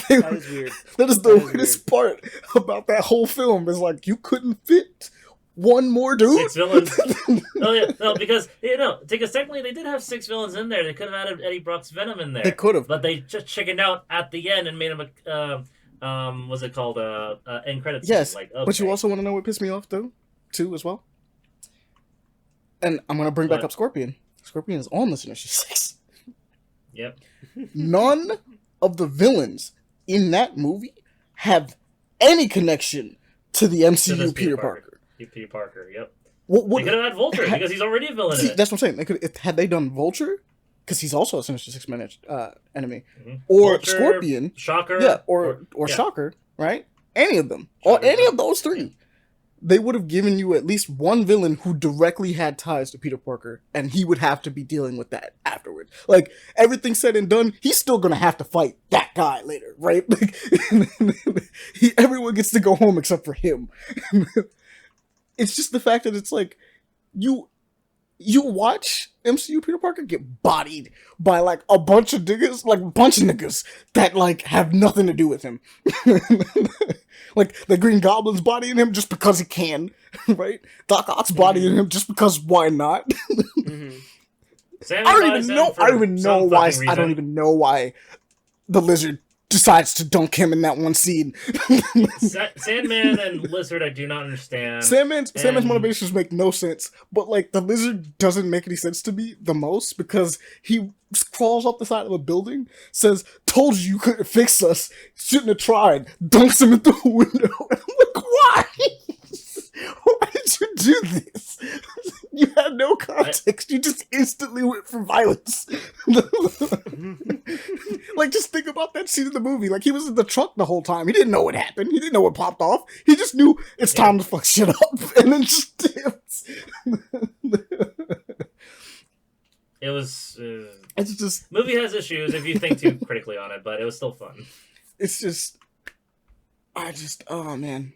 That is weird. That is the weirdest part about that whole film. Is like, you couldn't fit one more dude. 6 villains. No, because technically they did have 6 villains in there. They could have added Eddie Brock's Venom in there. They could have, but they just chickened out at the end and made him a what's it called? End credits. Yes, like, okay. But you also want to know what pissed me off though, too, as well. And I'm gonna bring back up Scorpion. Scorpion is on the Sinister Six. Yep. None of the villains in that movie have any connection to the MCU Peter Parker. Peter Parker, yep. They could have had Vulture because he's already a villain in it. That's what I'm saying. Had they done Vulture, because he's also a Sinister Six enemy, Mm-hmm. or Vulture, Scorpion, Shocker, yeah, or Shocker, right? Any of them, or any of those 3. They would have given you at least one villain who directly had ties to Peter Parker, and he would have to be dealing with that afterwards. Like, everything said and done, he's still gonna have to fight that guy later, right? Like, everyone gets to go home except for him. It's just the fact that it's like, you you watch MCU Peter Parker get bodied by like a bunch of niggas that like have nothing to do with him. Like the Green Goblin's bodying him just because he can, right? Doc Ock's bodying him just because why not? Mm-hmm. I don't even know why the Lizard decides to dunk him in that one scene. Sandman and Lizard, I do not understand. Sandman's motivations make no sense, but like the Lizard doesn't make any sense to me the most because he crawls up the side of a building, says, "Told you couldn't fix us, shouldn't have tried," dunks him in the window, and I'm like, why? Why did you do this? You had no context. You just instantly went for violence. Like, just think about that scene in the movie. Like, he was in the truck the whole time. He didn't know what happened. He didn't know what popped off. He just knew it's time to fuck shit up. And then just dipped. It was... it's just... Movie has issues if you think too critically on it, but it was still fun. It's just... oh, man.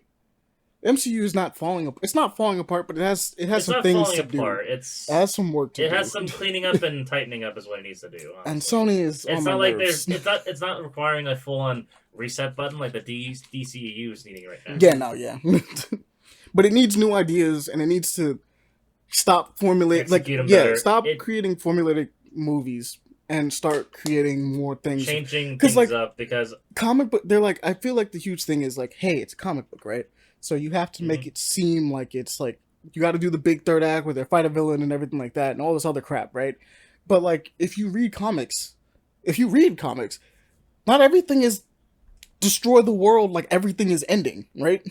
MCU is not falling apart. It's not falling apart, but it has some things to do. It has some work to do. It has some cleaning up and tightening up is what it needs to do. Honestly. And Sony is it's not like nerves. It's not requiring a full on reset button like the DCEU is needing right now. Yeah, no, yeah. But it needs new ideas and it needs to stop creating formulaic movies and start creating more things. Changing things up because comic book I feel like the huge thing is like, hey, it's a comic book, right? So you have to make it seem like it's like you got to do the big third act where they fight a villain and everything like that and all this other crap, right? But like if you read comics, not everything is destroy the world like everything is ending, right?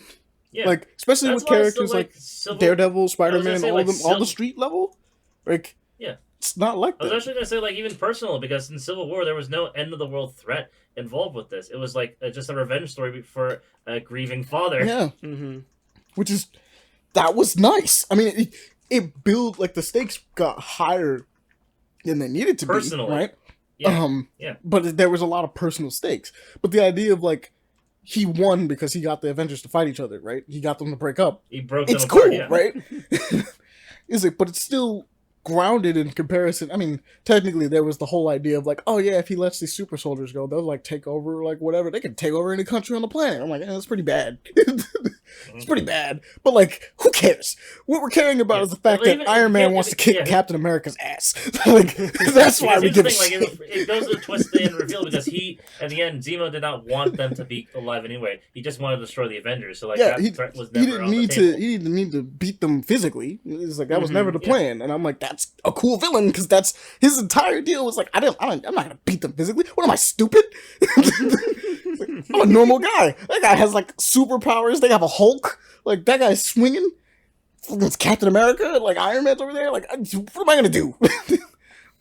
Yeah. Like especially with characters like Daredevil, Spider-Man, all of them, all the street level, like it's not like that. I was actually gonna say like even personal because in Civil War there was no end of the world threat involved with this. It was like just a revenge story for a grieving father. Yeah, which is that was nice. I mean, it built like the stakes got higher than they needed to be, right? Yeah. But there was a lot of personal stakes. But the idea of like he won because he got the Avengers to fight each other, right? He got them to break up. He broke them apart, cool, right? But it's still grounded in comparison. I mean, technically there was the whole idea of like, oh yeah, if he lets these super soldiers go, they'll like take over like whatever. They can take over any country on the planet. I'm like, that's pretty bad. It's pretty bad. But like, who cares? What we're caring about is the fact that Iron Man wants to kick Captain America's ass. Like, that's why we give a shit. Like, it goes to the twist and reveal because he, at the end, Zemo did not want them to be alive anyway. He just wanted to destroy the Avengers. So like, that threat was never on the table. He didn't need to beat them physically. It's like that was never the plan. And I'm like, that's a cool villain because that's his entire deal was like, I'm not gonna beat them physically. What am I, stupid? I'm a normal guy. That guy has like superpowers. They have a Hulk. Like that guy's swinging. It's Captain America. Like Iron Man's over there. Like what am I gonna do?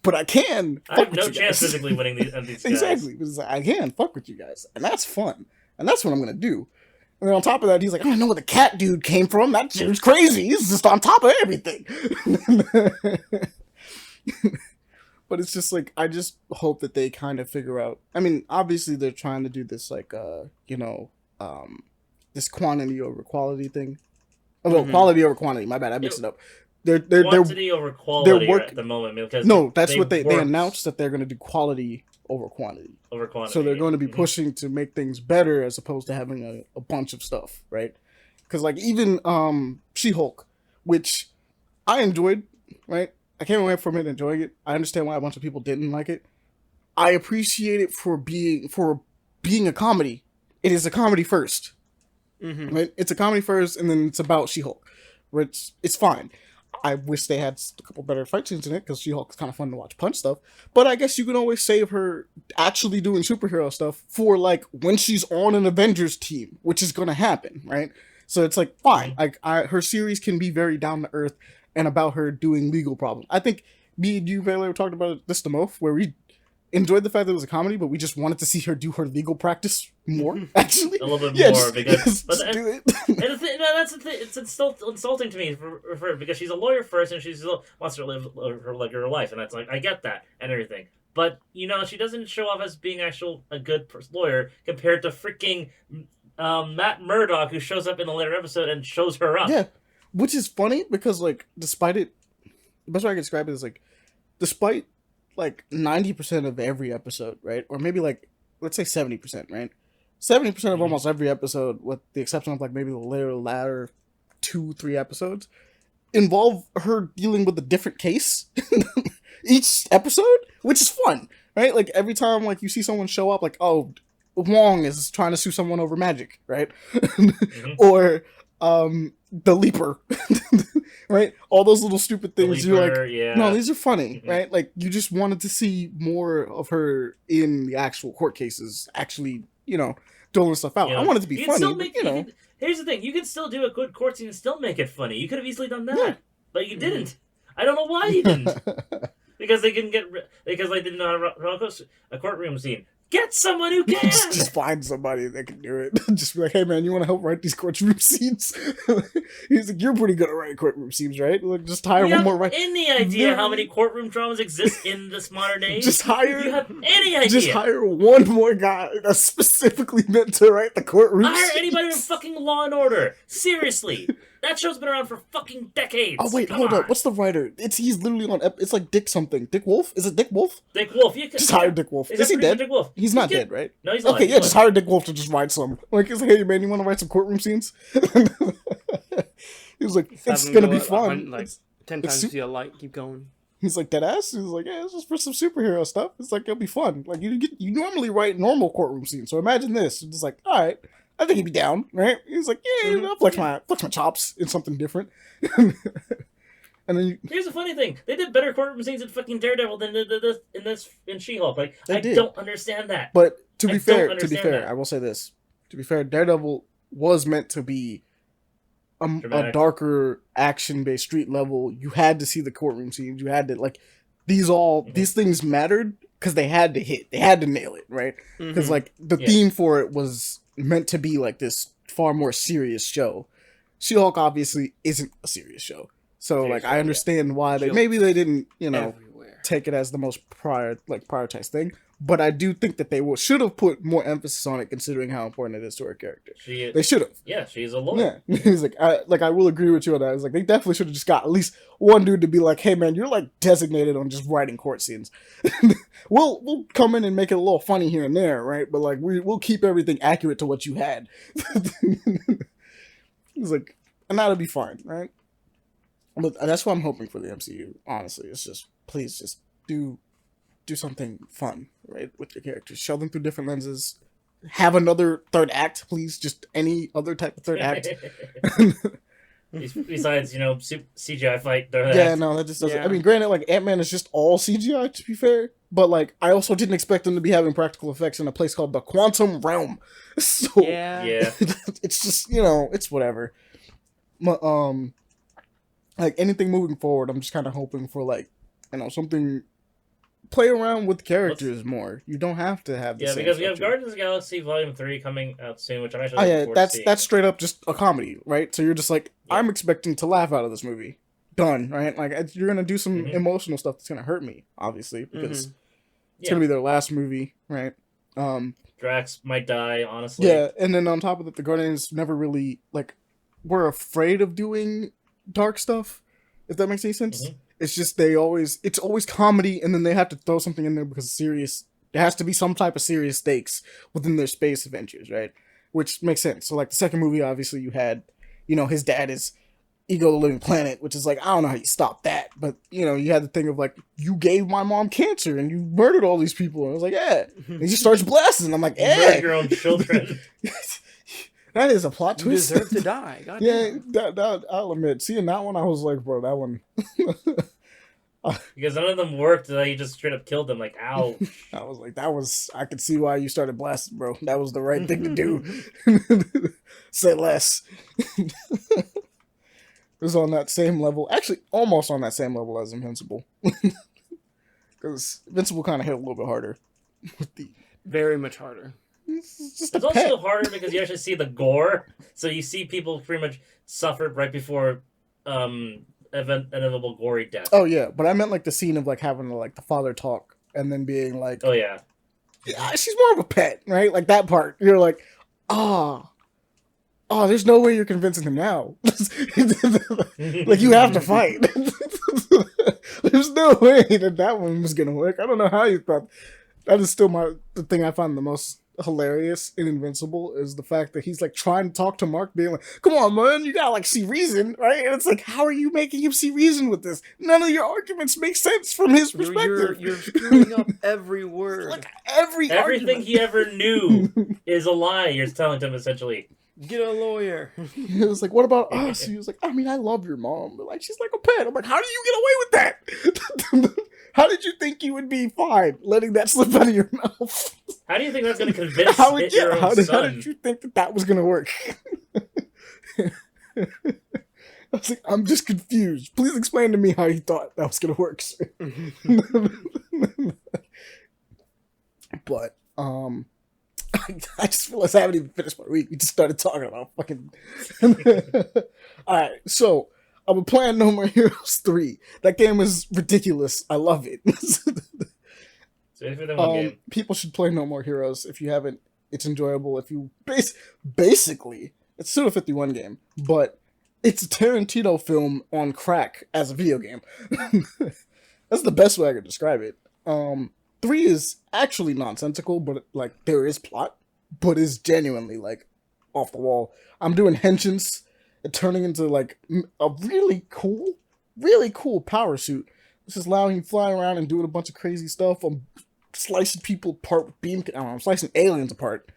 But I can. I have no chance physically winning these guys. Exactly. Because I can fuck with you guys, and that's fun, and that's what I'm gonna do. And then on top of that, he's like, I don't know where the cat dude came from. That dude's crazy. He's just on top of everything. But it's just like, I just hope that they kind of figure out. I mean, obviously they're trying to do this like, this quantity over quality thing. Oh, no, quality over quantity. My bad, I mixed it up. They're quantity over quality at the moment because that's what they announced that they're going to do quality over quantity. So they're going to be pushing to make things better as opposed to having a bunch of stuff, right? Because like even She-Hulk, which I enjoyed, right? I came away from it enjoying it. I understand why a bunch of people didn't like it. I appreciate it for being a comedy. It is a comedy first, right? It's a comedy first, and then it's about She-Hulk, which it's fine. I wish they had a couple better fight scenes in it because She-Hulk's kind of fun to watch punch stuff. But I guess you can always save her actually doing superhero stuff for like when she's on an Avengers team, which is going to happen, right? So it's like fine. Like her series can be very down to earth and about her doing legal problems. I think me and you, Baylor, talked about this the most, where we enjoyed the fact that it was a comedy, but we just wanted to see her do her legal practice more, actually. A little bit more, because... Just do it. And that's the thing, it's insulting to me for because she's a lawyer first, and she wants to live her life, and that's like, I get that, and everything. But, she doesn't show off as being a good lawyer compared to freaking Matt Murdock, who shows up in the later episode and shows her up. Yeah. Which is funny because, like, despite it the best way I can describe it is like, despite like 90% of every episode, right, or maybe like let's say 70%, right, 70% of almost every episode, with the exception of like maybe the latter 2-3 episodes, involve her dealing with a different case each episode, which is fun, right? Like every time like you see someone show up, like, oh, Wong is trying to sue someone over magic, right? Or the Leaper, right? All those little stupid things. You're like, no, these are funny, right? Like you just wanted to see more of her in the actual court cases, actually, doling stuff out. I want it to be funny, but, here's the thing: you can still do a good court scene and still make it funny. You could have easily done that, but you didn't. I don't know why you didn't. Because they didn't know how to run a courtroom scene. Get someone who can! just find somebody that can do it. Just be like, hey man, you want to help write these courtroom scenes? He's like, you're pretty good at writing courtroom scenes, right? Like, just hire one more writer. Any idea how many courtroom dramas exist in this modern age? Just hire. You have any idea? Just hire one more guy that's specifically meant to write the courtroom scenes. Hire anybody in fucking Law and Order. Seriously. That show's been around for fucking decades. Oh wait, hold up. What's the writer? He's literally on. It's like Dick something. Dick Wolf? Is it Dick Wolf? Dick Wolf. Just hire Dick Wolf. Is he dead? Dick Wolf. He's not dead, right? No, he's not. Okay, yeah, just hire Dick Wolf to just write some. Like, he's like, hey man, you want to write some courtroom scenes? He was like, it's gonna be fun. Like 10 times the light. Keep going. He's like, deadass? He's like, yeah, it's just for some superhero stuff. It's like, it'll be fun. Like, you normally write normal courtroom scenes, so imagine this. It's just like, all right, I think he'd be down, right? He's like, yeah, I'll flex my chops in something different. And then here's the funny thing: they did better courtroom scenes in fucking Daredevil than in She-Hulk. Like, I don't understand that. But to be fair, I will say this: to be fair, Daredevil was meant to be a darker action-based street level. You had to see the courtroom scenes. You had to like these things mattered because they had to hit. They had to nail it, right? Because like the theme for it was meant to be like this far more serious show. She-Hulk obviously isn't a serious show, so like I understand why they didn't take it as the most prioritized thing. But I do think that they should have put more emphasis on it, considering how important it is to her character. They should have. Yeah, she's a lawyer. Yeah, he's like, I will agree with you on that. It's like they definitely should have just got at least one dude to be like, hey man, you're like designated on just writing court scenes. We'll come in and make it a little funny here and there, right? But like we'll keep everything accurate to what you had. He's like, and that'll be fine, right? But that's what I'm hoping for the MCU. Honestly, it's just please just do something fun, right, with your characters. Show them through different lenses. Have another third act, please. Just any other type of third act. Besides, CGI fight. Yeah, no, that just doesn't. Yeah. I mean, granted, like Ant-Man is just all CGI, to be fair. But like, I also didn't expect them to be having practical effects in a place called the Quantum Realm. So yeah, it's just it's whatever. But like anything moving forward, I'm just kind of hoping for like something. Play around with characters more. You don't have to have the same because we have Guardians of the Galaxy Volume 3 coming out soon, which I'm actually looking forward to seeing. That's straight up just a comedy, right? So you're just like, I'm expecting to laugh out of this movie. Done, right? Like you're gonna do some emotional stuff that's gonna hurt me, obviously, because it's gonna be their last movie, right? Drax might die, honestly. Yeah, and then on top of that, the Guardians never really were afraid of doing dark stuff, if that makes any sense. It's just it's always comedy, and then they have to throw something in there because there has to be some type of serious stakes within their space adventures, right? Which makes sense. So like the second movie, obviously you had, his dad is Ego the Living Planet, which is like, I don't know how you stop that, but you had the thing of like, you gave my mom cancer and you murdered all these people, and I was like, yeah. And he starts blasting. I'm like, yeah. You murdered your own children. That is a plot twist. You deserve to die. God yeah, that I'll admit. Seeing that one, I was like, bro, that one. Because none of them worked, and he just straight up killed them. Like, ow. I was like, I could see why you started blasting, bro. That was the right thing to do. Say less. It was on that same level. Actually, almost on that same level as Invincible. Because Invincible kind of hit a little bit harder. Very much harder. It's also harder because you actually see the gore, so you see people pretty much suffered right before inevitable gory death. Oh yeah, but I meant like the scene of like having the father talk and then being like, oh yeah, she's more of a pet, right? Like that part, you're like, oh, there's no way you're convincing him now. Like you have to fight. There's no way that one was gonna work. I don't know how you thought. That is still the thing I find the most hilarious in Invincible is the fact that he's like trying to talk to Mark, being like, "Come on, man, you gotta like see reason, right?" And it's like, how are you making him see reason with this? None of your arguments make sense from his perspective. You're screwing up every word. Like everything argument. he ever knew is a lie. You're telling him essentially. Get a lawyer. He was like, "What about us?" He was like, "I mean, I love your mom, but like, she's like a pet." I'm like, "How do you get away with that? How did you think you would be fine letting that slip out of your mouth? How do you think that's going to convince your own how son? did you think that was going to work?" I was like, "I'm just confused. Please explain to me how you thought that was going to work, sir." But I just realized I haven't even finished my week. We just started talking about fucking. Alright, so I've been playing No More Heroes 3. That game is ridiculous. I love it. People should play No More Heroes if you haven't. It's enjoyable. If you basically, it's still a 51 game, but it's a Tarantino film on crack as a video game. That's the best way I could describe it. 3 is actually nonsensical, but like there is plot, but is genuinely like off the wall. I'm doing henshins and turning into like a really cool power suit. This is allowing you to fly around and doing a bunch of crazy stuff. I'm slicing people apart with beam. I'm slicing aliens apart.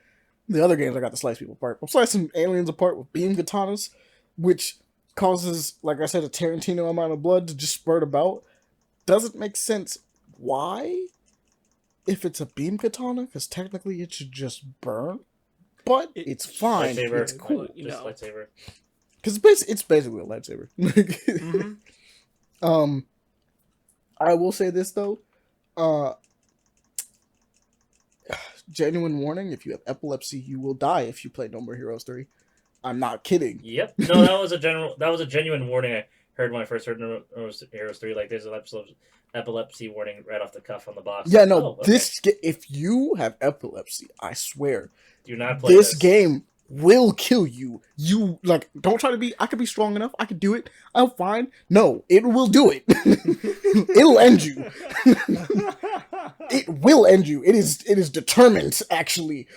The other games I got to slice people apart. I'm slicing aliens apart with beam katanas, which causes, like I said, a Tarantino amount of blood to just spurt about. Doesn't make sense. Why? If it's a beam katana, because technically it should just burn, but it's fine. Lightsaber. It's cool. Just lightsaber. Because it's basically a lightsaber. I will say this though. Genuine warning: if you have epilepsy, you will die if you play No More Heroes 3. I'm not kidding. Yep. No, that was a genuine warning I heard when I first heard No More Heroes 3. Like, there's an epilepsy warning right off the cuff on the box. Yeah, no. Okay. If you have epilepsy, I swear, do not play this game will kill you. You like don't try to be. I could be strong enough. I could do it. I'm fine. No, it will do it. It'll end you. It will end you. It is determined. Actually,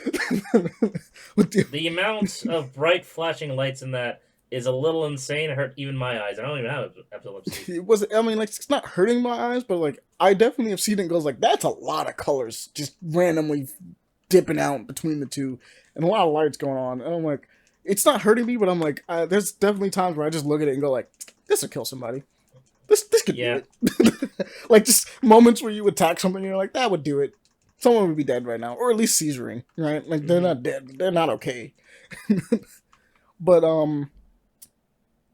the amount of bright flashing lights in that is a little insane. It hurt even my eyes. I don't even have epilepsy. It was. I mean, like it's not hurting my eyes, but like I definitely have seen it. And goes like that's a lot of colors just randomly dipping out between the two, and a lot of lights going on. And I'm like, it's not hurting me, but I'm like, there's definitely times where I just look at it and go like, this will kill somebody. This could do it. Like just moments where you attack something, and you're like, that would do it. Someone would be dead right now, or at least seizuring, right? Like they're not dead, but they're not okay. But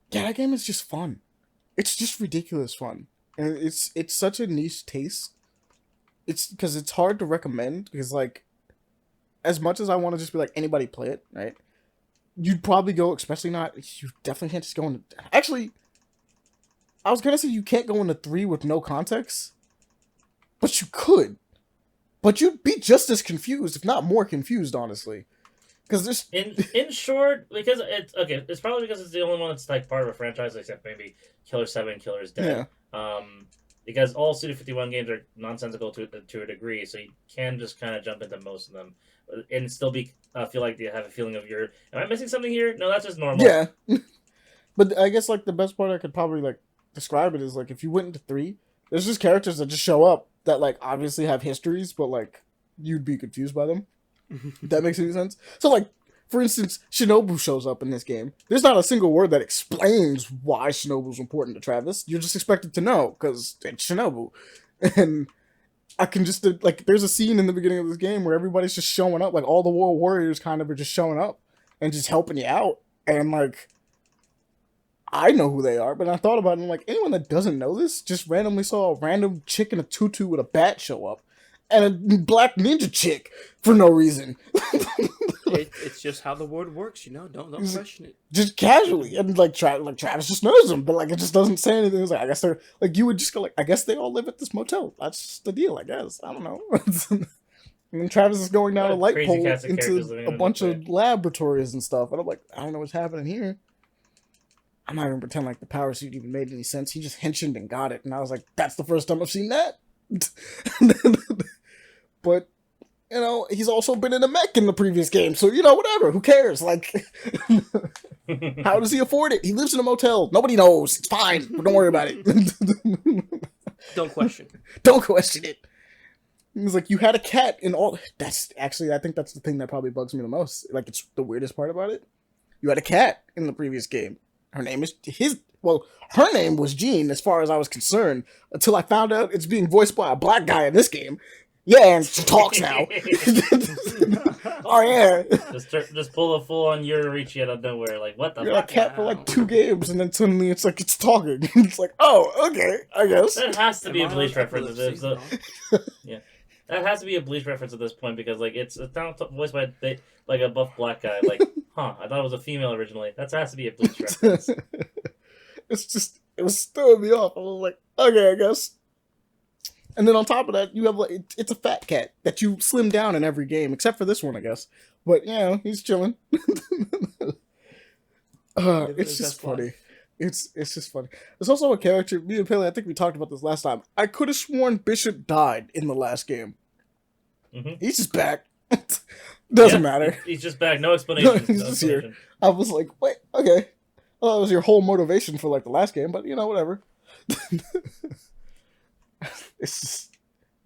yeah, that game is just fun. It's just ridiculous fun, and it's such a niche taste. It's because it's hard to recommend because like, as much as I want to just be like anybody play it, right? You'd probably go, especially not. You definitely can't just go into. Actually, I was gonna say you can't go into 3 with no context, but you could. But you'd be just as confused, if not more confused, honestly. Because there's in short, because it's okay. It's probably because it's the only one that's like part of a franchise, except maybe Killer 7, Killer's Dead. Yeah. Because all Studio 51 games are nonsensical to a degree, so you can just kind of jump into most of them and still be feel like you have a feeling of am I missing something here? No, that's just normal. Yeah. But I guess like the best part I could probably like describe it is like if you went into 3, there's just characters that just show up that like obviously have histories, but like you'd be confused by them. If that makes any sense. So like, for instance, Shinobu shows up in this game. There's not a single word that explains why Shinobu's important to Travis. You're just expected to know because it's Shinobu. And I can just like, there's a scene in the beginning of this game where everybody's just showing up. Like all the War Warriors kind of are just showing up and just helping you out. And like, I know who they are, but I thought about it and I'm like, anyone that doesn't know this just randomly saw a random chick in a tutu with a bat show up. And a black ninja chick for no reason. It's just how the world works, you know. Don't question it. Just casually, and like Travis just knows them, but like it just doesn't say anything. It's like I guess they're like you would just go like I guess they all live at this motel. That's the deal, I guess. I don't know. And then Travis is going down a light pole into a bunch of laboratories and stuff, and I'm like I don't know what's happening here. I'm not even pretending like the power suit even made any sense. He just henchened and got it, and I was like, that's the first time I've seen that. But he's also been in a mech in the previous game, so whatever. Who cares? Like, how does he afford it? He lives in a motel. Nobody knows. It's fine. But don't worry about it. Don't question. Don't question it. He's like, you had a cat in all. That's actually, I think that's the thing that probably bugs me the most. Like, it's the weirdest part about it. You had a cat in the previous game. Her name was Jean, as far as I was concerned, until I found out it's being voiced by a black guy in this game. Yeah, and she talks now. Oh yeah. Just pull a full on Yurichi out of nowhere. Like, what the You're fuck? a cat for like 2 games, and then suddenly it's like it's talking. It's like, oh, okay, I guess. That has to be a Bleach reference at this. Yeah, that has to be a Bleach reference at this point because like it's not voiced by like a buff black guy. Like, I thought it was a female originally. That has to be a Bleach reference. It was throwing me off. I was like, okay, I guess. And then on top of that, you have like it's a fat cat that you slim down in every game, except for this one, I guess. But he's chilling. It's just funny. It's just funny. There's also a character. Me and Pele, I think we talked about this last time. I could have sworn Bishop died in the last game. Mm-hmm. He's just back. Doesn't matter. He's just back. No explanation. He's just here. I was like, wait, okay. Well, that was your whole motivation for like the last game, but whatever. It's just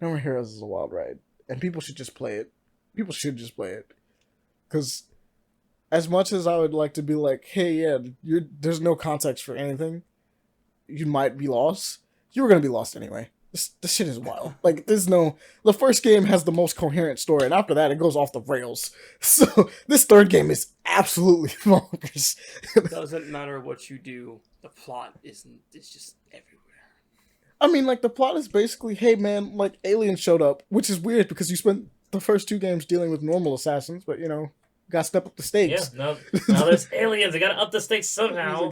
No More Heroes is a wild ride, and people should just play it. People should just play it, because as much as I would like to be like, hey, yeah, there's no context for anything, you might be lost. You were gonna be lost anyway. This shit is wild. Like, the first game has the most coherent story, and after that, it goes off the rails. So this third game is absolutely bonkers. It doesn't matter what you do, the plot it's just everywhere. I mean, like, the plot is basically, hey, man, like, aliens showed up, which is weird because you spent the first 2 games dealing with normal assassins, but, gotta step up the stakes. Yeah, now there's aliens. I gotta up the stakes somehow.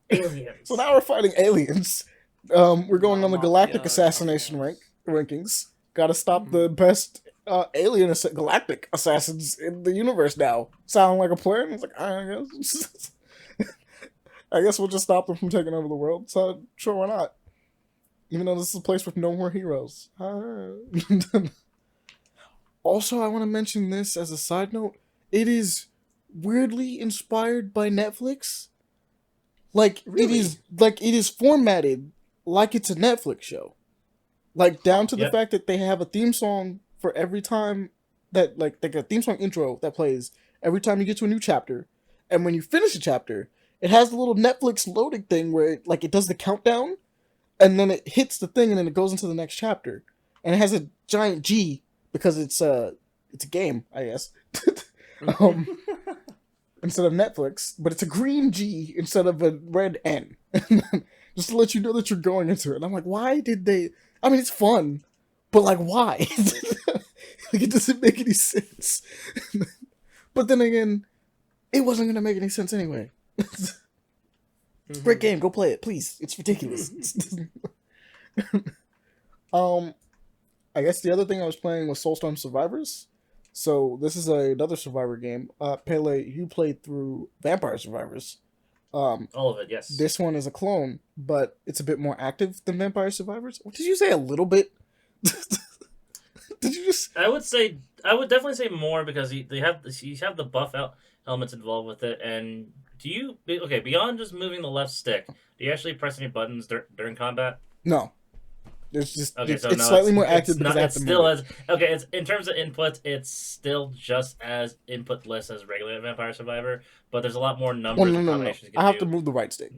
Aliens. So now we're fighting aliens. We're going on the galactic assassination rankings. Gotta stop the best galactic assassins in the universe now. Sound like a plan? It's like, I guess. I guess we'll just stop them from taking over the world. So, sure, why not? Even though this is a place with no more heroes. Also, I want to mention this as a side note. It is weirdly inspired by Netflix. Like, really? It is formatted like it's a Netflix show. Like, down to the fact that they have a theme song for every time that, like a theme song intro that plays every time you get to a new chapter. And when you finish a chapter, it has the little Netflix loading thing where it does the countdown. And then it hits the thing, and then it goes into the next chapter, and it has a giant G because it's a game, I guess, instead of Netflix. But it's a green G instead of a red N, just to let you know that you're going into it. And I'm like, why did they? I mean, it's fun, but like, why? Like, it doesn't make any sense. But then again, it wasn't gonna make any sense anyway. Great game, go play it, please. It's ridiculous. I guess the other thing I was playing was Soulstorm Survivors. So this is another Survivor game. Pele, you played through Vampire Survivors. All of it, yes. This one is a clone, but it's a bit more active than Vampire Survivors. Did you say a little bit? Did you just? I would definitely say more because you have the buff elements involved with it, and beyond just moving the left stick, do you actually press any buttons during combat? No. It's just it's slightly more active because I have to move. It's in terms of input, it's still just as inputless as regular Vampire Survivor, but there's a lot more numbers and combinations you can I have to move the right stick.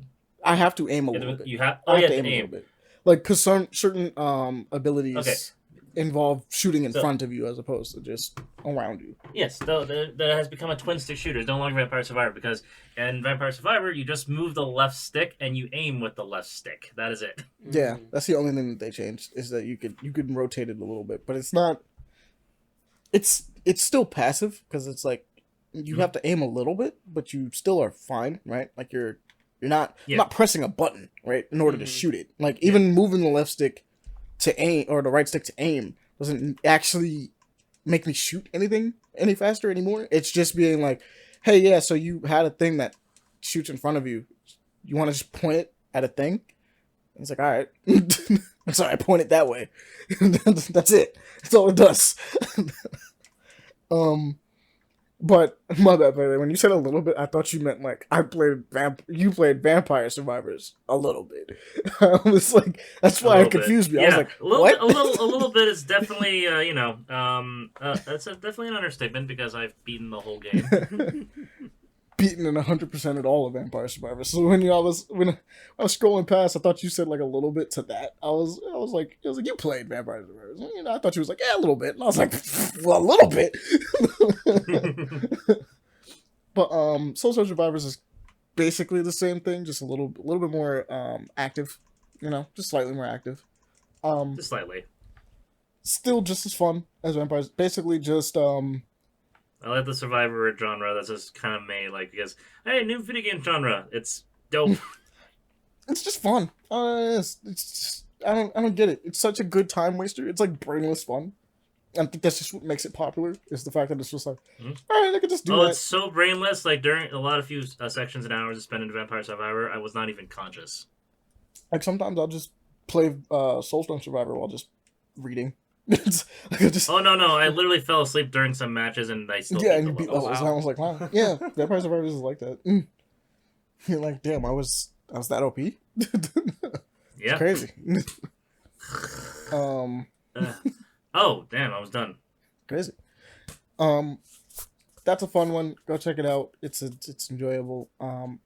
I have to aim a little bit. You have to aim a little bit. Like, because certain abilities involve shooting in front of you as opposed to just around you. Yes, that has become a twin stick shooter. It's no longer Vampire Survivor because in Vampire Survivor you just move the left stick and you aim with the left stick. That is it. Yeah, that's the only thing that they changed is that you could rotate it a little bit, but it's not. It's still passive because it's like you have to aim a little bit, but you still are fine, right? Like you're not pressing a button, right, in order to shoot it. Like even moving the left stick to aim or the right stick to aim doesn't actually make me shoot anything any faster anymore. It's just being like, hey, yeah, so you had a thing that shoots in front of you. you want to just point it at a thing? And he's like, all right. So I point it that way. That's it. That's all it does. But my bad, by the way. When you said a little bit, I thought you meant like you played Vampire Survivors a little bit. I was like, that's why it confused me. Yeah, I was like, a little what? a little bit is definitely that's definitely an understatement because I've beaten the whole game. Beaten in 100% at all of Vampire Survivors. So when I was scrolling past, I thought you said like a little bit to that. I was like, you played Vampire Survivors. You know, I thought you was like, yeah, a little bit. And I was like, well, a little bit. But Soul Survivors is basically the same thing, just a little bit more active. You know, just slightly more active. Just slightly. Still just as fun as Vampires. Basically, just I like the Survivor genre. That's just kind of made because hey, new video game genre. It's dope. It's just fun. It's just, I don't get it. It's such a good time waster. It's like brainless fun. I think that's just what makes it popular. Is the fact that it's just like, all right, I could just do that. It's so brainless. Like during a lot of few sections and hours spent in Vampire Survivor, I was not even conscious. Like sometimes I'll just play Soulstone Survivor while just reading. Oh no! I literally fell asleep during some matches and I still and you beat levels. And I was like, wow, yeah, Vampire Survivors is like that. You're like, damn, I was that OP. It's yeah, crazy. Oh damn, I was done. Crazy. That's a fun one. Go check it out. It's enjoyable.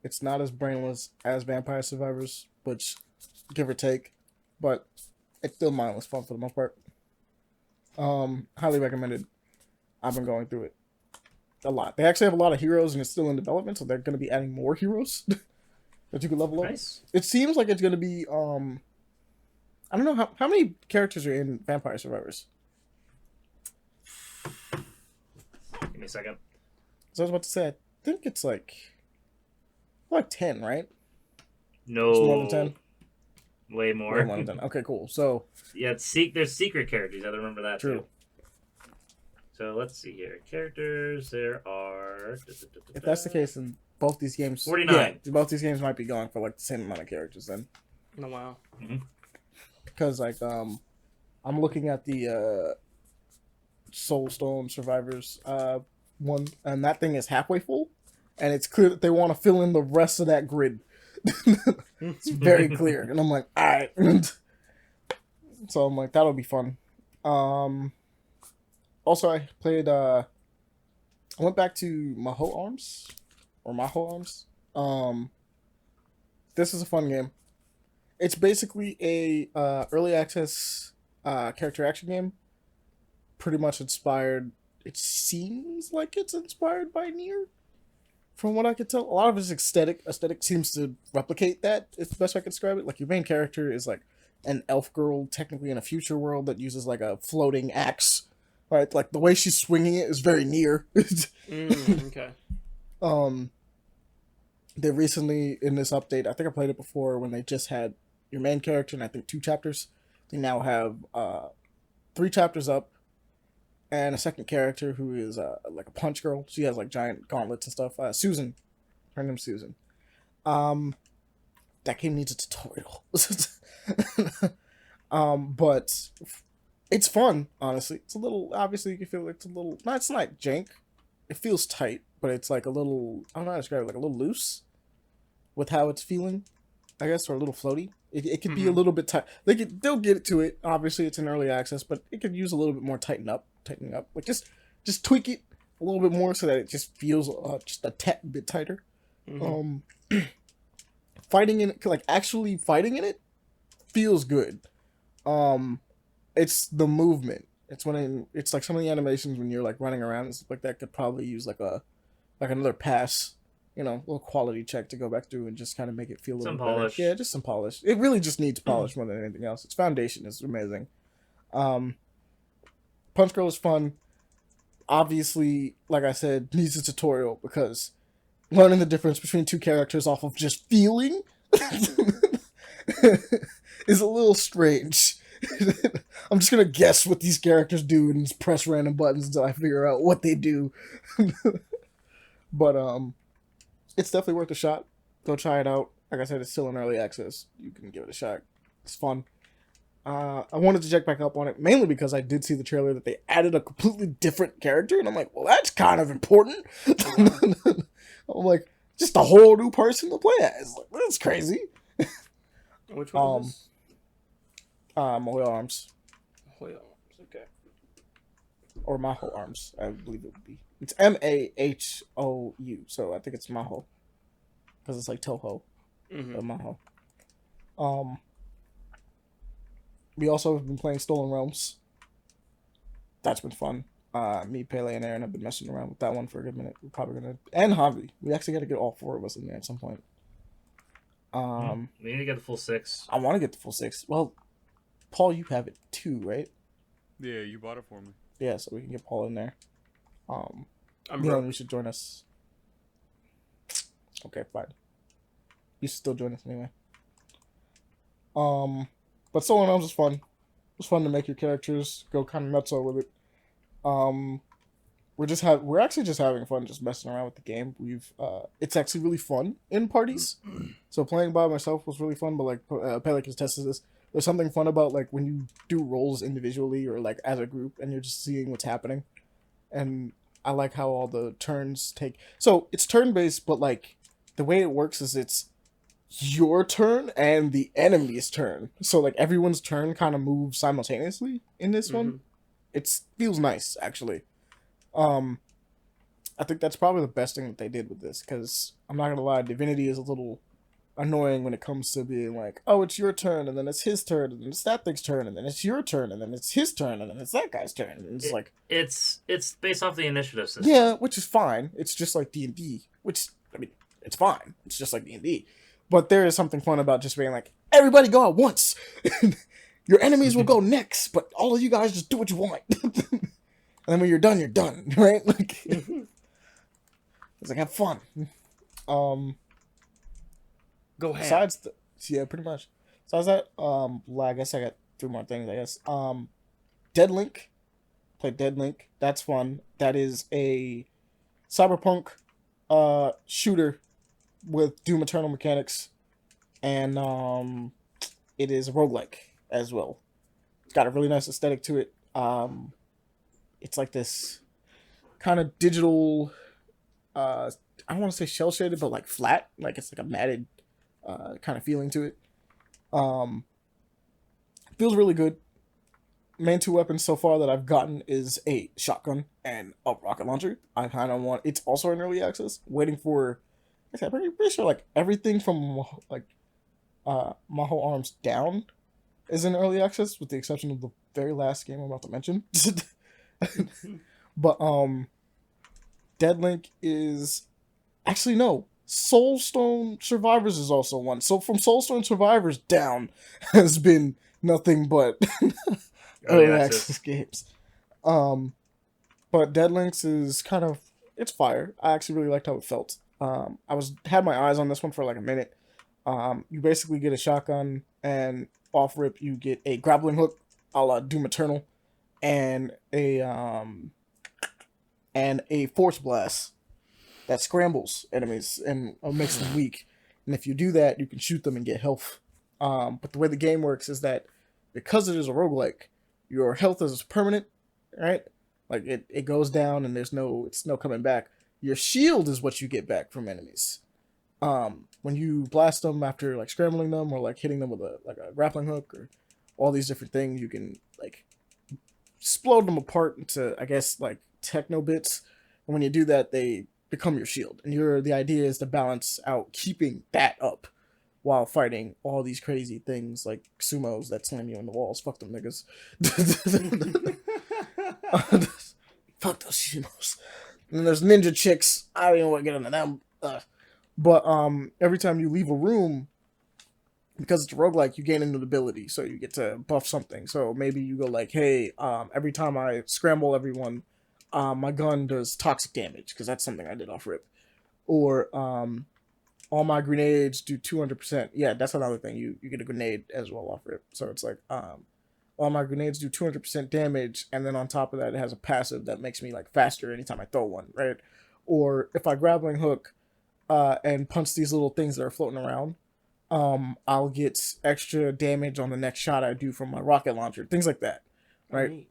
It's not as brainless as Vampire Survivors, which give or take, but it's still mindless fun for the most part. Highly recommended. I've been going through it a lot. They actually have a lot of heroes and it's still in development, so they're going to be adding more heroes that you can level up. Nice. It seems like it's going to be, I don't know how many characters are in Vampire Survivors. Give me a second. So I was about to say, I think it's like 10, right? No. It's more than 10? Way more. More than 10. Okay, cool. So yeah, there's secret characters. I have to remember that true. Too. So let's see here. Characters, there are... If that's the case, then both these games... 49. Yeah, both these games might be going for like the same amount of characters then. Oh, wow. Mm-hmm. Because like, I'm looking at the Soulstone Survivors one, and that thing is halfway full, and it's clear that they want to fill in the rest of that grid. It's very clear, and I'm like, all right. So I'm like, that'll be fun. Also, I played. I went back to Maho Arms. This is a fun game. It's basically a early access character action game. Pretty much inspired. It seems like it's inspired by Nier. From what I could tell, a lot of its aesthetic seems to replicate that. It's the best way I can describe it. Like your main character is like an elf girl, technically in a future world that uses like a floating axe. Right, like the way she's swinging it is very Nier. Okay. They recently in this update, I think I played it before when they just had your main character and I think 2 chapters. They now have 3 chapters up. And a second character who is like a punch girl. She has like giant gauntlets and stuff. Susan. Her name's Susan. That game needs a tutorial. But it's fun, honestly. It's a little, obviously you can feel like it's a little, no, it's not jank. It feels tight, but it's like a little, I don't know how to describe it, like a little loose with how it's feeling, I guess, or a little floaty. It could be a little bit tight. They'll get to it. Obviously, it's in early access, but it could use a little bit more tightening up. Like just tweak it a little bit more so that it just feels just a tad bit tighter. Fighting in it, like actually fighting in it, feels good. It's the movement. It's it's like some of the animations when you're like running around and stuff like that could probably use like another pass. You know, a little quality check to go back through and just kind of make it feel a little better. Yeah, just some polish. It really just needs polish more than anything else. Its foundation is amazing. Punch Girl is fun. Obviously, like I said, needs a tutorial because learning the difference between 2 characters off of just feeling is a little strange. I'm just gonna guess what these characters do and just press random buttons until I figure out what they do. But it's definitely worth a shot. Go try it out. Like I said, it's still in early access. You can give it a shot. It's fun. I wanted to check back up on it mainly because I did see the trailer that they added a completely different character, and I'm like, well, that's kind of important. I'm like, just a whole new person to play as. Like, that's crazy. Which one is this? Mahoy Arms. Mahoy Arms, okay. Or Maho Arms, I believe it would be. It's Mahou, so I think it's Maho. Because it's like Toho. Maho. We also have been playing Stolen Realms. That's been fun. Me, Pele, and Aaron have been messing around with that one for a good minute. We're probably gonna, and Javi. We actually got to get all 4 of us in there at some point. We need to get the full 6. I want to get the full 6. Well, Paul, you have it too, right? Yeah, you bought it for me. Yeah, so we can get Paul in there. I'm you know, broke. you should join us. Okay, fine. You should still join us anyway. But Stolen Realms is fun. It was fun to make your characters go kind of nutso with it. We're actually just having fun just messing around with the game. It's actually really fun in parties. So playing by myself was really fun, but like Pele can attest to this. There's something fun about like when you do roles individually or like as a group and you're just seeing what's happening. And I like how all the turns take. So it's turn based, but like the way it works is it's your turn and the enemy's turn. So like everyone's turn kind of moves simultaneously in this one. It feels nice actually. I think that's probably the best thing that they did with this, because I'm not gonna lie, Divinity is a little annoying when it comes to being like, oh, it's your turn, and then it's his turn, and then it's that thing's turn, and then it's your turn, and then it's his turn, and then it's that guy's turn. And it's like it's based off the initiative system. Yeah, which is fine. It's just like D&D, which I mean, it's fine. It's just like D&D, but there is something fun about just being like, everybody go at once. Your enemies will go next, but all of you guys just do what you want. And then when you're done, right? Like, it's like, have fun. Go ahead. Besides, yeah, pretty much. Besides that, I guess I got 3 more things, I guess. Dead Link. Played Dead Link. That's fun. That is a cyberpunk shooter with Doom Eternal mechanics. And it is a roguelike as well. It's got a really nice aesthetic to it. It's like this kind of digital, I don't want to say shell shaded, but like flat, like it's like a matted kind of feeling to it. Feels really good. Main 2 weapons so far that I've gotten is a shotgun and a rocket launcher. I kind of want. It's also in early access. Waiting for. I'm pretty sure like everything from like Maho Arms down is in early access, with the exception of the very last game I'm about to mention. But Dead Link is actually no. Soulstone Survivors is also one. So from Soulstone Survivors down has been nothing but early access games. But Dead Links is kind of, it's fire. I actually really liked how it felt. I had my eyes on this one for like a minute. You basically get a shotgun, and off rip you get a grappling hook, a la Doom Eternal, and a force blast that scrambles enemies and makes them weak. And if you do that, you can shoot them and get health. But the way the game works is that because it is a roguelike, your health is permanent, right? Like it goes down and it's no coming back. Your shield is what you get back from enemies. When you blast them after like scrambling them or like hitting them with a grappling hook or all these different things, you can like explode them apart into, I guess, like techno bits. And when you do that, they become your shield. And the idea is to balance out keeping that up while fighting all these crazy things like sumos that slam you in the walls. Fuck them niggas. Fuck those sumos. And then there's ninja chicks. I don't even want to get into them. But every time you leave a room, because it's a roguelike, you gain a new ability. So you get to buff something. So maybe you go like, hey, every time I scramble everyone, my gun does toxic damage, because that's something I did off rip. Or all my grenades do 200%. Yeah, that's another thing. You get a grenade as well off rip. So it's like all my grenades do 200% damage, and then on top of that, it has a passive that makes me like faster anytime I throw one, right? Or if I grappling hook and punch these little things that are floating around, I'll get extra damage on the next shot I do from my rocket launcher, things like that, right?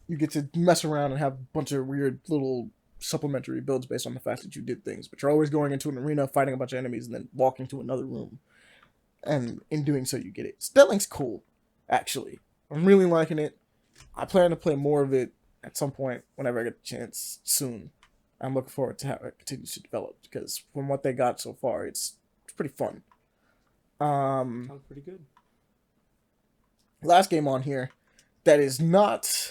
You get to mess around and have a bunch of weird little supplementary builds based on the fact that you did things, but you're always going into an arena, fighting a bunch of enemies, and then walking to another room, and in doing so you get it. Stelling's cool, actually. I'm really liking it. I plan to play more of it at some point whenever I get the chance soon. I'm looking forward to how it continues to develop, because from what they got so far, it's pretty fun. Sounds pretty good. Last game on here that is not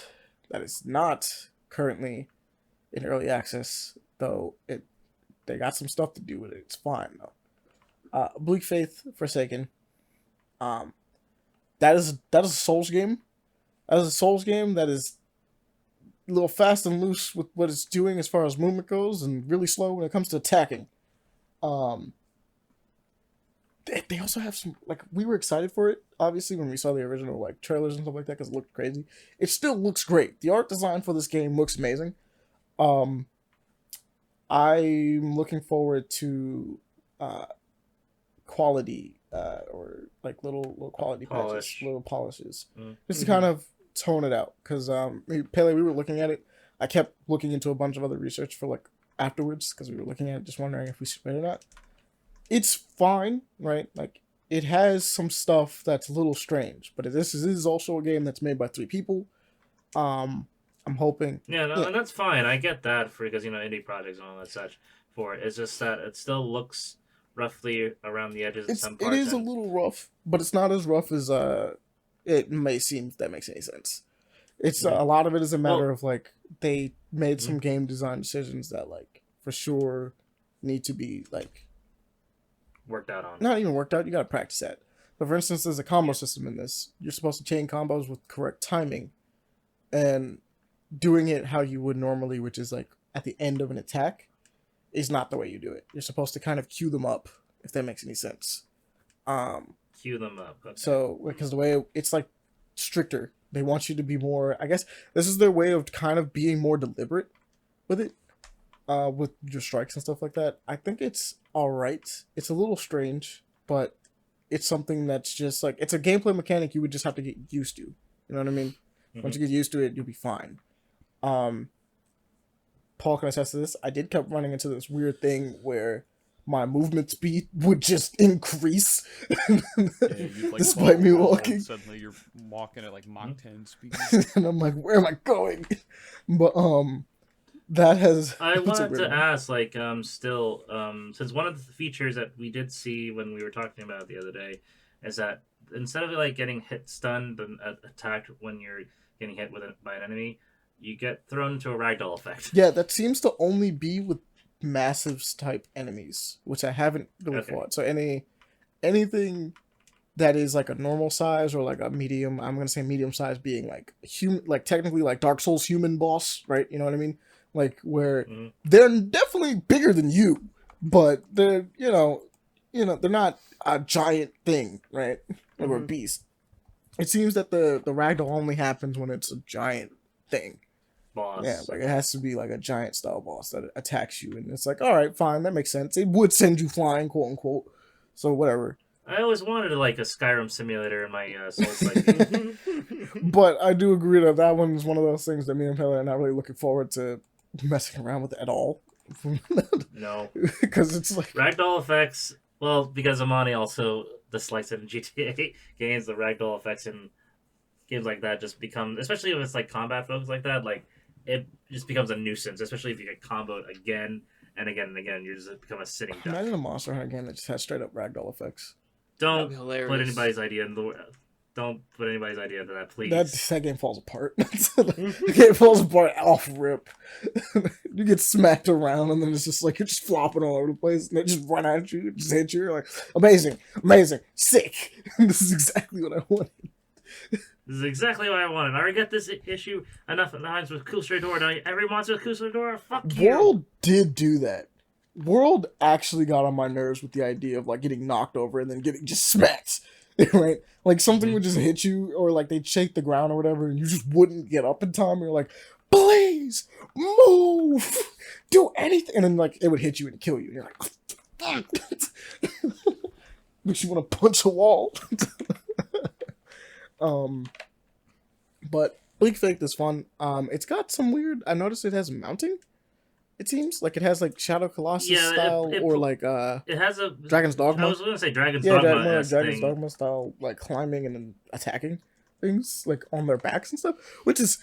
currently in early access, though they got some stuff to do with it. It's fine though. Bleak Faith Forsaken. That is a Souls game. That is a Souls game that is a little fast and loose with what it's doing as far as movement goes, and really slow when it comes to attacking. They also have some, like, we were excited for it, obviously, when we saw the original, like, trailers and stuff like that, because it looked crazy. It still looks great. The art design for this game looks amazing. I'm looking forward to quality, or, like, little quality patches, little polishes, just to kind of tone it out, because, Pele, we were looking at it. I kept looking into a bunch of other research for, like, afterwards, because we were looking at it, just wondering if we should play it or not. It's fine, right? Like, it has some stuff that's a little strange, but this is also a game that's made by 3 people. I'm hoping. Yeah, no, and that's fine. I get that because indie projects and all that such for it. It's just that it still looks roughly around the edges. It is a little rough, but it's not as rough as it may seem. If that makes any sense. It's a lot of it is a matter of like they made some game design decisions that like for sure need to be like. Worked out on. Not even worked out, you gotta practice that. But for instance, there's a combo system in this. You're supposed to chain combos with correct timing. And doing it how you would normally, which is like at the end of an attack, is not the way you do it. You're supposed to kind of queue them up, if that makes any sense. Queue them up. Okay. So, because the way it's like stricter. They want you to be more, I guess, this is their way of kind of being more deliberate with it. With your strikes and stuff like that. I think it's alright. It's a little strange, but it's something that's just like, it's a gameplay mechanic you would just have to get used to. You know what I mean? Once you get used to it, you'll be fine. Paul can attest to this. I did keep running into this weird thing where my movement speed would just increase despite me walking. Suddenly you're walking at like Mach 10 speed. And I'm like, where am I going? But that has. I wanted to ask, like, still, since one of the features that we did see when we were talking about it the other day is that instead of like getting hit, stunned, and attacked when you're getting hit by an enemy, you get thrown into a ragdoll effect. Yeah, that seems to only be with massive type enemies, which I haven't really fought. So anything that is like a normal size or like a medium, I'm gonna say medium size being like human, like technically like Dark Souls human boss, right? You know what I mean? Like where they're definitely bigger than you, but they're you know they're not a giant thing, right? Or a beast. It seems that the ragdoll only happens when it's a giant thing. Boss. Yeah, like it has to be like a giant style boss that attacks you, and it's like, all right, fine, that makes sense. It would send you flying, quote unquote. So whatever. I always wanted like a Skyrim simulator in my Souls like. But I do agree that one is one of those things that me and Pele are not really looking forward to messing around with at all. No, because it's like ragdoll effects. Well, because Amani also dislikes it in GTA games, the ragdoll effects in games like that just become, especially if it's like combat focused like that, like it just becomes a nuisance. Especially if you get comboed again and again and again, you just become a sitting duck. Imagine a Monster Hunter game that just has straight up ragdoll effects. Don't put anybody's idea in the. Don't put anybody's idea into that, please. That game falls apart. The game falls apart off rip. You get smacked around, and then it's just like you're just flopping all over the place, and they just run at you, just hit you. You're like, amazing, sick. This is exactly what I wanted. This is exactly what I wanted. I already got this issue enough times with Cool Stray Door. Now every monster with Cool Stray Door, fuck you. World did do that. World actually got on my nerves with the idea of like getting knocked over and then getting just smacked. Right? Like something would just hit you, or like they'd shake the ground or whatever, and you just wouldn't get up in time. You're like, please move, do anything, and then like it would hit you and kill you. And you're like, oh, Makes you want to punch a wall. But Bleak Fate is fun. It's got some weird. I noticed it has mounting. It seems like it has like Shadow Colossus style or like it has a Dragon's Dogma. I was gonna say Dragon's Dogma. More like Dragon's Dogma style, like climbing and then attacking things like on their backs and stuff, which is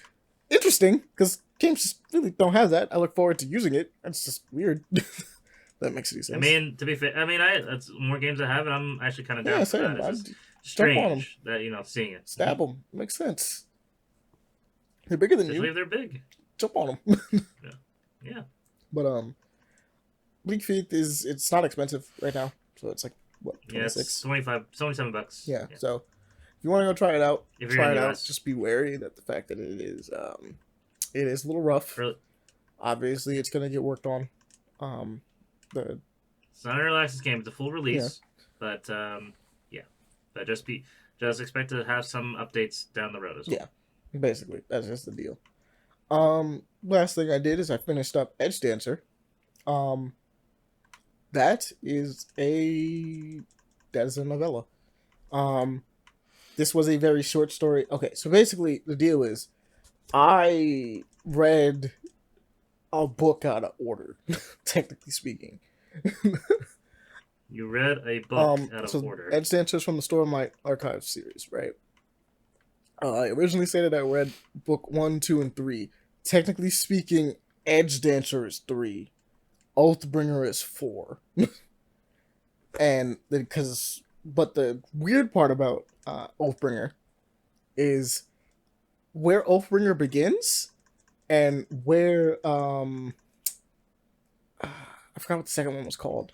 interesting because games just really don't have that. I look forward to using it. It's just weird. That makes any sense. I mean, to be fair, that's more games I have, and I'm actually kind of down for same. that. It's just strange that seeing it. Stab them makes sense. They're bigger than Especially you. if they're big. Jump on them. Yeah. But Bleak Fate it's not expensive right now, so it's like what 26? Yeah, it's 27 $. Yeah. So if you want to go try it out, try it out. US. Just be wary that the fact that it is a little rough. Really? Obviously, it's gonna get worked on. It's not an early access game; it's a full release. Yeah. But just expect to have some updates down the road as well. Yeah, basically that's just the deal. Last thing I did is I finished up Edge Dancer. That is a novella. This was a very short story. Okay, so basically the deal is I read a book out of order, technically speaking. You read a book out of order. Edge Dancers from the Stormlight Archives series, right? I originally stated I read book 1, 2, and 3. Technically speaking, Edge Dancer is 3. Oathbringer is 4. And but the weird part about Oathbringer is where Oathbringer begins and where I forgot what the second one was called.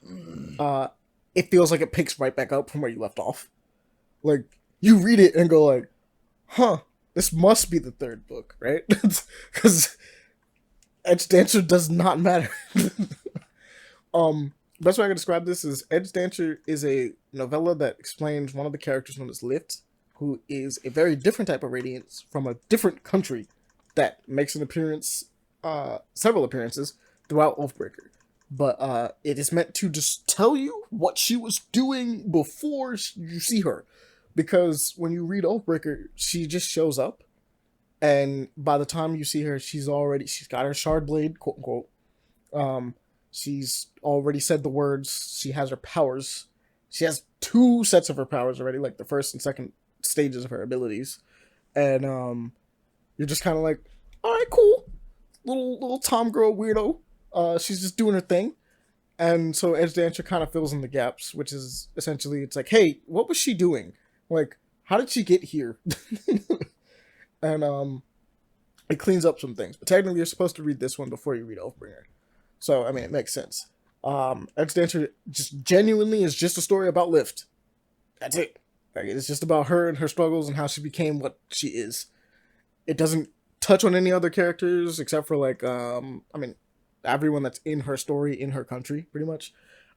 It feels like it picks right back up from where you left off. Like you read it and go like, huh, this must be the third book, right? Because Edge Dancer does not matter. Best way I can describe this is Edge Dancer is a novella that explains one of the characters known as Lift, who is a very different type of Radiance from a different country that makes an appearance, several appearances throughout Oathbreaker. But it is meant to just tell you what she was doing before you see her. Because when you read Oathbreaker, she just shows up. And by the time you see her, she's got her shard blade, quote unquote. She's already said the words. She has her powers. She has 2 sets of her powers already, like the first and second stages of her abilities. And you're just kind of like, all right, cool. Little Tom girl weirdo. She's just doing her thing. And so Edge Dancer kind of fills in the gaps, which is essentially, it's like, hey, what was she doing? Like, how did she get here? And it cleans up some things. But technically, you're supposed to read this one before you read Oathbringer. So, I mean, it makes sense. Edge Dancer just genuinely is just a story about Lift. That's it. Like, it's just about her and her struggles and how she became what she is. It doesn't touch on any other characters except for, like, everyone that's in her story, in her country, pretty much.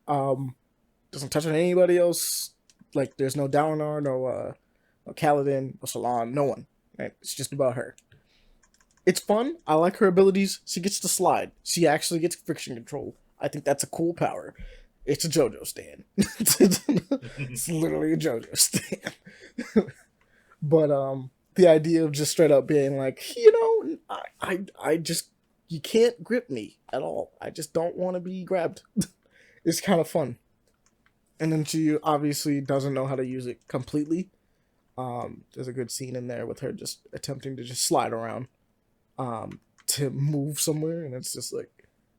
Doesn't touch on anybody else. Like, there's no Dalinar, no Kaladin, no Salon, no one. Right? It's just about her. It's fun. I like her abilities. She gets to slide. She actually gets friction control. I think that's a cool power. It's a JoJo stand. It's literally a JoJo stand. But the idea of just straight up being like, I just, you can't grip me at all. I just don't want to be grabbed. It's kind of fun. And then she obviously doesn't know how to use it completely. There's a good scene in there with her just attempting to just slide around to move somewhere, and it's just like,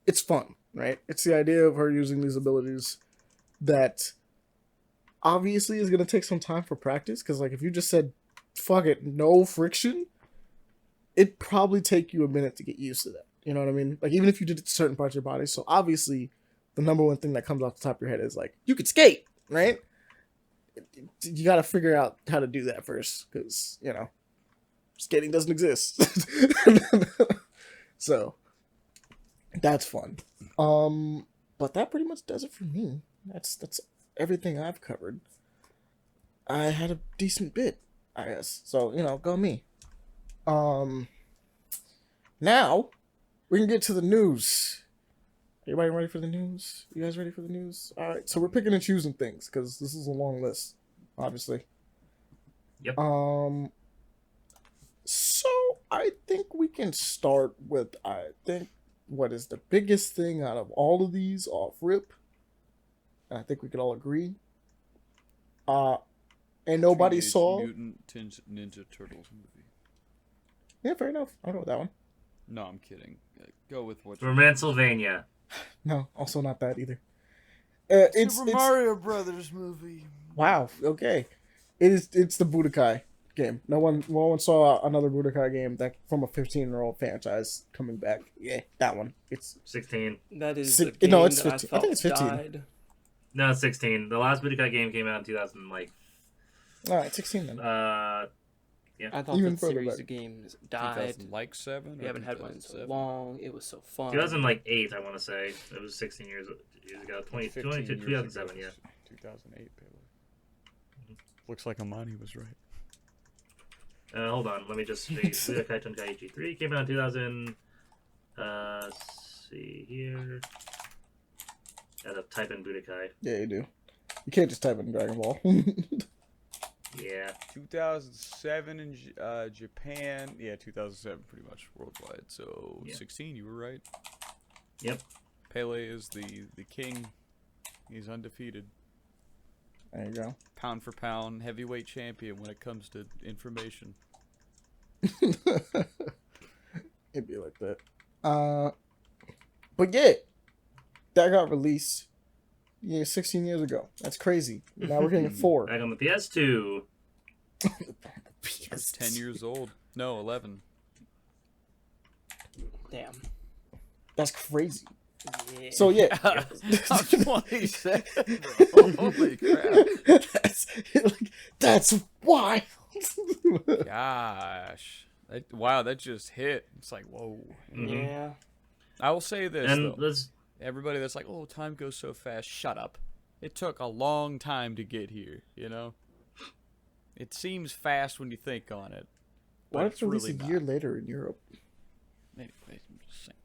it's fun, right? It's the idea of her using these abilities that obviously is going to take some time for practice, because like if you just said, fuck it, no friction, it'd probably take you a minute to get used to that. You know what I mean? Like even if you did it to certain parts of your body. So obviously the number one thing that comes off the top of your head is like, you could skate, right? You got to figure out how to do that first, because, skating doesn't exist. So that's fun. But that pretty much does it for me. That's everything I've covered. I had a decent bit, I guess. So, go me. Now we can get to the news. Everybody ready for the news? You guys ready for the news? All right, so we're picking and choosing things because this is a long list, obviously. Yep. So I think we can start with what is the biggest thing out of all of these off rip. And I think we could all agree. And nobody Teenage saw. Mutant Ninja Turtles movie. Yeah, fair enough. I'll go with that one. No, I'm kidding. Go with what. From Pennsylvania. No, also not that either. It's Mario Brothers movie. Wow. Okay, it's the Budokai game. No one saw another Budokai game that from a 15-year-old franchise coming back. Yeah, that one. It's 16. That is Six- the game no, it's that 15. I I think it's 15. Died. No, it's 16. The last Budokai game came out in 2000, like, all right. 16 then. I thought Even the further series back. of games died. 2007. We haven't had one in so long. It was so fun. 2008, I want to say. It was 16 years ago. 2007, yeah. 2008, Looks like Amani was right. Hold on, let me just see. Budokai Tenkaichi 3 came out in 2000. Let's see here. Gotta type in Budokai. Yeah, you do. You can't just type in Dragon Ball. Yeah. 2007 in Japan. Yeah, 2007 pretty much worldwide. So Yeah. 16, you were right. Yep. Pele is the king. He's undefeated. There you go. Pound for pound, heavyweight champion when it comes to information. It'd be like that. But yeah, that got released. Yeah, 16 years ago. That's crazy. Now we're getting a 4. Back on the PS2. PS. 10 years old. No, 11. Damn. That's crazy. Yeah. So yeah, I'm 27. Bro. Holy crap. that's wild. Gosh. Wow, that just hit. It's like, whoa. Mhm. Yeah. I will say this, And though. let's. Everybody that's like, oh, time goes so fast. Shut up. It took a long time to get here, you know? It seems fast when you think on it. Why but did it's it release really a not. year later in Europe? Anyway, I'm just saying.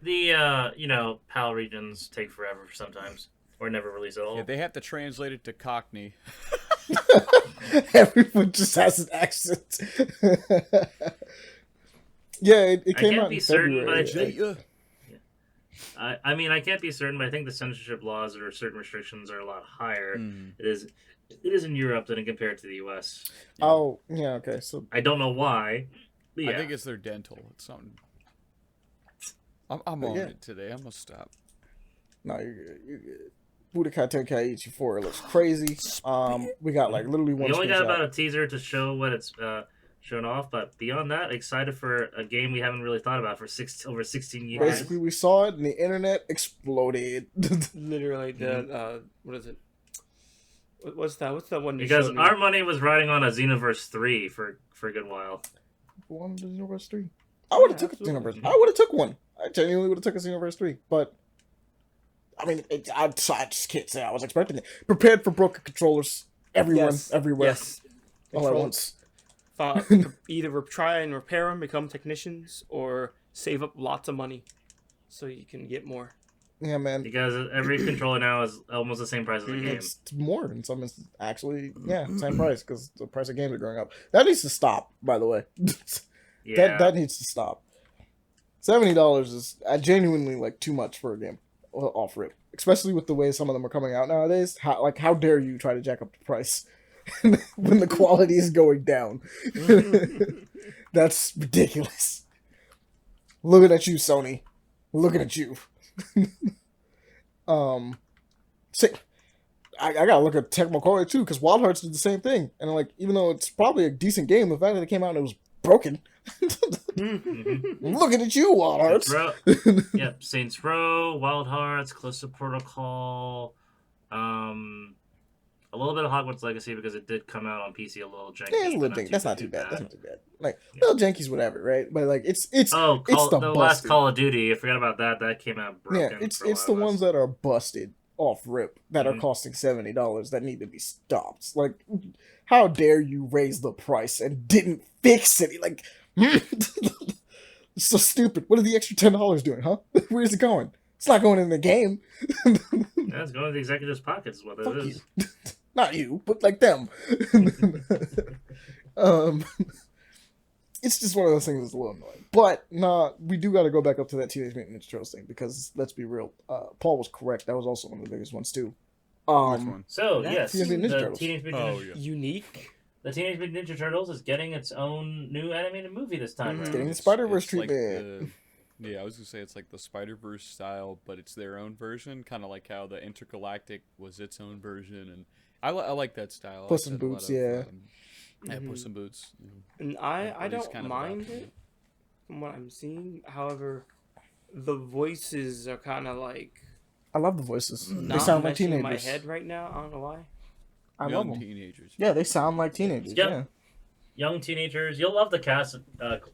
The, PAL regions take forever sometimes. Or never release at all. Yeah, they have to translate it to Cockney. Everyone just has an accent. Yeah, it came out in February. I mean, I can't be certain, but I think the censorship laws or certain restrictions are a lot higher. Mm. It is in Europe than compared to the U.S. Oh, yeah, okay. So I don't know why. But yeah. I think it's their dental. It's something. I'm on yeah. it today. I'm gonna stop. no, you're good. You're good. Budokai Tenkaichi 4 looks crazy. We got like literally one. We only got screenshot. about a teaser to show what it's shown off, but beyond that, excited for a game we haven't really thought about for over 16 years. Basically, we saw it and the internet exploded. Literally the what is it? What's that? What's that one? You Because showed me? our money was riding on a Xenoverse 3 for a good while. One to Xenoverse 3. I would have took a absolutely. Xenoverse. I would have took one. I genuinely would have took a Xenoverse 3, but I mean, I just can't say I was expecting it. Prepared for broken controllers. Everyone, Yes. everywhere, Yes. all at Control- once. Either try and repair them, become technicians, or save up lots of money so you can get more. Yeah, man. Because every controller now is almost the same price as the game. It's more in some instances. Actually, yeah, same price because the price of games are going up. That needs to stop, by the way. Yeah. That needs to stop. $70 is genuinely like too much for a game off rip, especially with the way some of them are coming out nowadays. How dare you try to jack up the price when the quality is going down? That's ridiculous. Looking at you, Sony. Looking at you. See, I gotta look at Tecmo Koei too, because Wild Hearts did the same thing. And like, even though it's probably a decent game, the fact that it came out and it was broken. Mm-hmm. Looking at you, Wild Hearts. Yep, Saints Row, Wild Hearts, Callisto Protocol, a little bit of Hogwarts Legacy because it did come out on PC a little janky. Yeah, it's a but little janky. That's not too bad. That's not too bad. Like little jankies, whatever, right? But like it's Oh, it's the last Call of Duty. I forgot about that. That came out broken. Yeah, it's for a lot the of us. ones that are busted off rip that are Mhm. costing $70 that need to be stopped. Like, how dare you raise the price and didn't fix it? Like, it's so stupid. What are the extra $10 doing, huh? Where's it going? It's not going in the game. Yeah, it's going to the executive's pockets. Is what Fuck it is. you. Not you, but like them. um, it's just one of those things that's a little annoying. But nah, we do got to go back up to that Teenage Mutant Ninja Turtles thing because let's be real. Paul was correct. That was also one of the biggest ones too. Which one? So That yes, Teenage Mutant Ninja the Turtles. Teenage Mutant Oh, Ninja- yeah. Unique. the Teenage Mutant Ninja Turtles is getting its own new animated movie this time. Mhm. around. Getting the Spider-Verse It's like treatment. yeah, I was gonna say it's like the Spider-Verse style, but it's their own version, kind of like how the Intergalactic was its own version, and I like that style. I Puss like in that a lot Boots, of, yeah. Yeah, Mhm. Puss in Boots. You know, And I at least don't kind of mind adapted it from what I'm seeing. However, the voices are kind of like I love the voices. They not sound like meshing in teenagers. my head right now. I don't know why. I love Young them. teenagers. Yeah, they sound like teenagers. Yep. Yeah. Young teenagers. You'll love the cast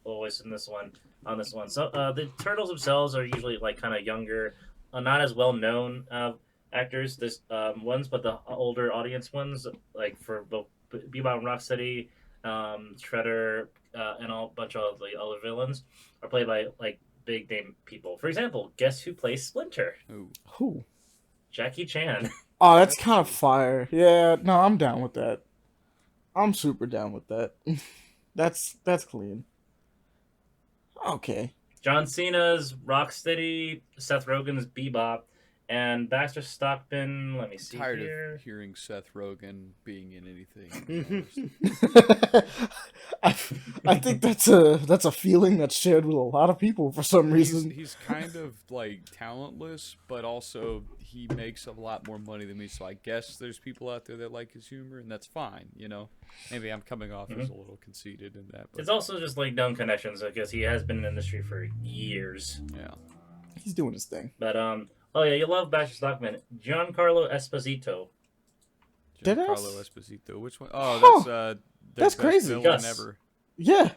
voice in this one. On this one, so the turtles themselves are usually like kind of younger, not as well known actors. This ones, but the older audience ones, like for both Bebop and Rocksteady, Shredder, and a bunch of the other villains, are played by like big name people. For example, guess who plays Splinter? Ooh. Who? Jackie Chan. Oh, that's kind of fire. Yeah, no, I'm down with that. I'm super down with that. That's clean. Okay. John Cena's Rocksteady, Seth Rogen's Bebop, and Baxter Stockman. Let me see Tired here. of hearing Seth Rogen being in anything. I think that's a feeling that's shared with a lot of people for some reason. He's kind of like talentless, but also he makes a lot more money than me. So I guess there's people out there that like his humor, and that's fine. You know, maybe I'm coming off as a little conceited in that. But It's also just like dumb connections because he has been in the industry for years. yeah, He's doing his thing. But oh yeah, you love Baxter Stockman. Giancarlo Esposito. Dead Giancarlo ass? Esposito. Which one? Oh, Huh. the That's best crazy. villain Gus. ever. Yeah.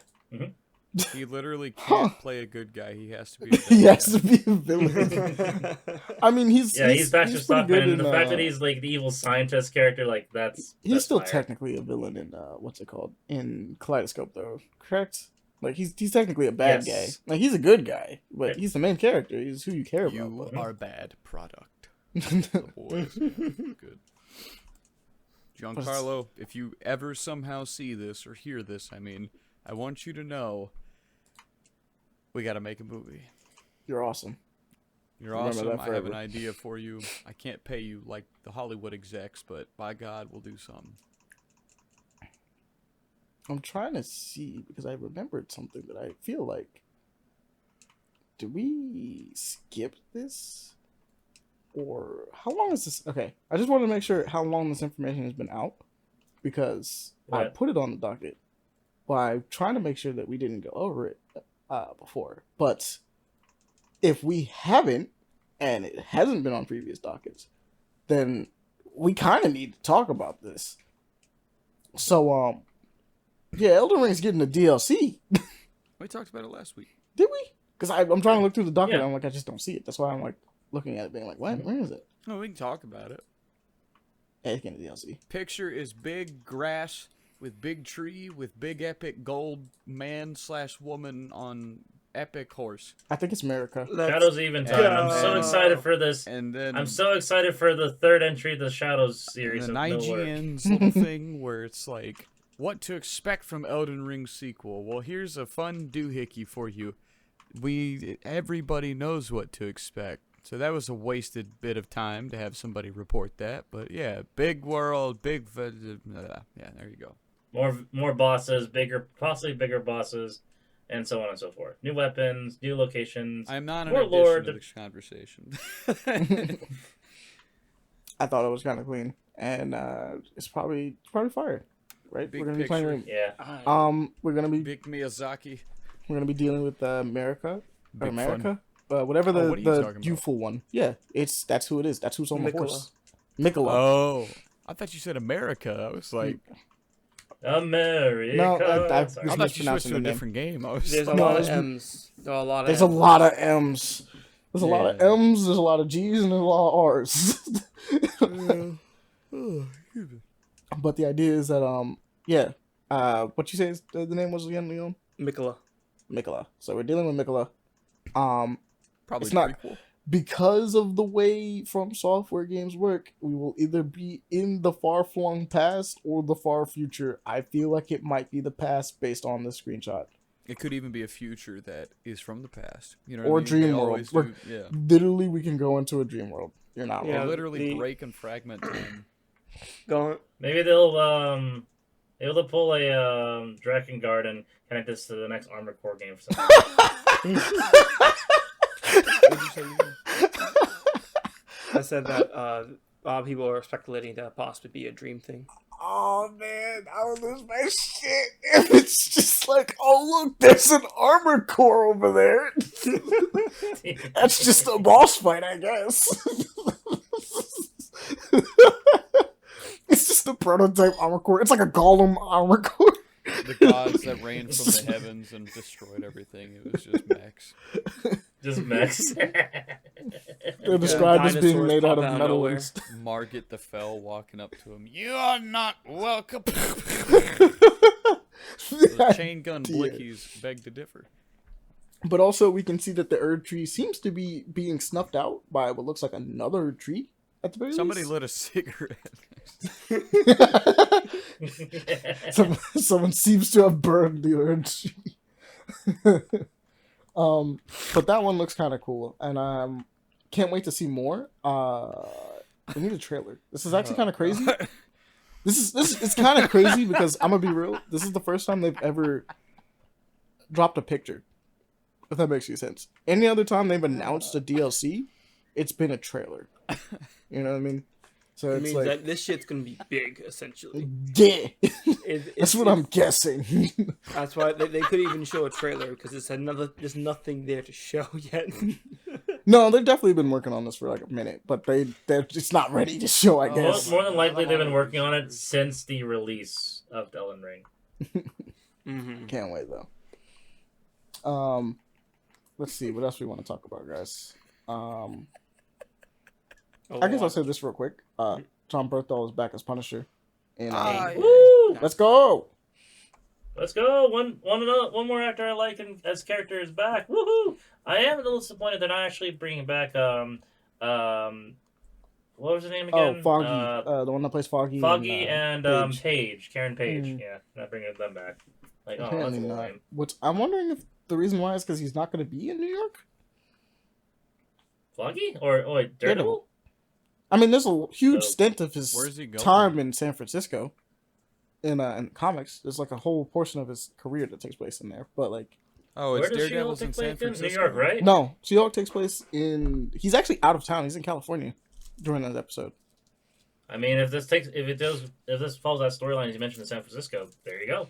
He literally Huh. can't play a good guy. He has to be. A He bad has guy. to be a villain. I mean, he's He's Baxter pretty Stockman. good And in, the fact that he's like the evil scientist character, like that's he's that's still fire. technically a villain in what's it called in Kaleidoscope though, correct? Like he's technically a bad Yes. guy. Like he's a good guy, but Yeah. he's the main character. He's who you care You about. are bad product. The boys. Good. Giancarlo, if you ever somehow see this or hear this, I mean, I want you to know we got to make a movie. You're awesome. You're Remember awesome. that I have an forever. idea for you. I can't pay you like the Hollywood execs, but by God, we'll do something. I'm trying to see because I remembered something that I feel like. Did we skip this? Or how long is this? Okay, I just wanted to make sure how long this information has been out because I Right. put it on the docket by trying to make sure that we didn't go over it before. But if we haven't, and it hasn't been on previous dockets, then we kind of need to talk about this. So, yeah, Elden Ring's getting a DLC. We talked about it last week. Did we? Because I'm trying to look through the docket. Yeah. And I'm like, I just don't see it. That's why I'm like looking at it, being like, what? Where is it? No, we can talk about it. Hey, it's getting a DLC. Picture is big grass with big tree with big epic gold man/woman on epic horse. I think it's America. Shadows Even Time. I'm so Yeah. excited for this. And then I'm so excited for the third entry of the Shadows series. and of an Middle-earth. IGN's little thing where it's like, what to expect from Elden Ring sequel. Well, here's a fun doohickey for you. Everybody knows what to expect. So that was a wasted bit of time to have somebody report that. But yeah, big world, yeah, there you go. More bosses, possibly bigger bosses, and so on and so forth. New weapons, new locations. I'm not an More addition lore to to- this conversation. I thought it was kind of clean, and it's probably fire, right? Big we're gonna be picture. playing. Yeah. We're gonna be Big Miyazaki. dealing with America, Big America, whatever Oh, what are you talking about? youthful one. Yeah, that's who it is. That's who's on the Mikola. horse. Mikola. Oh, I thought you said America. I was like, America. No, I- I Just thought you switched mispronouncing to a the name. different game. I was There's a like, lot of there's- M's. There are a lot of There's a M's. lot of M's. There's a lot of Yeah. M's. There's a lot of G's, and there's a lot of R's. But the idea is that what you say is the name was again, Leon? Mikola. Mikola. So we're dealing with Mikola. probably It's not- prequel. because of the way From Software games work, we will either be in the far-flung past or the far future. I feel like it might be the past based on this screenshot. It could even be a future that is from the past. You know Or what I mean? dream They world. always do- yeah. Literally, we can go into a dream world. You're not Yeah, wrong. Or literally the- break and fragment time. Going. Maybe they'll pull a Dragon Guard and connect this to the next Armored Core game for something. What'd you say? I said that a lot of people are speculating that possibly be a dream thing. Oh man, I would lose my shit if it's just like, oh look, there's an armored core over there. That's just a boss fight, I guess. It's just a prototype armor core. It's like a golem armor core. The gods that rained from the heavens and destroyed everything. It was just mechs. Just mechs. They're described as being Dinosaurs made out pop of out of metal. nowhere. Margit the Fell walking up to him. You are not welcome. The chain gun blickies beg to differ. But also, we can see that the Erd tree seems to be being snuffed out by what looks like another tree at the very Somebody least. lit a cigarette. Someone seems to have burned the Erd tree. But that one looks kind of cool, and can't wait to see more. We need a trailer. This is actually kind of crazy. It's kind of crazy because I'm gonna be real. This is the first time they've ever dropped a picture. If that makes any sense. Any other time they've announced a DLC, it's been a trailer. You know what I mean? So It it's means like, that this shit's gonna be big, essentially. yeah, It- that's what I'm guessing. That's why they could even show a trailer because there's nothing there to show yet. No, they've definitely been working on this for like a minute, but they're just not ready to show, I guess. More than likely, they've been working on it since the release of Elden Ring. Mm-hmm. Can't wait though. Let's see what else we want to talk about, guys. I guess I'll say this real quick. Tom Berthel is back as Punisher. And Woo! let's go. Let's go! One more actor I like as character is back. Woohoo! I am a little disappointed they're not actually bringing back what was her name again? Oh, Foggy, the one that plays Foggy. Foggy and Paige. Paige, Karen Page. Mhm. Yeah, not bringing them back. Like, oh, that's a Apparently little not. lame. I'm wondering if the reason why is because he's not going to be in New York. Foggy or wait, Daredevil? I mean, there's a huge So, stint of his where's he going? time in San Francisco. In comics, there's like a whole portion of his career that takes place in there. But like, Oh, Where it's does She-Hulk Daredevil's take in San place in? Francisco. New York, right? no, She-Hulk takes place in. He's actually out of town. He's in California during that episode. I mean, if this follows that storyline as you mentioned in San Francisco, there you go.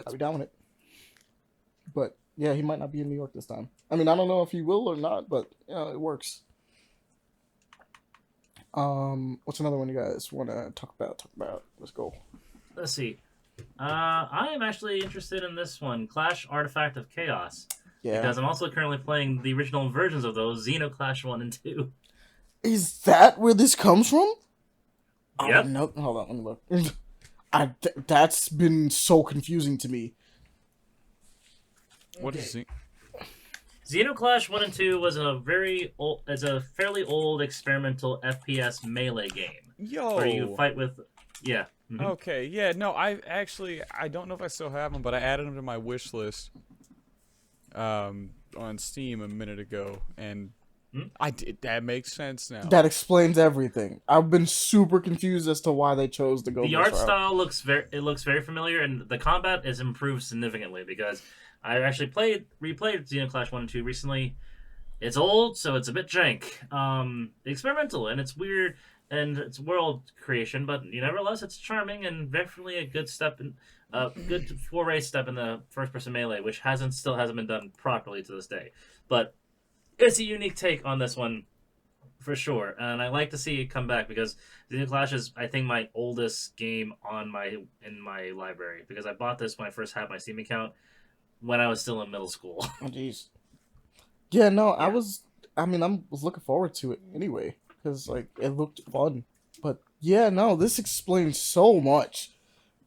I'll be down with it. But yeah, he might not be in New York this time. I mean, I don't know if he will or not, but it works. What's another one you guys want to talk about? Let's go. Let's see. I am actually interested in this one, Clash Artifact of Chaos, Yeah. because I'm also currently playing the original versions of those, Xenoclash 1 and 2. Is that where this comes from? Yep. No, hold on, let me look. That's been so confusing to me. What is he? Xenoclash 1 and 2 was a fairly old experimental FPS melee game. Yo. Where you fight with... Yeah. Mhm. Okay, yeah, no, I don't know if I still have them, but I added them to my wish list on Steam a minute ago, and that makes sense now. That explains everything. I've been super confused as to why they chose to go The this art route. style looks very familiar, and the combat is improved significantly because I actually replayed Xenoclash 1 and 2 recently. It's old, so it's a bit jank. Experimental, and it's weird, and it's world creation, but nevertheless, it's charming and definitely a good step in, good foray step in the first-person melee, which still hasn't been done properly to this day. But it's a unique take on this one, for sure, and I like to see it come back because Xenoclash is, I think, my oldest game in my library because I bought this when I first had my Steam account when I was still in middle school. Oh, jeez. Yeah, no, I was looking forward to it anyway because like it looked fun. But yeah, no, this explains so much.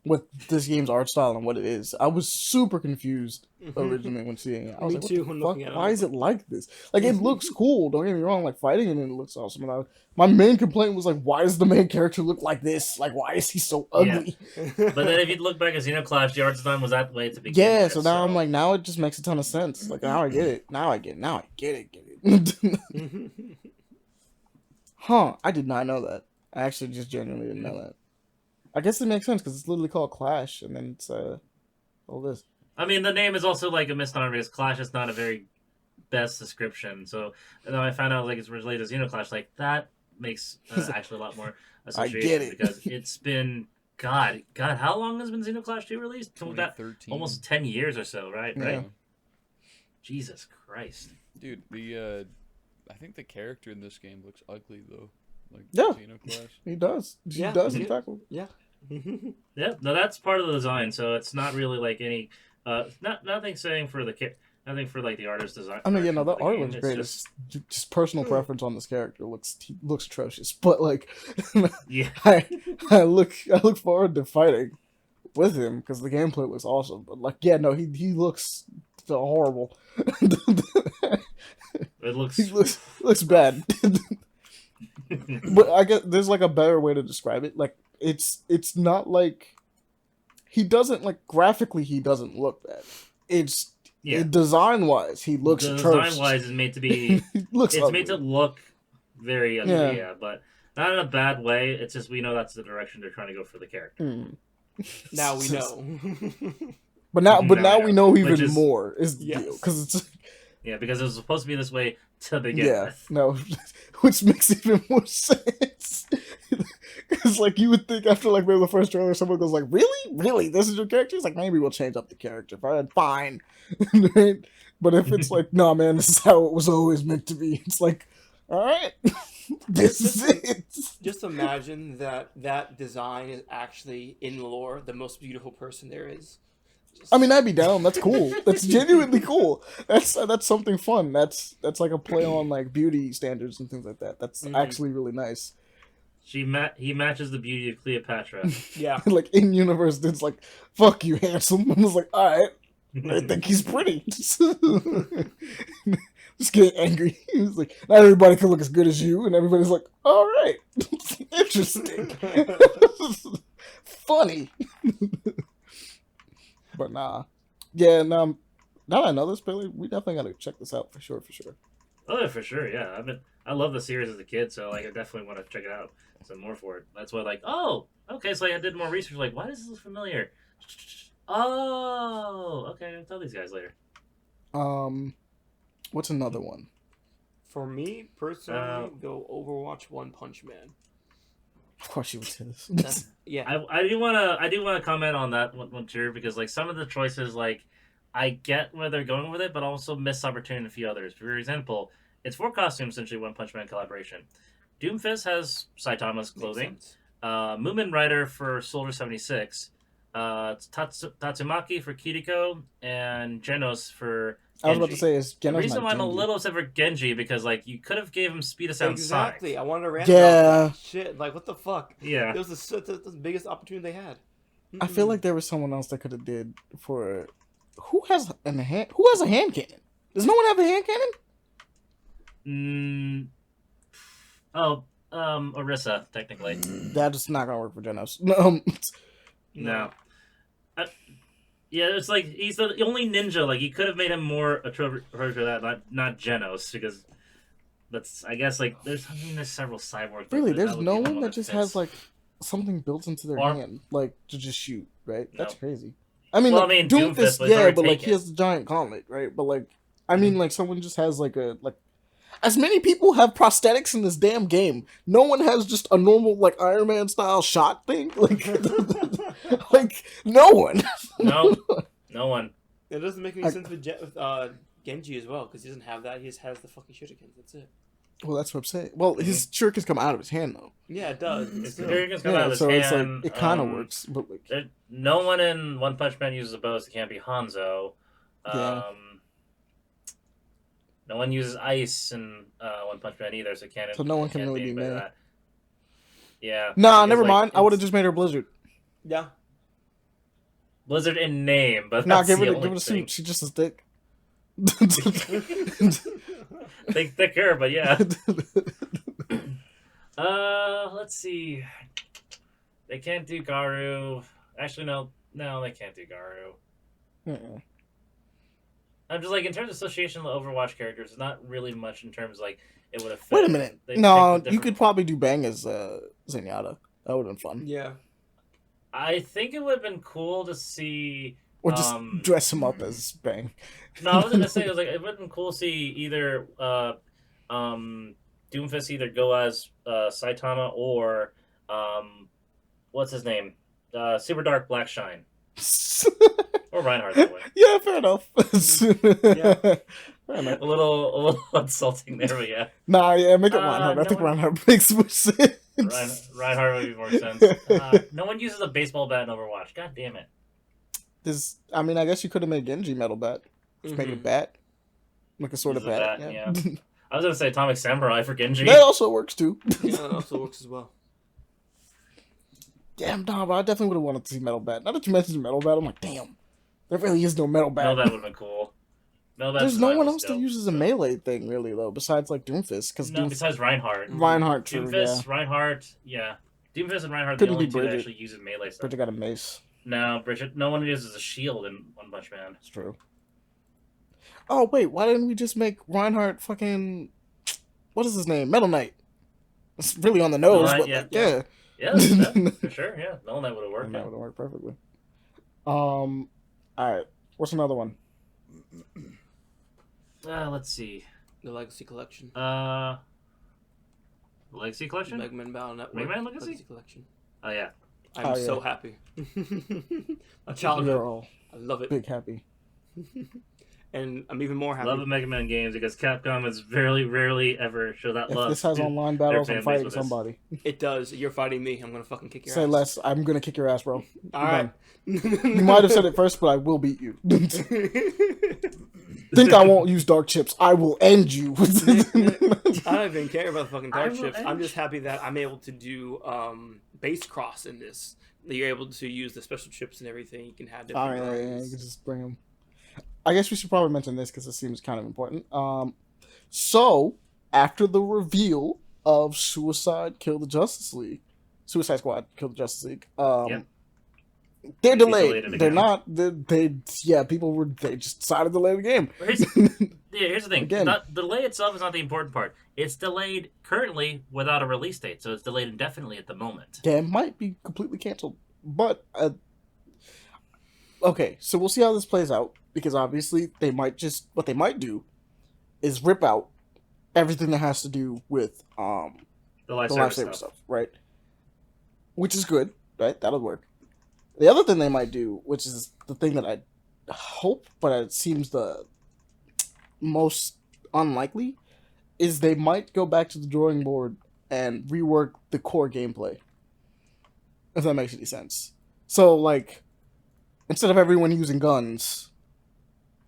with this game's art style and what it is. I was super confused originally when seeing it. I was Me like, too, what when the looking fuck? at it. Why is it like this? Like, it looks cool. Don't get me wrong. Like, fighting in it looks awesome. And my main complaint was like, why does the main character look like this? Like, why is he so ugly? But then if you look back at Xenoclash, the art design was that way to begin Yeah. with, So now I'm like, now it just makes a ton of sense. Like, now I get it. Now I get it. Huh? I did not know that. I actually just genuinely didn't know that. I guess it makes sense because it's literally called Clash, and then it's all this. I mean, the name is also like a misnomer because Clash is not a very best description. So then I found out like it's related to Xenoclash. Like that makes actually a lot more association. I get it. Because it's been God, how long has been Xenoclash 2 released? 2013. Almost 10 years or so, right? Yeah. Right. Jesus Christ, dude. I think the character in this game looks ugly though. Like Yeah. Xenoclash. He does. He does, in fact. Yeah. Yeah, no, that's part of the design. So it's not really like any, nothing saying for nothing for like the artist design. I mean, the art game. looks It's great. just- It's just personal preference on this character. He looks atrocious, but like, yeah, I look forward to fighting with him because the gameplay looks awesome. But like, yeah, no, he looks horrible. it looks. He looks bad. But I guess there's like a better way to describe it. Like, it's not like he doesn't like graphically. He doesn't look bad. It's design wise, he looks atrocious. Design wise, is made to be. Looks it's ugly. made to look very ugly, Yeah. yeah, but not in a bad way. It's just we know that's the direction they're trying to go for the character. Mm. Now we know. But now we know Which even is- more is the Yes. deal because it's Yeah, because it was supposed to be this way to begin yeah with. no, which makes even more sense. Because like you would think after like maybe the first trailer, someone goes like, "Really, this is your character?" It's like maybe we'll change up the character. Fine, right? But if it's like, no, man, this is how it was always meant to be. It's like, all right, this is it. Just imagine that design is actually in lore the most beautiful person there is. I mean, I'd be down. That's cool. That's genuinely cool. That's something fun. That's like a play on like beauty standards and things like that. That's actually really nice. He matches the beauty of Cleopatra. Yeah. Like in universe, it's like, fuck you, handsome. I was like, all right, I think he's pretty. Just getting angry. He was like, not everybody can look as good as you, and everybody's like, all right, interesting, funny. But nah, yeah, now that I know this, Billy, we definitely gotta check this out for sure. Oh, yeah, for sure, yeah. I love the series as a kid, so like I definitely want to check it out. Some more for it. That's why, like, oh, okay. So like, I did more research. Like, why does this look familiar? Oh, okay. I'll tell these guys later. What's another one? For me personally, go Overwatch One Punch Man. Of course you would say this. That's, yeah. I do wanna comment on that one too, because like some of the choices, like I get where they're going with it, but also miss opportunity in a few others. For example, it's 4 costumes essentially, One Punch Man collaboration. Doomfist has Saitama's clothing. Moomin Rider for Soldier 76. Tatsumaki for Kiriko, and Genos for Genji. I was about to say is Genos. The reason why I'm a Genji. little upset for Genji because like you could have gave him speed of sound Exactly. Sonic. I wanted to rant Yeah. about that shit. Like, what the fuck? Yeah. It was the biggest opportunity they had. I feel like there was someone else that could have did for who has a hand cannon? Does no one have a hand cannon? Orisa, technically. That's not gonna work for Genos. No. Yeah, it's like he's the only ninja. Like you could have made him more appropriate for that, not Genos, because that's I guess like there's several cyborgs. but Really, that there's would no be the one that just fits. has like something built into their Or- hand, like to just shoot. Right? That's No. crazy. I mean, Well, like, I mean, Doomfist, Doomfist, but it's yeah, already but like he taken. has the giant gauntlet, right? But like, I mean, like someone just has like as many people have prosthetics in this damn game. No one has just a normal like Iron Man style shot thing. Like, like no one. No one. It doesn't make any sense with Genji as well, because he doesn't have that. He just has the fucking shurikens. That's it. Well, that's what I'm saying. Well, his shurikens come out of his hand though. Yeah, it does. It's Still. Shurikens come out of his so hand. it's like it kind of works, but like No one in One Punch Man uses a bow, so it can't be Hanzo. Yeah. No one uses ice in One Punch Man either, so it can't. So no one can can't really be anybody May. that. Yeah. nah, because, never like, mind. I would have it's- just made her Blizzard. Yeah. lizard in name, but Nah, that's give the it only a thing. suit. She's just as thick. Think thicker, but yeah. Let's see. They can't do Garu. Actually, no, they can't do Garu. Mm-mm. I'm just like, in terms of association with Overwatch characters, it's not really much in terms like it would affect. Wait a minute. No, you could probably do Bang as Zenyatta. That would have been fun. Yeah. I think it would have been cool to see. Or just dress him up as Bang. No, I wasn't gonna say. It was like it would have been cool to see either Doomfist either go as Saitama or what's his name, Super Dark Black Shine. Or Reinhardt that way. Yeah, fair enough. Yeah. Fair enough. A little insulting there, but yeah. Nah, yeah, make it Reinhardt. I no think one- Reinhardt makes more sense. Reinhardt would make more sense. No one uses a baseball bat in Overwatch. God damn it. I mean, I guess you could have made Genji metal bat. Just make it a bat. Like a sort of Use a bat. bat, Yeah. I was gonna say Atomic Samurai for Genji. That also works too. Yeah, that also works as well. Damn, nah, but I definitely would have wanted to see metal bat. Now that you mentioned metal bat, I'm like, damn. There really is no metal bat. No, that would have been cool. There's no one else that uses a melee thing, really, though, besides, like, Doomfist. Besides Reinhardt. Reinhardt, true, Doomfist, yeah. Reinhardt, yeah. Doomfist and Reinhardt are Couldn't the only be two that Bridget. actually uses melee stuff. Bridget got a mace. No, Bridget, no one uses a shield in One Punch Man. It's true. Oh, wait, why didn't we just make Reinhardt fucking... What is his name? Metal Knight. It's really on the nose, Knight, but, yeah. like, yeah. Yeah, that, for sure, yeah. No, that would have worked. That would have worked perfectly. Alright. What's another one? Let's see. The Legacy Collection. The Legacy Collection? Mega Man Battle Network. Mega Man Legacy? Collection. Oh, yeah. I'm so happy. A child. We're all I love it. big happy. And I'm even more happy. Love of Mega Man games because Capcom has very rarely ever show that If love. this has to online their battles, fan I'm base fighting with this. somebody. It does. You're fighting me. I'm gonna fucking kick your Say ass. less. I'm gonna kick your ass, bro. All right. You might have said it first, but I will beat you. Think I won't use dark chips. I will end you. I don't even care about the fucking I dark will chips. I'm end just happy that I'm able to do base cross in this. That you're able to use the special chips and everything. You can have different Alright, yeah, you varieties. can just bring them. I guess we should probably mention this because it seems kind of important. So, after the reveal of Suicide Squad, Kill the Justice League, Yep. they're delayed delayed. it They're again. not. They just decided to delay the game. Here's the thing. Again. The delay itself is not the important part. It's delayed currently without a release date, so it's delayed indefinitely at the moment. Yeah, it might be completely canceled. But, okay, so we'll see how this plays out. Because obviously, what they might do is rip out everything that has to do with The live the service lifesaver stuff. stuff, right? Which is good, right? That'll work. The other thing they might do, which is the thing that I hope, but it seems the most unlikely, is they might go back to the drawing board and rework the core gameplay. If that makes any sense. So, like, instead of everyone using guns,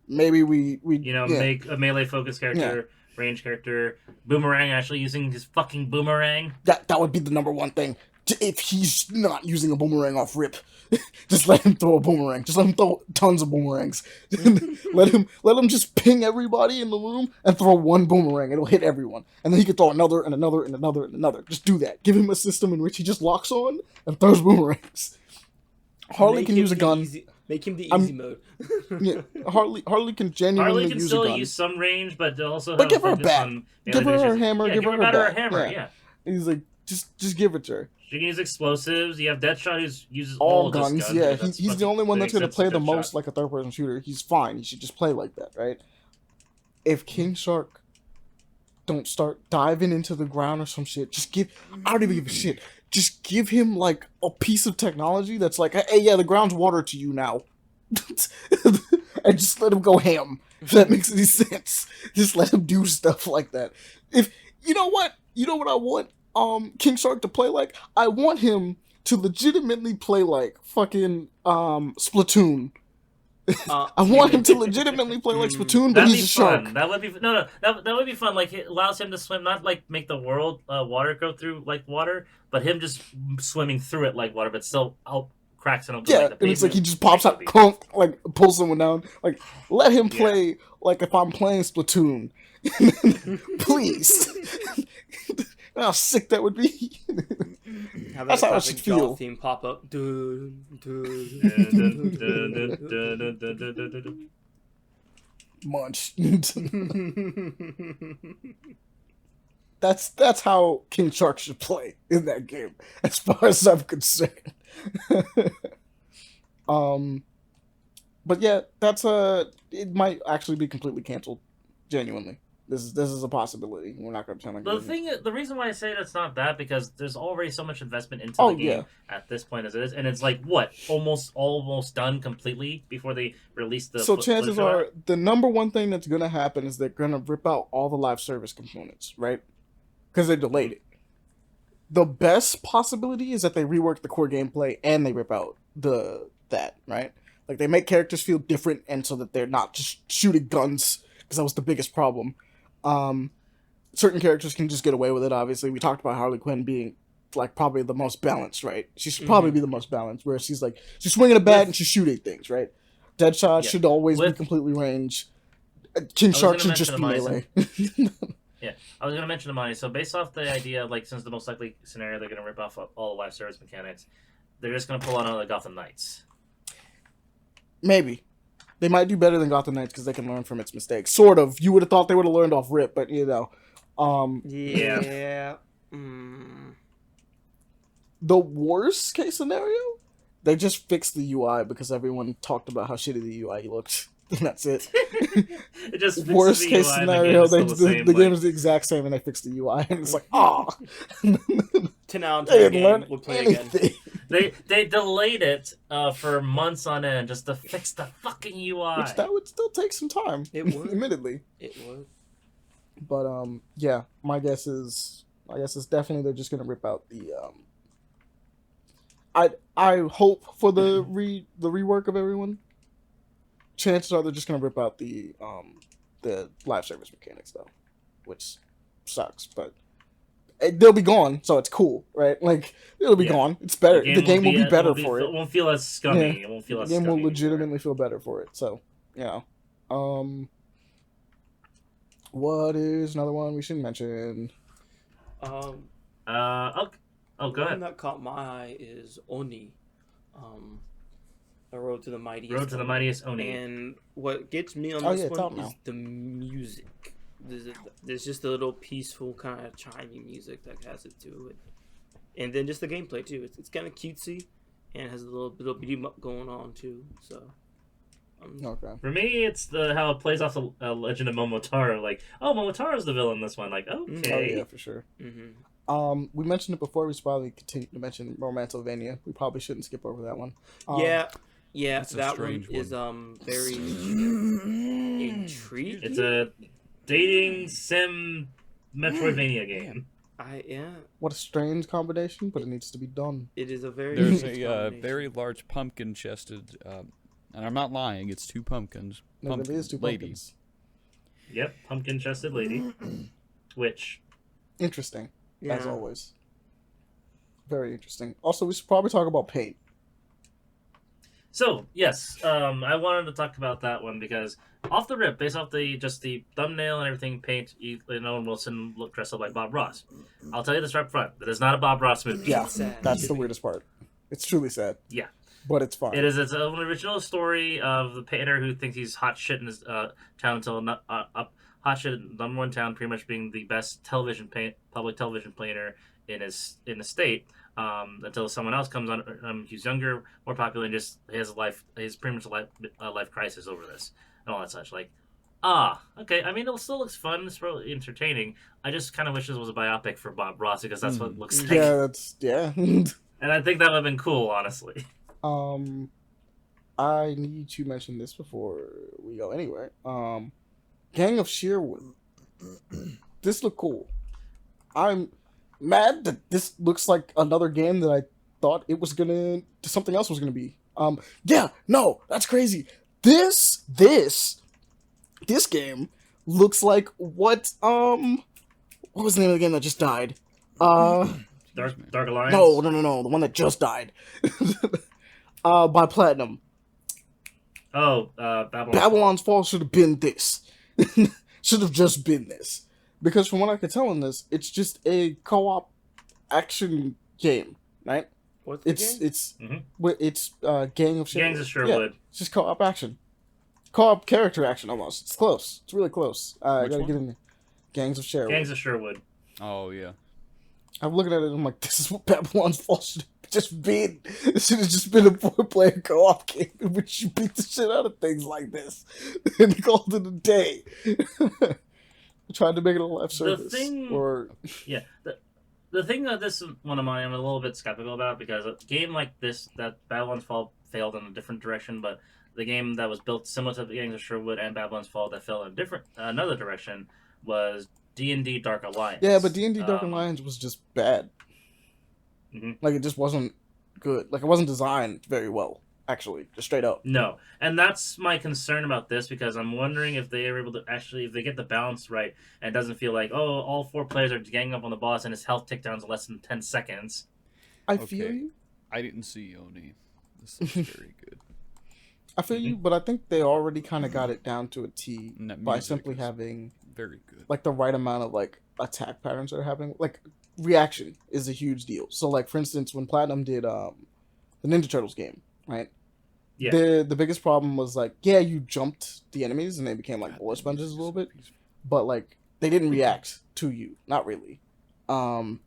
maybe we make a melee focused character, range character, Boomerang actually using his fucking boomerang. that would be the number one thing. If he's not using a boomerang off rip, just let him throw a boomerang. Just let him throw tons of boomerangs. let him just ping everybody in the room and throw one boomerang. It'll hit everyone, and then he can throw another and another and another and another. Just do that. Give him a system in which he just locks on and throws boomerangs. Harley can use a gun. Make him the easy mode. Yeah, Harley can genuinely Harley can use still a gun. use some range, but also But have give her a focus bat. on Give melee her her finishes. hammer. Yeah, Give her a bat or a bat. hammer. Yeah. Yeah. He's like, just give it to her. She can use explosives. You have Deadshot who uses All of his guns, guns. yeah. That's He's the fucking only one the that's going to exception play the to most Deadshot. like a third-person shooter. He's fine. He should just play like that, right? If King Shark don't start diving into the ground or some shit, I don't even give a shit. Just give him, like, a piece of technology that's like, hey, yeah, the ground's water to you now. And just let him go ham, if that makes any sense. Just let him do stuff like that. You know what I want King Shark to play like? I want him to legitimately play like fucking Splatoon. I want him to legitimately play like Splatoon, but That'd he's be a shark. fun. That would be that would be fun. Like it allows him to swim, not like make the world water go through like water, but him just swimming through it like water, but still out cracks it open. Yeah, like, the and it's like he pavement, just pops out, basically. like pulls someone down. Like, let him play like if I'm playing Splatoon, please. How sick that would be. That's how it should feel. Theme pop up. Munch. That's how King Shark should play in that game, as far as I'm concerned. But yeah, that's it might actually be completely canceled. Genuinely, this is a possibility. We're not going to pretend like the reason why I say that's not that because there's already so much investment into the game at this point as it is, and it's like what almost done completely before they release the. So chances are the number one thing that's going to happen is they're going to rip out all the live service components, right? Because they delayed it. The best possibility is that they rework the core gameplay and they rip out that, right? Like they make characters feel different and so that they're not just shooting guns, because that was the biggest problem. Certain characters can just get away with it, obviously. We talked about Harley Quinn being like probably the most balanced, right? She should probably be the most balanced, where she's like she's swinging a bat and she's shooting things, right? Deadshot should always be completely range. King Shark should just be melee. Yeah, I was going to mention the money. So based off the idea, like, since the most likely scenario, they're going to rip off all the live service mechanics, they're just going to pull on the Gotham Knights. Maybe. They might do better than Gotham Knights because they can learn from its mistakes. Sort of. You would have thought they would have learned off rip, but, you know. Yeah. The worst case scenario, they just fixed the UI because everyone talked about how shitty the UI looked. And that's it. It just worst case UI, scenario, the game is the exact same and they fixed the UI and it's like, oh. 10 out of 10 game, we'll play anything. Again. They delayed it for months on end just to fix the fucking UI. Which that would still take some time. It would. Admittedly. It would. But yeah, my guess is definitely they're just gonna rip out the I hope for the rework of everyone. Chances are they're just gonna rip out the live service mechanics though, which sucks, but they'll be gone, so it's cool, right? Like it'll be gone. It's better. The game will be better for it. It won't feel as scummy. Yeah. It won't feel as the game scummy will legitimately feel better for it. So, yeah. What is another one we should mention? Oh, go ahead. One that caught my eye is Oni. The Road to the Mightiest. Road to the Mightiest Oni. And what gets me on this one is the music. There's just a little peaceful kind of chimey music that has it to it, and then just the gameplay too. It's kind of cutesy, and has a little bit of beat 'em up going on too. So. Okay. For me, it's how it plays off the Legend of Momotaro. Like, oh, Momotaro's the villain in this one. Like, okay. Oh yeah, for sure. Mm-hmm. We mentioned it before. We should probably continue to mention Romantovania. We probably shouldn't skip over that one. Yeah, that one is very intriguing. It's a dating sim Metroidvania game. What a strange combination, but it needs to be done. It is a very. There's a very large pumpkin chested. And I'm not lying, it's two pumpkins. No, it is two pumpkins. Yep, pumpkin-chested lady. Which... Interesting, as always. Very interesting. Also, we should probably talk about paint. So, yes, I wanted to talk about that one because off the rip, based off the thumbnail and everything, paint, Owen Wilson dressed up like Bob Ross. I'll tell you this right up front, that is not a Bob Ross movie. Yeah, that's the weirdest part. It's truly sad. Yeah. But it's fine. It is its own original story of the painter who thinks he's hot shit in his town until hot shit in number one town, pretty much being the best public television painter in the state. Until someone else comes on, who's younger, more popular, and just has pretty much a life crisis over this and all that such. Like, okay. I mean, it still looks fun. It's really entertaining. I just kind of wish this was a biopic for Bob Ross because that's what it looks like. Yeah. And I think that would have been cool, honestly. I need to mention this before we go anywhere. Gang of Sherwood. This looked cool. I'm mad that this looks like another game that I thought it was something else was gonna be. That's crazy. This game looks like what was the name of the game that just died? Dark Alliance? No, the one that just died. by Platinum. Oh, Babylon's Fall should have been this. Should have just been this. Because from what I could tell in this, it's just a co-op action game, right? What's the game? It's Gang of Sherwood. Gangs of Sherwood. Yeah, it's just co-op action. Co-op character action almost. It's close. It's really close. I gotta one? get in there. Gangs of Sherwood. Gangs of Sherwood. Oh yeah. I'm looking at it and I'm like, this is what Babylon's Fall should have just been. It should have just been a 4-player co-op game in which you beat the shit out of things like this. And called it a day. Tried to make it a live service. The thing that this is one of mine I'm a little bit skeptical about, because a game like this, that Babylon's Fall failed in a different direction, but the game that was built similar to the Gangs of Sherwood and Babylon's Fall that fell in another direction was D&D Dark Alliance. Yeah, but D&D Dark Alliance was just bad. Mm-hmm. Like, it just wasn't good. Like, it wasn't designed very well, actually, just straight up. No, and that's my concern about this, because I'm wondering if they are able to actually, if they get the balance right, and it doesn't feel like, oh, all 4 players are ganging up on the boss and his health takedowns in less than 10 seconds. I feel you. I didn't see Oni. This is very good. I feel you, but I think they already kind of got it down to a T And that by music simply is having very good. like the right amount of like attack patterns that are happening. Like reaction is a huge deal. So like for instance, when Platinum did the Ninja Turtles game, right? Yeah. The biggest problem was like, yeah, you jumped the enemies and they became like bullet sponges a little bit, but like they didn't react to you, not really, and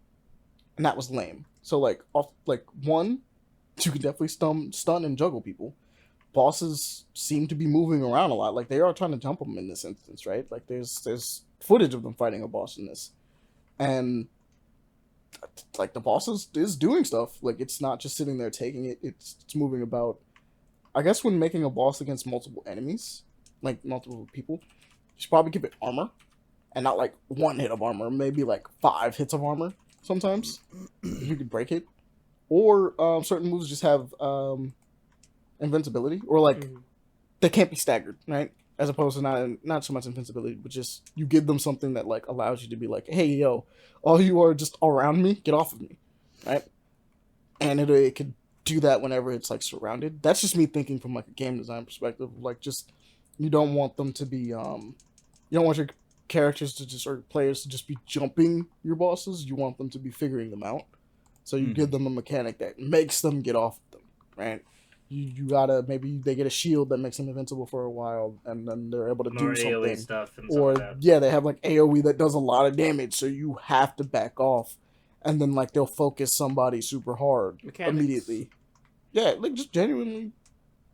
that was lame. So like one, you can definitely stun and juggle people. Bosses seem to be moving around a lot. Like they are trying to jump them in this instance, right? Like there's footage of them fighting a boss in this, and like the boss is doing stuff. Like it's not just sitting there taking it. It's moving about. I guess when making a boss against multiple enemies, like multiple people, you should probably give it armor, and not like 1 hit of armor. Maybe like 5 hits of armor. Sometimes you could break it, or certain moves just have invincibility, or like they can't be staggered, right? As opposed to not so much invincibility, but just you give them something that like allows you to be like, hey yo, all you are just around me, get off of me, right? And it could do that whenever it's like surrounded. That's just me thinking from like a game design perspective. Like just you don't want them to be you don't want your characters to just, or players to just be jumping your bosses. You want them to be figuring them out. So you give them a mechanic that makes them get off of them, right? You gotta, maybe they get a shield that makes them invincible for a while, and then they're able to do something. AoE stuff and or like that. Yeah, they have like AoE that does a lot of damage, so you have to back off, and then like they'll focus somebody super hard immediately. Yeah, like just genuinely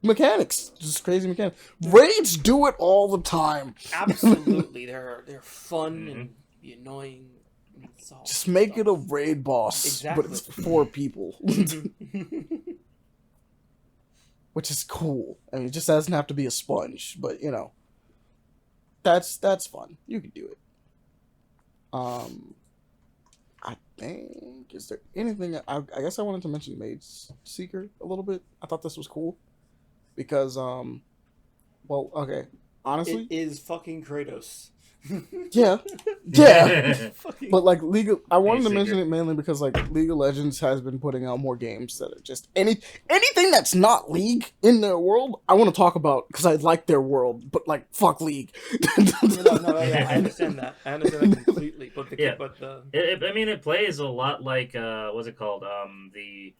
mechanics, just crazy mechanics. Raids do it all the time. Absolutely, they're fun and annoying. Just make it a raid boss, but it's 4 people. Which is cool. I mean, it just doesn't have to be a sponge, but you know, that's fun. You can do it. I think, is there anything? I guess I wanted to mention Maid Seeker a little bit. I thought this was cool because, well, okay, honestly, it is fucking Kratos. yeah, but like I wanted to mention it mainly because like League of Legends has been putting out more games that are just anything that's not League in their world. I want to talk about because I like their world, but like fuck League. No, yeah, I understand that. I understand that completely. But I mean, it plays a lot like what's it called? It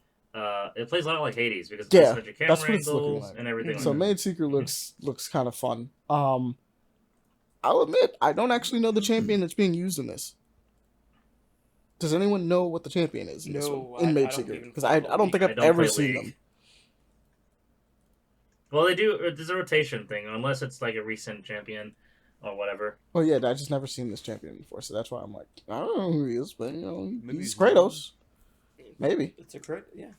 plays a lot like Hades because it's such a camera angles like. And everything. So like Maid Seeker looks kind of fun. I'll admit, I don't actually know the champion that's being used in this. Does anyone know what the champion is in this one? In Maid Seeker? Because I don't think I've ever seen them. Well, they do. There's a rotation thing, unless it's like a recent champion or whatever. Well, yeah, I just never seen this champion before, so that's why I'm like, I don't know who he is, but you know, he's Kratos. Maybe. It's a crit, yeah.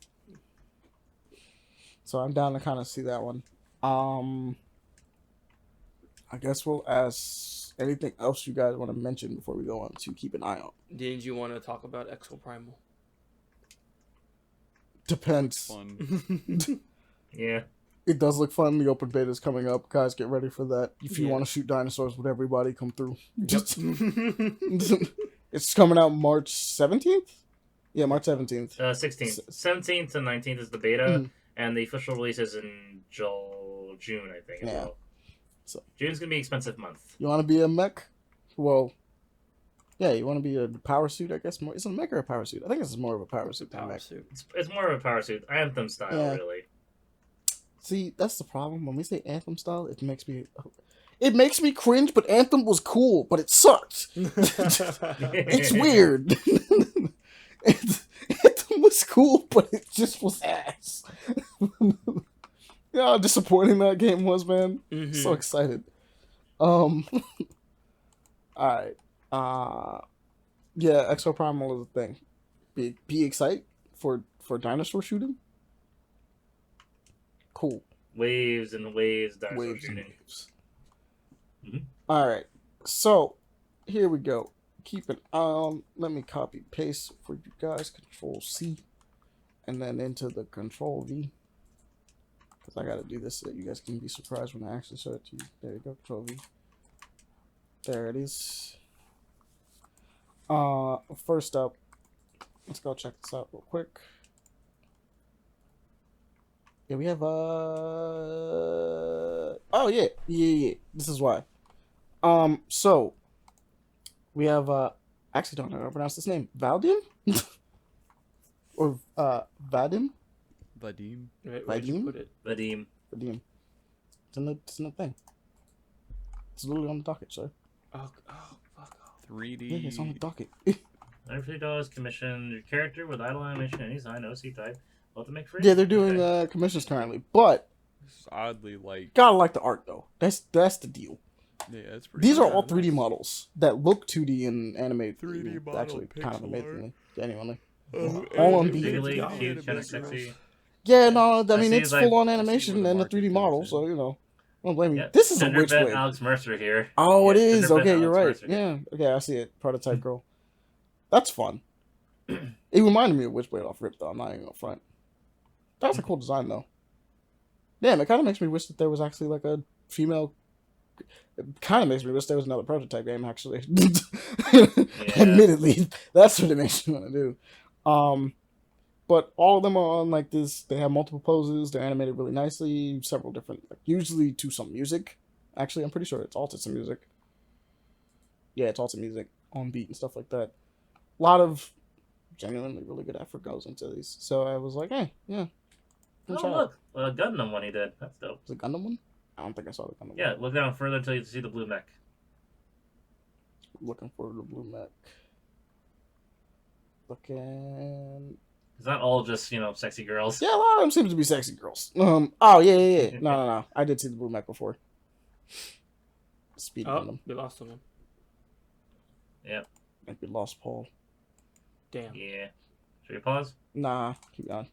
So I'm down to kind of see that one. I guess we'll ask anything else you guys want to mention before we go on to keep an eye on. Did you want to talk about Exoprimal? Depends. Fun. Yeah. It does look fun. The open beta is coming up. Guys, get ready for that. If you want to shoot dinosaurs with everybody, come through. Just it's coming out March 17th? Yeah, March 17th. 16th. 17th and 19th is the beta. and the official release is in June, I think. As Yeah. well. So June's gonna be an expensive month. you want to be a mech? Well, yeah, you want to be a power suit, I guess. More, is it a mech or a power suit? I think this is more of a power suit than a Power mech. suit. It's more of a power suit, Anthem style, Yeah. really. See, that's the problem. When we say Anthem style, it makes me cringe. But Anthem was cool, but it sucked. It's weird. Anthem was cool, but it just was ass. Yeah, how disappointing that game was, man. Mhm. So excited. All right. Yeah, Exo Primal is a thing. Be excited for dinosaur shooting. Cool. Waves and waves, dinosaur Waves and shooting. waves. Mhm. All right. So here we go. Keep it on. Let me copy paste for you guys. Control C, and then into the Control V. Because I got to do this so that you guys can be surprised when I actually show it to you. There you go. Control V. There it is. First up, let's go check this out real quick. Yeah, we have oh yeah. This is why. So we have I actually don't know how to pronounce this name. Valdim? Or Vadim? Vadim. Where'd you put it? Vadim. Vadim. It's in the thing. It's literally on the docket, sir. Oh, fuck off. 3D. Yeah, it's on the docket. $150 commission your character with idle animation, any sign, OC type. What to make free? Yeah, they're doing Okay. commissions currently, but It's oddly like. gotta like the art though. That's the deal. Yeah, it's pretty. These are cool. all 3D models that look 2D and animate 3D model actually kind of pixel amazingly. Genuinely. Oh, all on and V. Jiggly, it's cute, kind of animated sexy. Yeah, no, I mean see it's like- full on I see animation where the and a market 3D comes model, in. so you know. I don't blame you. Yeah, This is a Gender witch vet blade. Alex Mercer here. Oh, it Yeah, is. Gender Okay, vet you're Alex right. Mercer. Yeah. Okay, I see it. Prototype girl. That's fun. It reminded me of Witchblade off Rip, though. I'm not even gonna front. That's a cool design, though. Damn, it kind of makes me wish that there was actually like a female. It kind of makes me wish there was another prototype game, actually. Admittedly, that's what it makes me want to do. But all of them are on like this. They have multiple poses. They're animated really nicely. Several different, like, usually to some music. Actually, I'm pretty sure it's all to some music. Yeah, it's all to music on beat and stuff like that. A lot of genuinely really good effort goes into these. So I was like, hey, yeah. Good Oh, job. look. Gundam one he did. That's dope. Was it Gundam one? I don't think I saw the Gundam Yeah, one. look down further until you see the blue mech. Looking for the blue mech. Looking. It's not all just, sexy girls. Yeah, a lot of them seem to be sexy girls. Oh, yeah. No. I did see the blue mech before. Speed Oh, Gundam. we lost someone. Yep. I think we lost Paul. Damn. Yeah. Should we pause? Nah, keep going.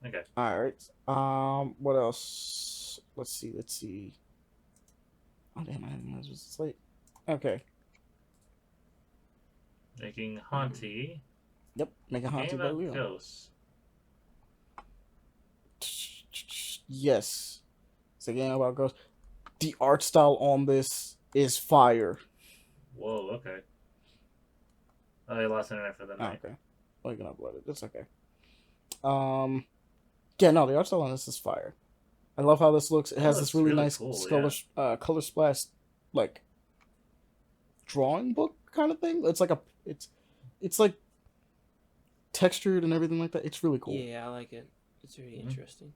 Okay. Alright. What else? Let's see. Oh, damn, I didn't realize it was this late. Okay. Making Haunty. Yep, make a haunted Game by about Leo. ghosts. Yes. It's a game about ghosts. The art style on this is fire. Whoa, okay. Oh, I lost internet for the Oh, night. okay. Well, you can upload it. It's okay. Yeah, no, the art style on this is fire. I love how this looks. It has Oh, this it's really really nice cool, color splash, like drawing book kind of thing. It's like it's like textured and everything like that. It's really cool. Yeah, I like it. It's very interesting.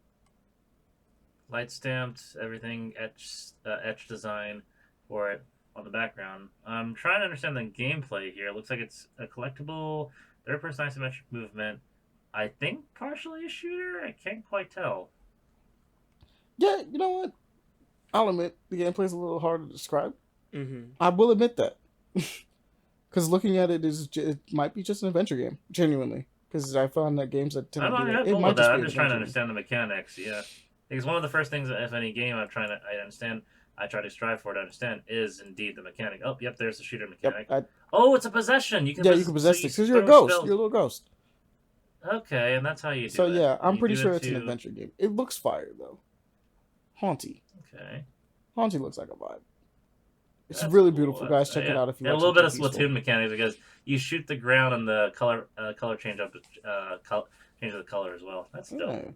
Light stamped, everything etched design for it on the background. I'm trying to understand the gameplay here. It looks like it's a collectible, third-person isometric movement. I think partially a shooter. I can't quite tell. Yeah, you know what? I'll admit the gameplay's a little hard to describe. Mm-hmm. I will admit that. Because looking at it it might be just an adventure game, genuinely. Because I found that games that tend I'm to not do having that, it fun might with just that. be I'm an just trying to adventure game. understand the mechanics. Yeah, because one of the first things, if any game I understand, I try to strive for to understand is indeed the mechanic. Oh, yep, there's the shooter mechanic. Yep, Oh, it's a possession. You can you can possess so it because you're a throw ghost. spells. You're a little ghost. Okay, and that's how you do So it. yeah, I'm You pretty do sure it it's an to- adventure game. It looks fire though. Haunty. Okay. Haunty looks like a vibe. It's That's really cool. beautiful, guys. Check it Yeah. out if you And like a little bit of something peaceful. Splatoon mechanics because you shoot the ground and the color change up change the color as well. That's dope. Yeah.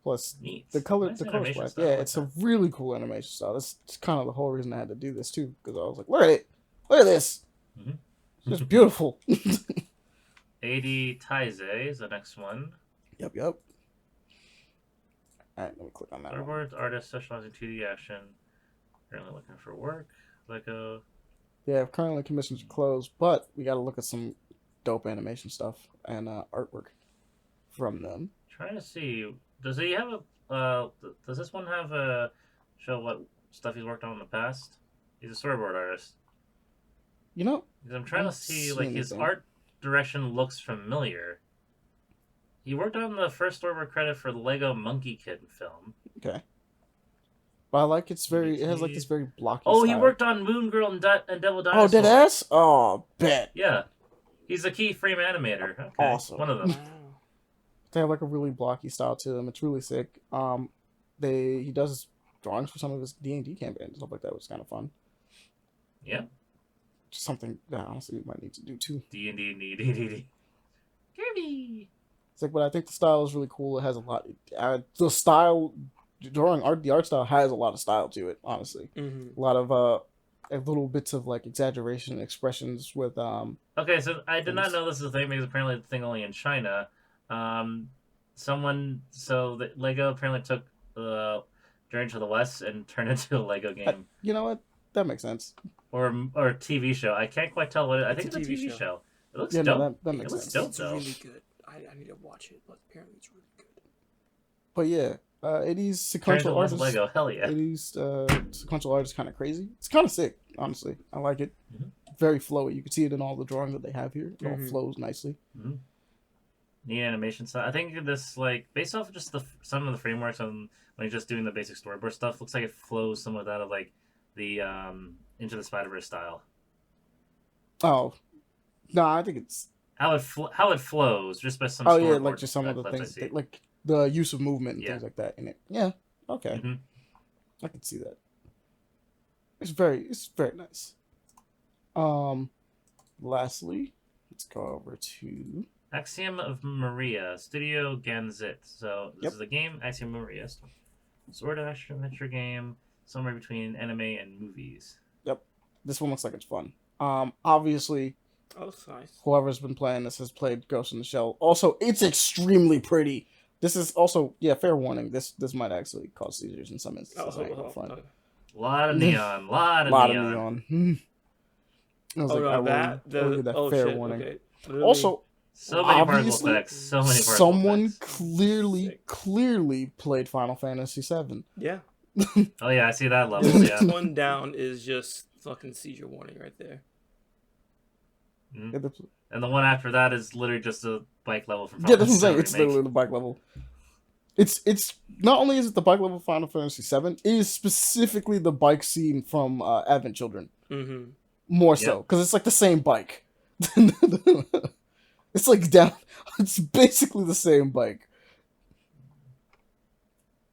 Plus, Neat. the color, Nice the color's animation black. style, Yeah, I like it's that. a really cool animation style. That's kind of the whole reason I had to do this too, because I was like, look at it, look at this, Mhm. it's beautiful. 80 Taizé is the next one. Yep. All right, let me click on that one. Storyboards, artist specializing 2D action. Currently looking for work. Lego. Yeah, currently commissions are closed, but we got to look at some dope animation stuff and artwork from them. Trying to see. Does he have a? Does this one have a show what stuff he's worked on in the past? He's a storyboard artist. You know, Because I'm trying to see like his art direction looks familiar. He worked on the first storyboard credit for the Lego Monkey Kid film. Okay. But I like it has like this very blocky Oh, style. he worked on Moon Girl and Devil Dinosaur. Oh, dead ass? Oh, bet. Yeah. He's a key frame animator. Okay. Awesome. One of them. They have like a really blocky style to them. It's really sick. He does drawings for some of his D&D campaigns and stuff like that, which is kind of fun. Yeah. Just something that honestly we might need to do too. D&D. Kirby. It's like, but I think the style is really cool. It has a lot. The style, the art style has a lot of style to it. Honestly, Mm-hmm. a lot of little bits of like exaggeration and expressions with Okay, so I did not know this is a thing because apparently it's a thing only in China. Lego apparently took Journey to the West and turned it into a Lego game. You know what? That makes sense. Or a TV show. I can't quite tell what it is. I think it's a TV show. It looks dope. No, that makes It looks sense. dope, It's though. really good. I need to watch it, but apparently it's really good. But yeah, 80s Journey to sequential the West artists. Lego. Hell yeah. 80s sequential art is kind of crazy. It's kind of sick, honestly. I like it. Mhm. Very flowy. You can see it in all the drawing that they have here. It all Mhm. flows nicely. Mm-hmm. Neat animation style. I think this, like, based off of just some of the frameworks on when you're just doing the basic storyboard stuff, looks like it flows somewhat out of like the Into the Spider-Verse style. Oh, no, I think it's. How it flows just by some. Oh yeah, storyboard like just some of the clips I things, see. like the use of movement and Yeah. things like that in it. Yeah, okay, Mhm. I can see that. It's very nice. Lastly, let's go over to. Axiom of Maria, Studio Ganzit. So this Yep. is a game, Axiom of Maria. Sort of action adventure game, somewhere between anime and movies. This one looks like it's fun. Obviously, Oh, that's nice. whoever's been playing this has played Ghost in the Shell. Also, it's extremely pretty. This is also, fair warning. This might actually cause seizures in some instances. I ain't gonna front. A lot of neon, lot of neon. I was Oh, like, no, I will give that fair shit, warning. okay. Literally, Also, So many particle obviously, effects. So many particle someone effects. clearly played Final Fantasy VII. yeah. Oh yeah, I see that level. This Yeah. one down is just fucking seizure warning right there. Mhm. Yeah, And the one after that is literally just a bike level from that's what I'm Final saying. Fantasy It's remake. literally the bike level. It's not only is it the bike level of Final Fantasy VII, it is specifically the bike scene from Advent Children. Mm-hmm. More so, because it's like the same bike. It's like down. It's basically the same bike.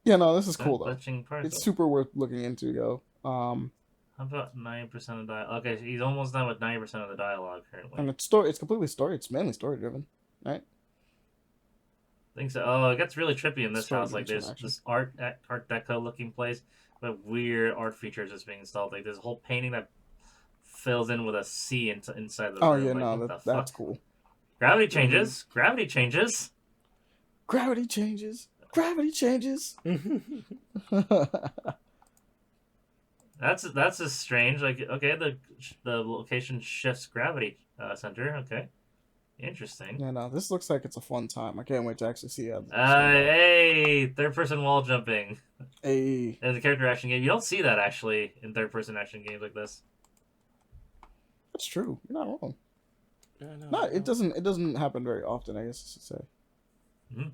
Yeah, no, this is cool though. Glitching particle. It's super worth looking into, yo. How about 90% of dialogue? Okay, he's almost done with 90% of the dialogue currently. And it's completely story. It's mainly story driven, right? I think so. Oh, it gets really trippy in this Story house. Like driven there's action. this art deco looking place, but weird art features just being installed. Like there's a whole painting that fills in with a C inside the Oh room. yeah, like, no, what the that's fuck? cool. Gravity changes. Gravity changes. Gravity changes. Gravity changes. That's a strange. Like okay, the location shifts gravity center. Okay, interesting. Yeah, no, this looks like it's a fun time. I can't wait to actually see how. Hey, third person wall jumping. Hey, As a character action game, you don't see that actually in third person action games like this. that's true. You're not wrong. No, No, it doesn't. It doesn't happen very often. I guess I should say. Mhm.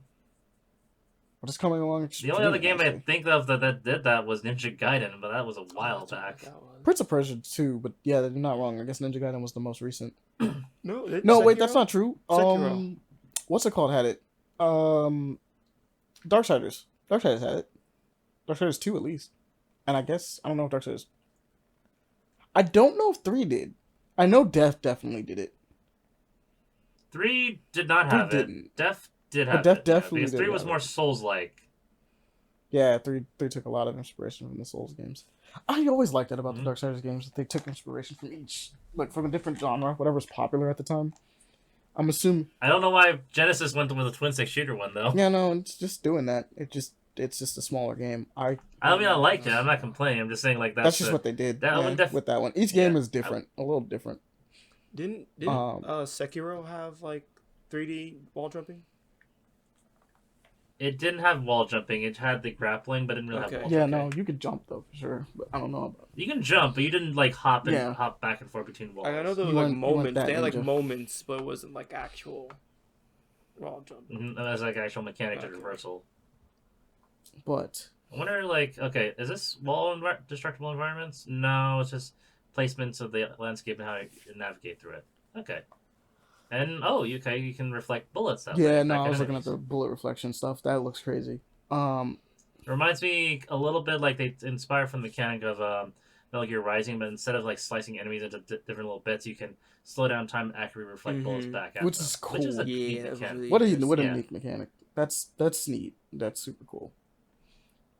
But it's coming along. The only other game I extremely think of that did that was Ninja Gaiden, but that was a while back. Prince of Persia too, but yeah, you're not wrong. I guess Ninja Gaiden was the most recent. No, No, wait, that's not true. Sekiro. What's it called? Had it? Darksiders. Darksiders had it. Darksiders 2 at least, and I guess I don't know if Darksiders. I don't know if 3 did. I know Death definitely did it. 3 did not 3 have it. didn't. Def did But have Def it. definitely because 3 did was have more it. Souls-like. Yeah, three took a lot of inspiration from the Souls games. I always liked that about the Darksiders games. That they took inspiration from each, like from a different genre, whatever's popular at the time. I'm assuming. I don't know why Genesis went with a twin stick shooter one though. Yeah, no, it's just doing that. It's just a smaller game. I mean, I liked it. I'm not complaining. I'm just saying like that's just what they did with that one. Each game is different, a little different. Didn't Sekiro have like 3D wall jumping? It didn't have wall jumping. It had the grappling, but it didn't really have wall jumping. Yeah, no, you could jump though for sure, but I don't know about. You can jump, but you didn't like hop back and forth between walls. I know there was like moments. They had like moments, but it wasn't like actual wall jumping. Mm-hmm. That was like actual mechanics of reversal. But I wonder, like, okay, is this destructible environments? No, it's just placements of the landscape and how you navigate through it. Okay. And you can reflect bullets that way. Yeah, no, I was looking at the bullet reflection stuff. That looks crazy. Reminds me a little bit like they inspired from the mechanic of Metal Gear Rising, but instead of like slicing enemies into different little bits, you can slow down time and accurately reflect bullets back at which them. is cool. Which is a neat mechanic. Really what a neat mechanic. That's neat. That's super cool.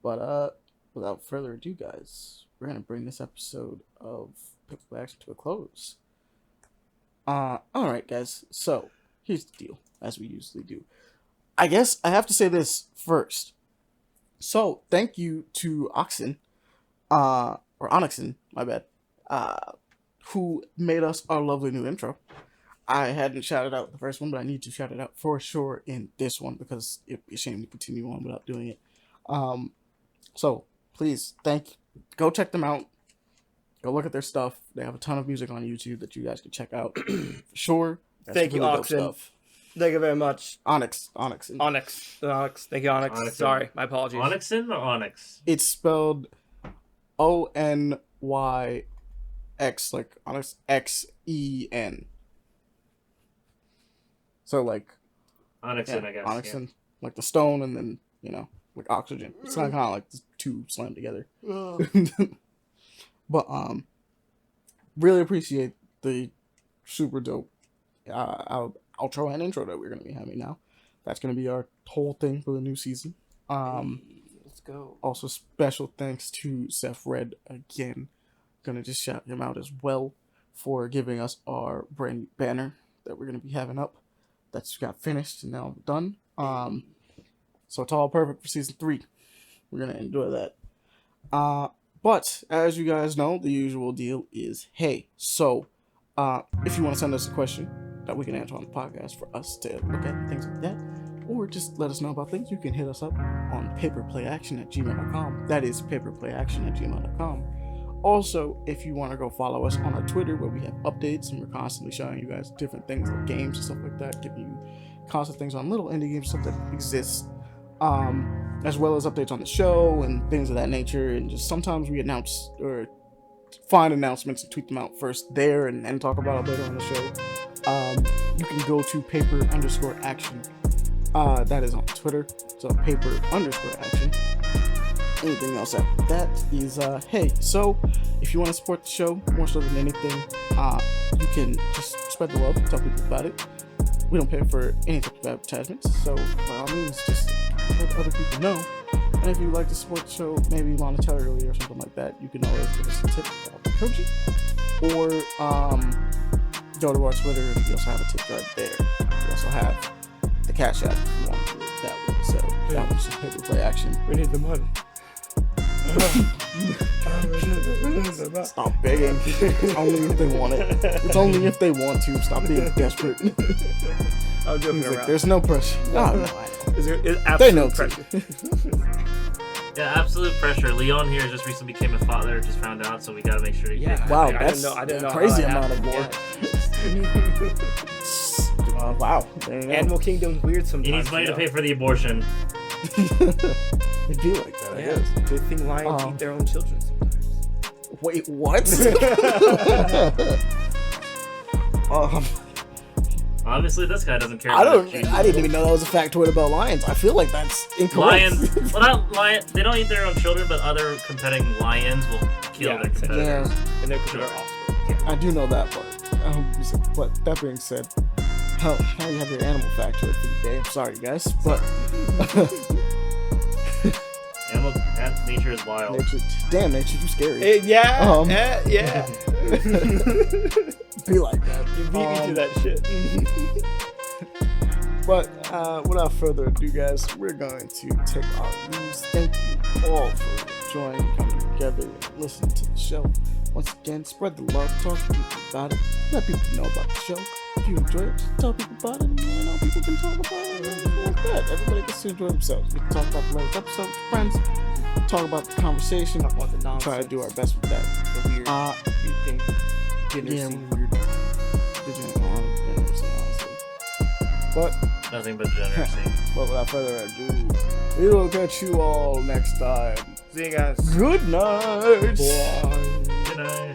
But without further ado, guys, we're gonna bring this episode of Pixel Action to a close. Alright guys, so here's the deal, as we usually do. I guess I have to say this first. So, thank you to Oxen, or Onyxen, my bad, who made us our lovely new intro. I hadn't shouted out the first one, but I need to shout it out for sure in this one, because it'd be a shame to continue on without doing it. So, please, go check them out. Go look at their stuff. They have a ton of music on YouTube that you guys can check out for sure. Thank you, Oxen. Thank you very much. Onyx. Thank you, Onyx. Onyxen. Sorry, my apologies. Onyxen or Onyx? It's spelled Onyx, like Onyx, Xen. So like Onyxen, I guess. Onyxen, like the stone, and then like oxygen. It's kind of like the two slammed together. But really appreciate the super dope outro and intro that we're gonna be having now. That's gonna be our whole thing for the new season. Let's go. Also, special thanks to Seth Red again. Gonna just shout him out as well for giving us our brand new banner that we're gonna be having up. That's got finished and now done. So it's all perfect for season 3. We're gonna enjoy that. But as you guys know, the usual deal is, hey, so if you want to send us a question that we can answer on the podcast for us to look at, things like that, or just let us know about things, you can hit us up on paperplayaction@gmail.com. That is paperplayaction@gmail.com. Also, if you want to go follow us on our Twitter, where we have updates and we're constantly showing you guys different things like games and stuff like that, giving you constant things on little indie games, stuff that exists, as well as updates on the show and things of that nature. And just sometimes we announce or find announcements and tweet them out first there and then talk about it later on the show. You can go to paper_action. That is on Twitter. So paper_action. Anything else after that is, hey, so if you want to support the show more so than anything, you can just spread the love, tell people about it. We don't pay for any type of advertisements, so by all means, just let other people know. And if you'd like to support the show, maybe monetarily or something like that, you can always give us a tip about the Koji, or go to our Twitter, and we also have a tip jar there. We also have the Cash App if you want to do it that way. So that was just Paper Play Action. We need the money. Stop begging. It's only if they want it. It's only if they want to. Stop being desperate. I'm joking around. Like, there's no pressure. No, I know. Is absolute They know pressure. Yeah, absolute pressure. Leon here just recently became a father. Just found out, so we gotta make sure to get. Wow, I that's I didn't know crazy how that amount of happened. war. Wow. There you go. Animal Kingdom's weird sometimes. He needs money to pay for the abortion. It'd be like that, I guess. Good thing lions eat their own children sometimes. Wait, what? Obviously, this guy doesn't care. I didn't even know that was a factoid about lions. I feel like that's incorrect. Lions. Well, not lion. They don't eat their own children, but other competing lions will kill their competitors. Yeah. And they're considered offspring. I do know that part. But that being said, now you have your animal factoid for the day. I'm sorry, guys, but Nature is wild. Damn, nature, you scary. Yeah. Be like that. You beat me to that shit. But without further ado, guys, we're going to take our leaves. Thank you all for joining, coming together, and listening to the show. Once again, spread the love, talk to people about it, let people know about the show. If you enjoy it, just tell people about it, and people can talk about it like that. Everybody gets to enjoy themselves. We can talk about the latest episode with friends, talk about the conversation, Talk about the nonsense. try to do our best with that. The weird thing. Yeah, weird. Degeneracy, honestly. But Nothing but degeneracy. But without further ado, we will catch you all next time. See you guys. Good night. Bye. Good night.